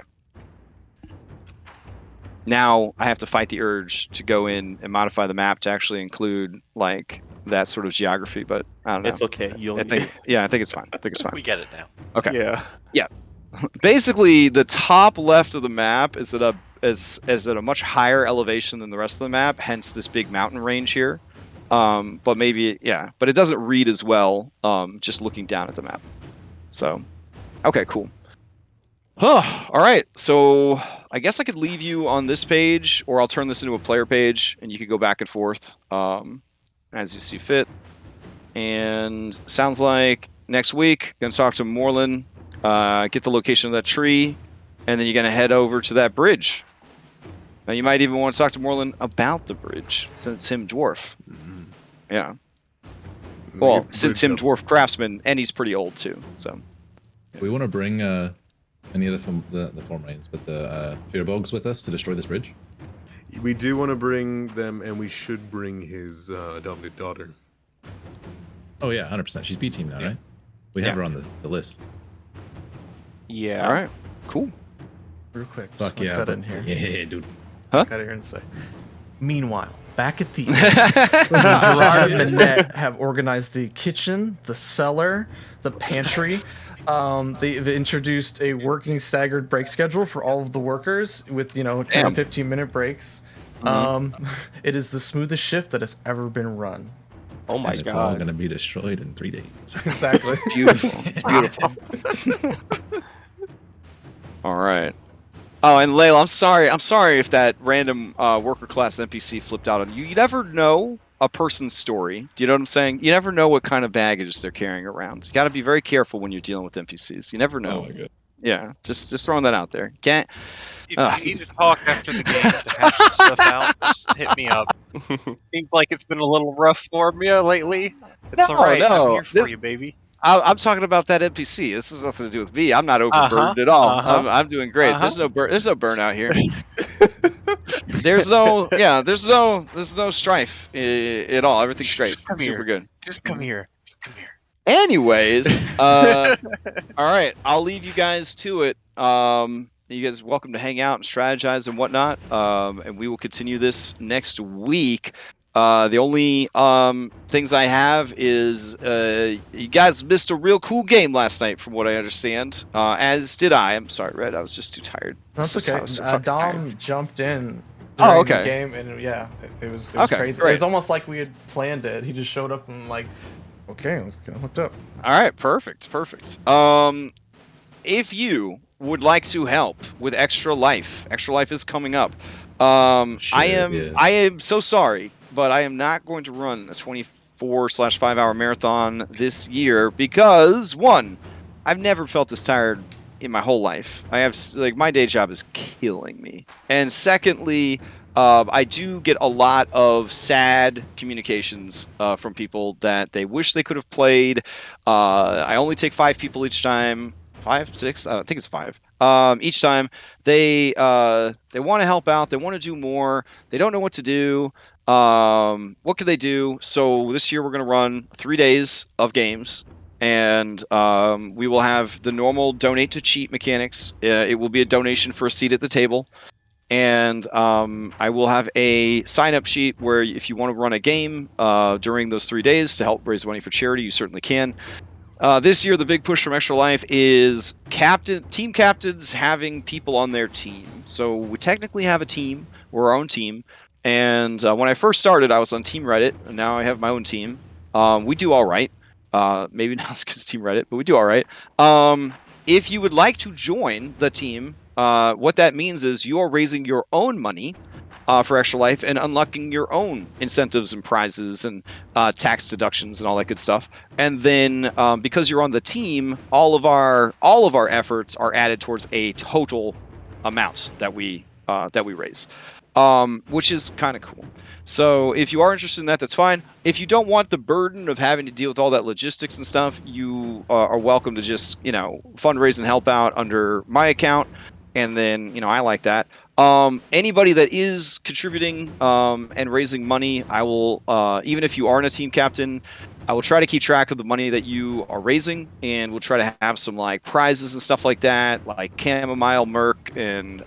Now I have to fight the urge to go in and modify the map to actually include like that sort of geography, but I don't know. It's okay. I think it's fine. I think it's fine. We get it now. Okay. Yeah. Basically, the top left of the map is at a much higher elevation than the rest of the map, hence this big mountain range here. But it doesn't read as well just looking down at the map. So, okay, cool. All right, so I guess I could leave you on this page, or I'll turn this into a player page, and you could go back and forth as you see fit. And sounds like next week, gonna talk to Moreland, get the location of that tree, and then you're gonna head over to that bridge. Now you might even want to talk to Moreland about the bridge, since him dwarf. Yeah. Well, since him dwarf craftsman, and he's pretty old too. So We want to bring any of the Formrains, but the Fearbogs with us to destroy this bridge. We do want to bring them, and we should bring his adopted daughter. Oh yeah, 100%. She's B team now, right? We have her on the list. Yeah. all right, cool. Real quick. Fuck just yeah, cut in here. yeah, dude. Cut in here and say. Meanwhile, back at the Gerard and Annette have organized the kitchen, the cellar, the pantry. They've introduced a working staggered break schedule for all of the workers with 10 to 15-minute breaks. It is the smoothest shift that has ever been run. Oh my And it's all gonna be destroyed in 3 days. Exactly. Beautiful. It's beautiful. All right. Oh, and Layla, I'm sorry if that random worker class NPC flipped out on you. You never know a person's story. Do you know what I'm saying? You never know what kind of baggage they're carrying around. You got to be very careful when you're dealing with NPCs. You never know. Oh my god. Yeah, just throwing that out there. Can't. If you need to talk after the game to hash some stuff out, just hit me up. Seems like it's been a little rough for me lately. It's No, alright. no. I'm here for you, baby. I'm talking about that NPC. This has nothing to do with me. I'm not overburdened at all. I'm doing great. There's no burnout here. there's no strife at all. Everything's straight. Just come Super here. good. Just come here. Just come here. Anyways, all right. I'll leave you guys to it. You guys are welcome to hang out and strategize and whatnot. And we will continue this next week. The only things I have is you guys missed a real cool game last night, from what I understand. As did I. I'm sorry, Red. I was just too tired. That's I okay. was so fucking Dom tired. jumped in Oh, during okay. the game, and yeah, it was Okay, crazy. great. It was almost like we had planned it. He just showed up and like, okay, let's get hooked up. All right, perfect. If you would like to help with Extra Life is coming up. I am so sorry, but I am not going to run a 24/5 hour marathon this year because, one, I've never felt this tired in my whole life. I have, my day job is killing me. And secondly, I do get a lot of sad communications from people that they wish they could have played. I only take 5 people each time. 5, 6? I think it's 5. Each time they want to help out. They want to do more. They don't know what to do. What can they do? So this year we're going to run 3 days of games, and we will have the normal donate to cheat mechanics. It will be a donation for a seat at the table. And I will have a sign-up sheet where if you want to run a game during those 3 days to help raise money for charity, you certainly can. This year, the big push from Extra Life is team captains having people on their team. So we technically have a team. We're our own team. And when I first started, I was on Team Reddit, and now I have my own team. We do all right. Maybe not because Team Reddit, but we do all right. If you would like to join the team, what that means is you are raising your own money for Extra Life and unlocking your own incentives and prizes and tax deductions and all that good stuff. And then because you're on the team, all of our efforts are added towards a total amount that we raise, which is kind of cool. So if you are interested in that, that's fine. If you don't want the burden of having to deal with all that logistics and stuff, you are welcome to just fundraise and help out under my account. And then, I like that. Anybody that is contributing and raising money, I will, even if you aren't a team captain, I will try to keep track of the money that you are raising, and we'll try to have some like prizes and stuff like that, like chamomile merc, and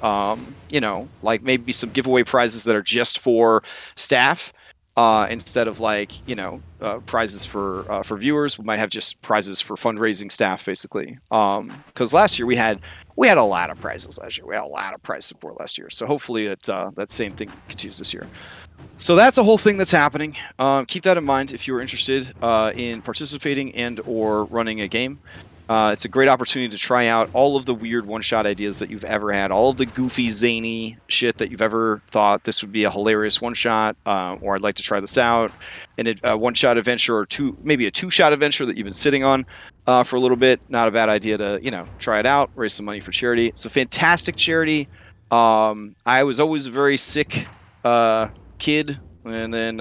you know, like maybe some giveaway prizes that are just for staff. Instead of like, you know, prizes for viewers, we might have just prizes for fundraising staff, basically. Because last year we had a lot of prizes last year. We had a lot of prize support last year. So hopefully that same thing continues this year. So that's a whole thing that's happening. Keep that in mind if you're interested in participating and or running a game. It's a great opportunity to try out all of the weird one-shot ideas that you've ever had, all of the goofy, zany shit that you've ever thought this would be a hilarious one-shot, or I'd like to try this out, and a one-shot adventure or maybe a two-shot adventure that you've been sitting on for a little bit. Not a bad idea to, you know, try it out, raise some money for charity. It's a fantastic charity. I was always a very sick kid, and then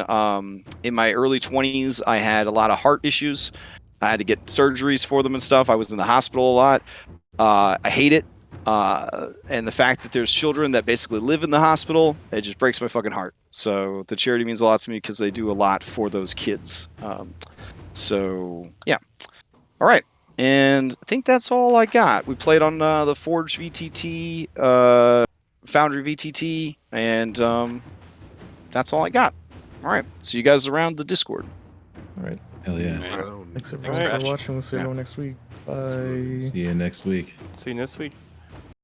in my early 20s, I had a lot of heart issues. I had to get surgeries for them and stuff. I was in the hospital a lot. I hate it. And the fact that there's children that basically live in the hospital, it just breaks my fucking heart. So the charity means a lot to me because they do a lot for those kids. So, yeah. All right. And I think that's all I got. We played on the Forge VTT, Foundry VTT, and that's all I got. All right. See you guys around the Discord. All right. Hell yeah. Thanks everyone Thanks, for Crash. watching. We'll see everyone next week. Bye. See you next week. See you next week.